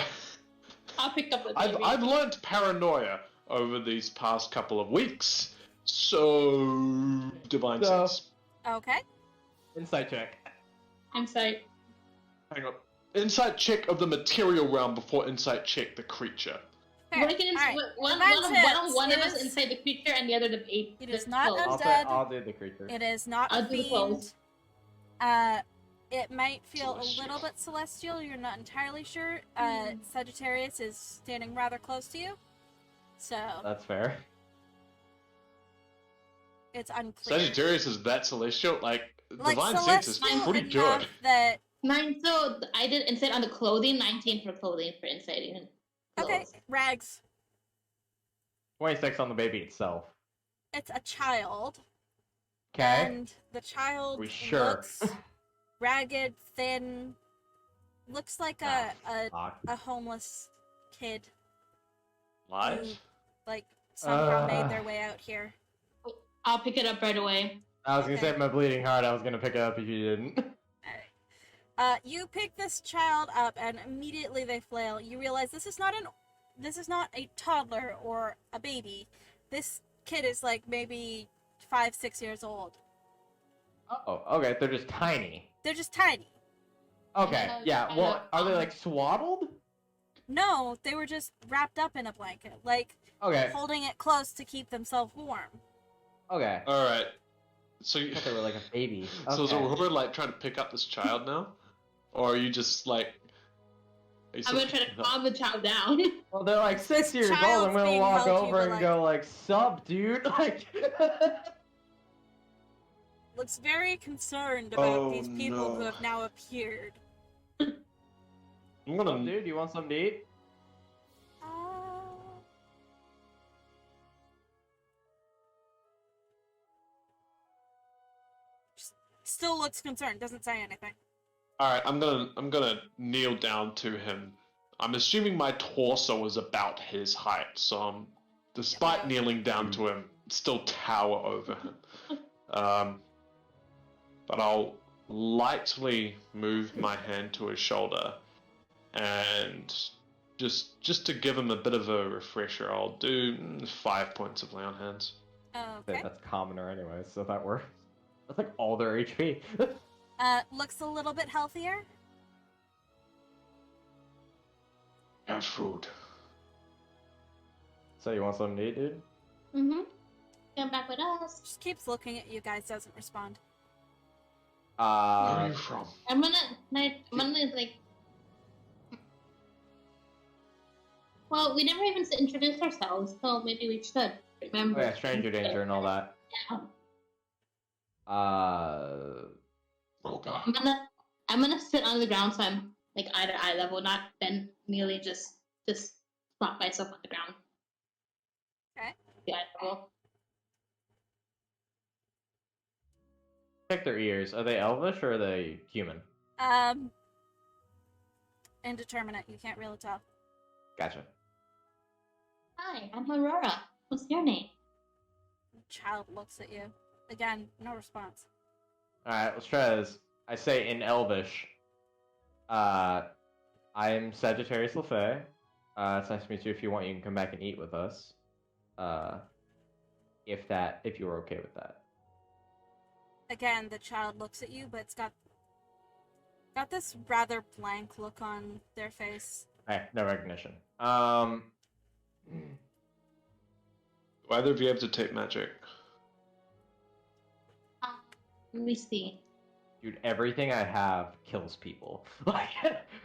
I'll pick up the I've baby. I've learnt paranoia over these past couple of weeks. So divine So- sense. Okay. Insight check. Insight. Hang on. Insight check of the material realm before insight check the creature. Fair. We can Alright. one of us It is- inside the creature and the other the baby. It is not I'll, undead. I'll do the creature. It is not I'll a do the fiend. clothes. It might feel Celestial. a little bit celestial. You're not entirely sure. Sagittarius is standing rather close to you, so That's fair. it's unclear. Sagittarius is that celestial? Like Like divine sense is celestial pretty enough good. that 9, so I did insight on the clothing, 19 for clothing for inciting and okay, clothes. rags. 26 on the baby itself. It's a child, Okay. and the child We sure? looks ragged, thin. Looks like a Fuck. homeless kid Lies? like somehow made their way out here. I'll pick it up right away. I was gonna Okay. say my bleeding heart. I was gonna pick it up if you didn't. You pick this child up, and immediately they flail. You realize this is not a toddler or a baby. This kid is like maybe 5-6 years old. Oh, okay. They're just tiny. They're just tiny. Okay. Yeah, Yeah. I Well, know. are they like swaddled? No, they were just wrapped up in a blanket, like Okay. holding it close to keep themselves warm. Okay. Alright. So I you thought they were like a baby. So is Okay. Aurora like trying to pick up this child now? Or are you just like are you I'm gonna try to calm the child down. Well, they're like 6 This years old. child's I'm gonna being walk held, you over were and like- go like, "Sup, dude?" Like. Looks very concerned about Oh, these people who no. have now appeared. I'm "Sup, gonna dude, you want something to eat?" Uh, Still looks concerned. Doesn't say anything. Alright, I'm gonna kneel down to him. I'm assuming my torso is about his height, so I'm despite Yeah. kneeling down to him, still tower over him. But I'll lightly move my hand to his shoulder and just to give him a bit of a refresher, I'll do 5 points of lay on hands. Okay. That's commoner anyway, so that works. That's like all their HP. Looks a little bit healthier. Have food. So you want something to eat, dude? Mm-hmm. Come back with us. Just keeps looking at you guys. Doesn't respond. Where are you from? I'm gonna like. Well, we never even introduced ourselves, so maybe we should remember. Oh yeah, stranger danger and all that. Yeah. Rogar. I'm gonna sit on the ground so I'm like eye to eye level, not then merely just plop myself on the ground. Okay. Yeah, level. Check their ears. Are they elvish or are they human? Indeterminate. You can't really tell. Gotcha. Hi, I'm Aurora. What's your name? The child looks at you. Again, no response. Alright, let's try this. I say in elvish. I'm Sagittarius LeFay. It's nice to meet you. If you want, you can come back and eat with us. If you're okay with that. Again, the child looks at you, but it's got this rather blank look on their face. Alright, no recognition. Do either of you have detect magic? Let me see. Dude, everything I have kills people. Like,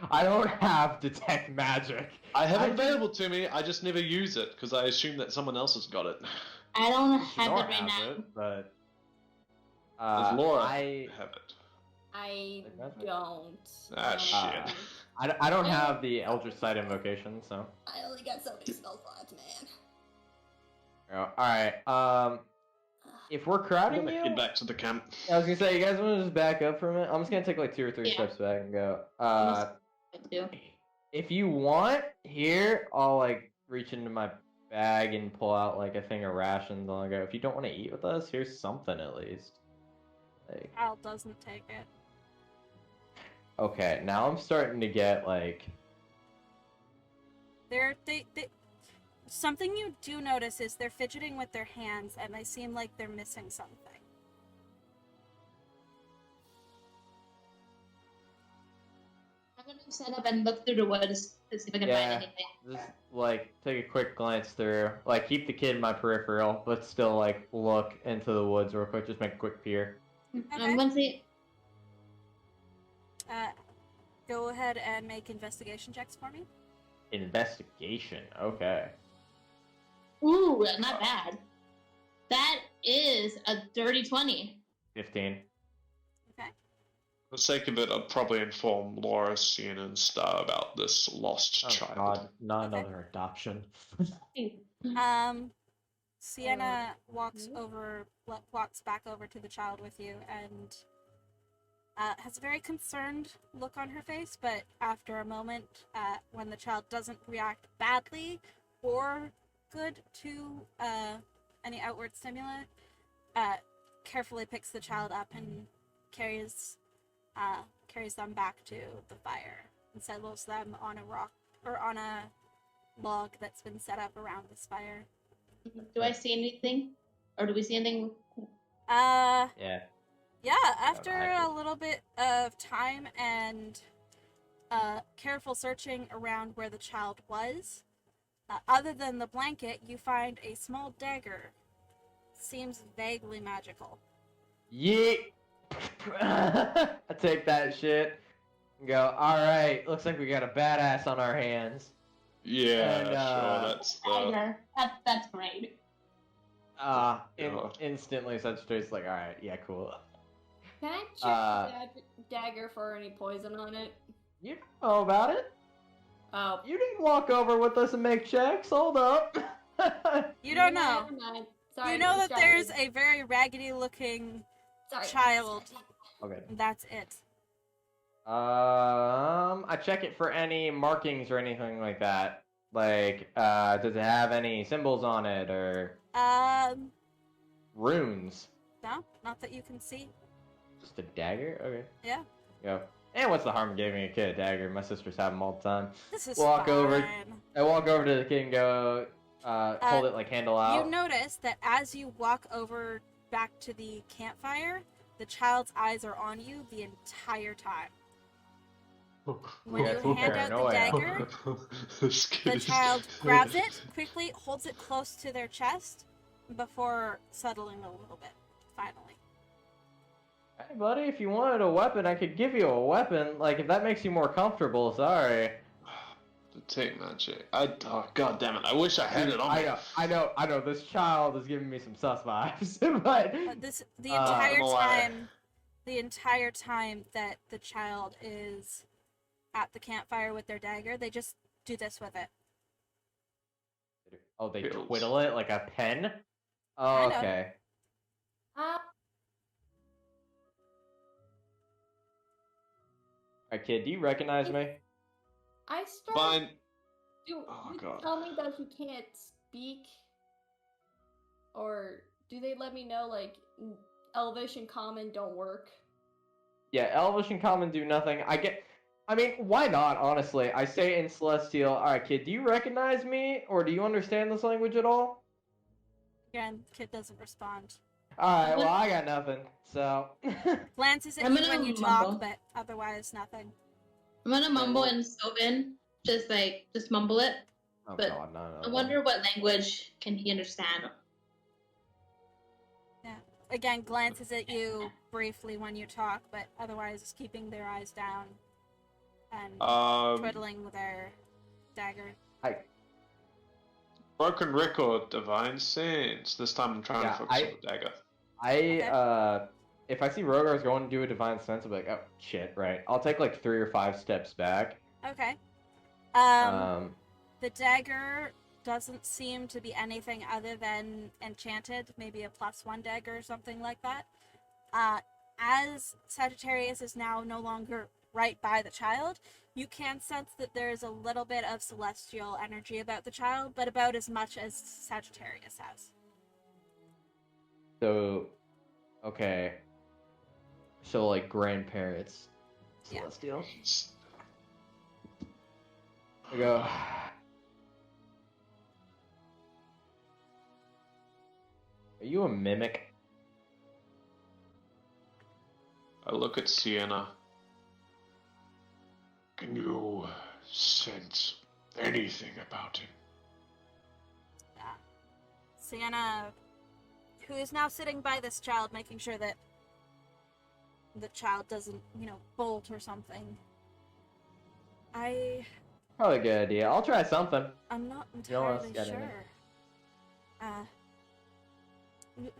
I don't have detect magic. I have it available to me. I just never use it because I assume that someone else has got it. I don't have Nora it right has now. it, but Does Laura I have it? I Magic? don't. Ah, shit. I don't have the Eldritch Sight invocation, so. I only got so many spell slots, man. Alright, if we're I'm crowding gonna you, head back to the camp. I was gonna say, you guys want to just back up for a minute? I'm just gonna take like 2 or 3 Yeah. steps back and go. I do. If you want, here, I'll like reach into my bag and pull out like a thing of rations and I'll go, if you don't want to eat with us, here's something at least. Like, Child doesn't take it. okay, now I'm starting to get like, They something you do notice is they're fidgeting with their hands and they seem like they're missing something. I'm gonna set up and look through the woods to see if I can Yeah. find anything. just like take a quick glance through, like keep the kid in my peripheral, but still like look into the woods real quick, just make a quick peer. I'm gonna see. Go ahead and make investigation checks for me. Investigation, okay. Ooh, not bad. That is a dirty 20. 15. Okay. For the sake of it, I'd probably inform Laura, Sienna, and Star about this lost Oh child. god, not Okay. another adoption. Sienna walks back over to the child with you and has a very concerned look on her face, but after a moment, when the child doesn't react badly or good to any outward stimuli, carefully picks the child up and carries them back to the fire and settles them on a rock or on a log that's been set up around this fire. Do I see anything? Or do we see anything? Yeah. Yeah, after I- a little bit of time and careful searching around where the child was, other than the blanket, you find a small dagger. Seems vaguely magical. Yeet! I take that shit and go, alright, looks like we got a badass on our hands. Yeah, And, sure. That's the. Tiger. That's great. Instantly Sagittarius like, alright, yeah, cool. Can I check the dagger for any poison on it? You know about it? Oh. You didn't walk over with us and make checks, hold up. You don't know. Never mind. Sorry, You know that there's distracted. a very raggedy looking Sorry, child. distracted. Okay. That's it. I check it for any markings or anything like that. Like, does it have any symbols on it or runes? No, not that you can see. Just a dagger? Okay. Yeah. Go. And what's the harm of giving a kid a dagger? My sisters have them all the time. This is Walk fine. over. I walk over to the kid and go, hold it like handle out. You notice that as you walk over back to the campfire, the child's eyes are on you the entire time. When Yeah, you full hand out the paranoia. dagger, the child grabs it, quickly holds it close to their chest before settling a little bit, finally. Hey, buddy, if you wanted a weapon, I could give you a weapon. Like, if that makes you more comfortable, sorry. Detect magic. God damn it! I wish I had it on me. I know. This child is giving me some sus vibes, but The entire I'm aware. time, the entire time that the child is at the campfire with their dagger, they just do this with it. Oh, they Pills. twiddle it like a pen? Oh, Kind of. okay. Alright, kid, do you recognize me? I start. Fine. Do Oh, you God. tell me that he can't speak, or do they let me know like Elvish and Common don't work? Yeah, Elvish and Common do nothing. I mean, why not, honestly? I say in Celestial, alright, kid, do you recognize me? Or do you understand this language at all? Again, kid doesn't respond. Alright, well, I got nothing, so... Glances at I'm you gonna when you mumble. talk, but otherwise nothing. I'm gonna mumble well- in Sylvan, just mumble it. Oh, But God, no. I wonder what language can he understand. Yeah. Again, glances at you briefly when you talk, but otherwise is keeping their eyes down and twiddling with their dagger. Broken record, divine sense. This time I'm trying Yeah, to focus on the dagger. If I see Rogar's going to do a Divine Sense, I'll be like, oh, shit, right. I'll take like 3 or 5 steps back. Okay. Um, The dagger doesn't seem to be anything other than enchanted, maybe a +1 dagger or something like that. As Sagittarius is now no longer right by the child, you can sense that there is a little bit of celestial energy about the child, but about as much as Sagittarius has. so, okay. So, like, grandparents. Yeah. Celestial. I go... Are you a mimic? I look at Sienna. Can you sense anything about him? Yeah. Sienna, who is now sitting by this child, making sure that the child doesn't, bolt or something. Probably a good idea. I'll try something. I'm not No one else entirely got any? sure.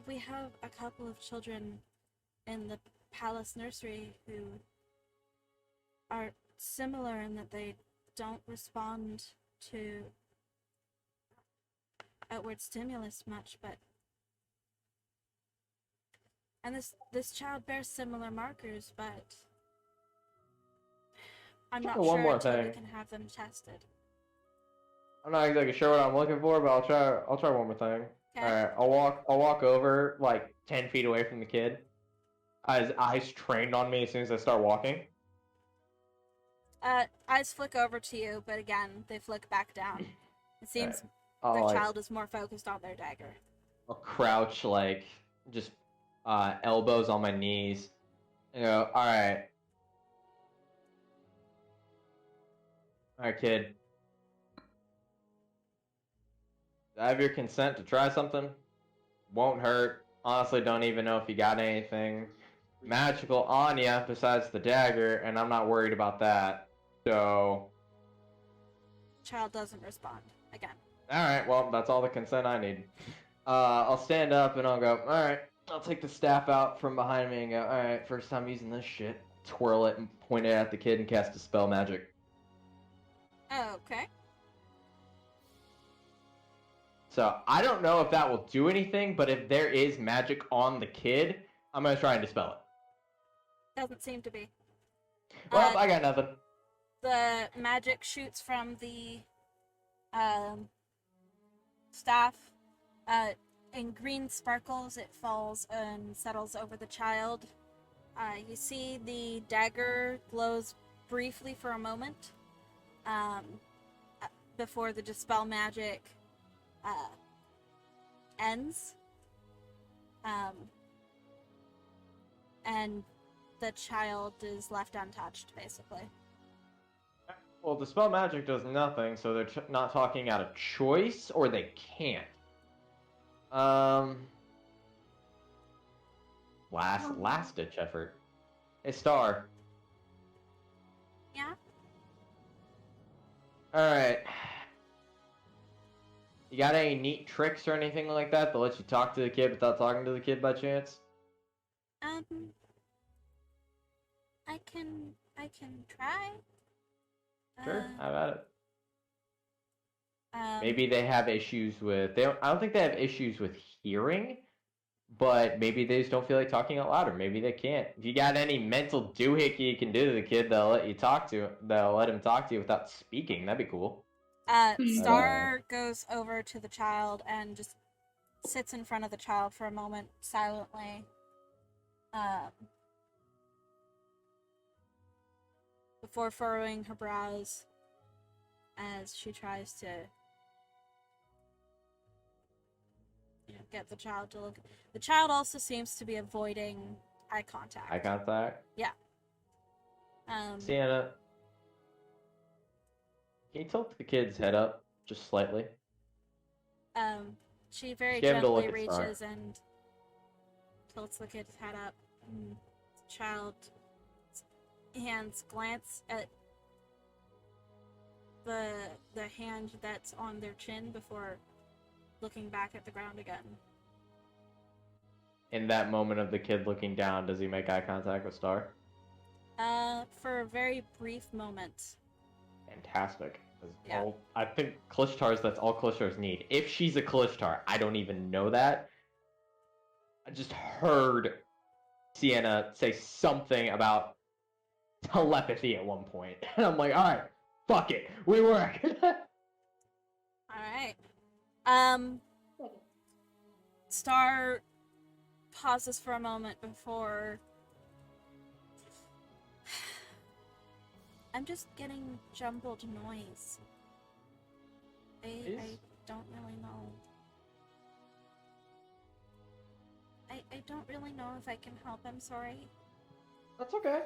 We have a couple of children in the palace nursery who are similar in that they don't respond to outward stimulus much, and this child bears similar markers, but I'm not Try one sure more until we thing. can have them tested. I'm not exactly sure what I'm looking for, but I'll try one more thing. Okay. Alright, I'll walk over like 10 feet away from the kid. His eyes trained on me as soon as I start walking. Eyes flick over to you, but again, they flick back down. It seems I'll, the child is more focused on their dagger. I'll crouch like just elbows on my knees. Alright. Alright, kid. I have your consent to try something. Won't hurt. Honestly, don't even know if you got anything magical on you besides the dagger, and I'm not worried about that. So... Child doesn't respond again. Alright, well, that's all the consent I need. I'll stand up and I'll go, alright, I'll take the staff out from behind me and go, alright, first time using this shit. Twirl it and point it at the kid and cast a spell magic. Okay. So, I don't know if that will do anything, but if there is magic on the kid, I'm gonna try and dispel it. Doesn't seem to be. Well, I got nothing. The magic shoots from the staff. In green sparkles, it falls and settles over the child. You see the dagger glows briefly for a moment before the dispel magic ends. And the child is left untouched, basically. Well, dispel magic does nothing, so they're not talking out of choice, or they can't. Last ditch effort. Hey, Star. Yeah? Alright. You got any neat tricks or anything like that that lets you talk to the kid without talking to the kid by chance? can try. Sure, Uh, have at it. um, Maybe they have issues with. I don't think they have issues with hearing, but maybe they just don't feel like talking out loud, or maybe they can't. If you got any mental doohickey you can do to the kid, they'll let him talk to you without speaking. That'd be cool. Star goes over to the child and just sits in front of the child for a moment silently. Before furrowing her brows as she tries to get the child to look. The child also seems to be avoiding eye contact. Eye contact? Yeah. Sienna, can you tilt the kid's head up just slightly? She very Just get him to gently look at Star. reaches and tilts the kid's head up. And the child's hands glance at the hand that's on their chin before looking back at the ground again. In that moment of the kid looking down, does he make eye contact with Star? For a very brief moment. Fantastic. Yeah. I think that's all Kalishtar's need. If she's a Kalishtar, I don't even know that. I just heard Sienna say something about telepathy at one point. And I'm like, alright, fuck it. We work. Alright. Star pauses for a moment before... I'm just getting jumbled noise. I don't really know. I don't really know if I can help. I'm sorry. That's okay.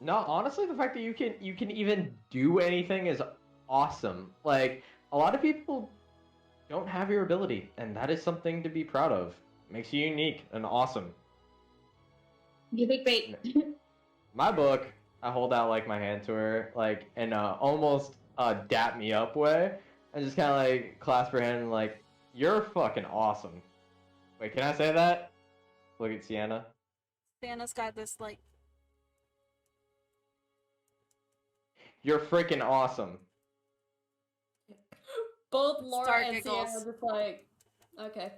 No, honestly, the fact that you can even do anything is awesome. Like, a lot of people don't have your ability, and that is something to be proud of. Makes you unique and awesome. You did great. My book, I hold out like my hand to her, like in a almost dap me up way, and just kind of like clasp her hand and like, you're fucking awesome. Wait, can I say that? Look at Sienna. Sienna's got this like... You're freaking awesome. Both Laura Star and giggles. Sienna are just like, okay.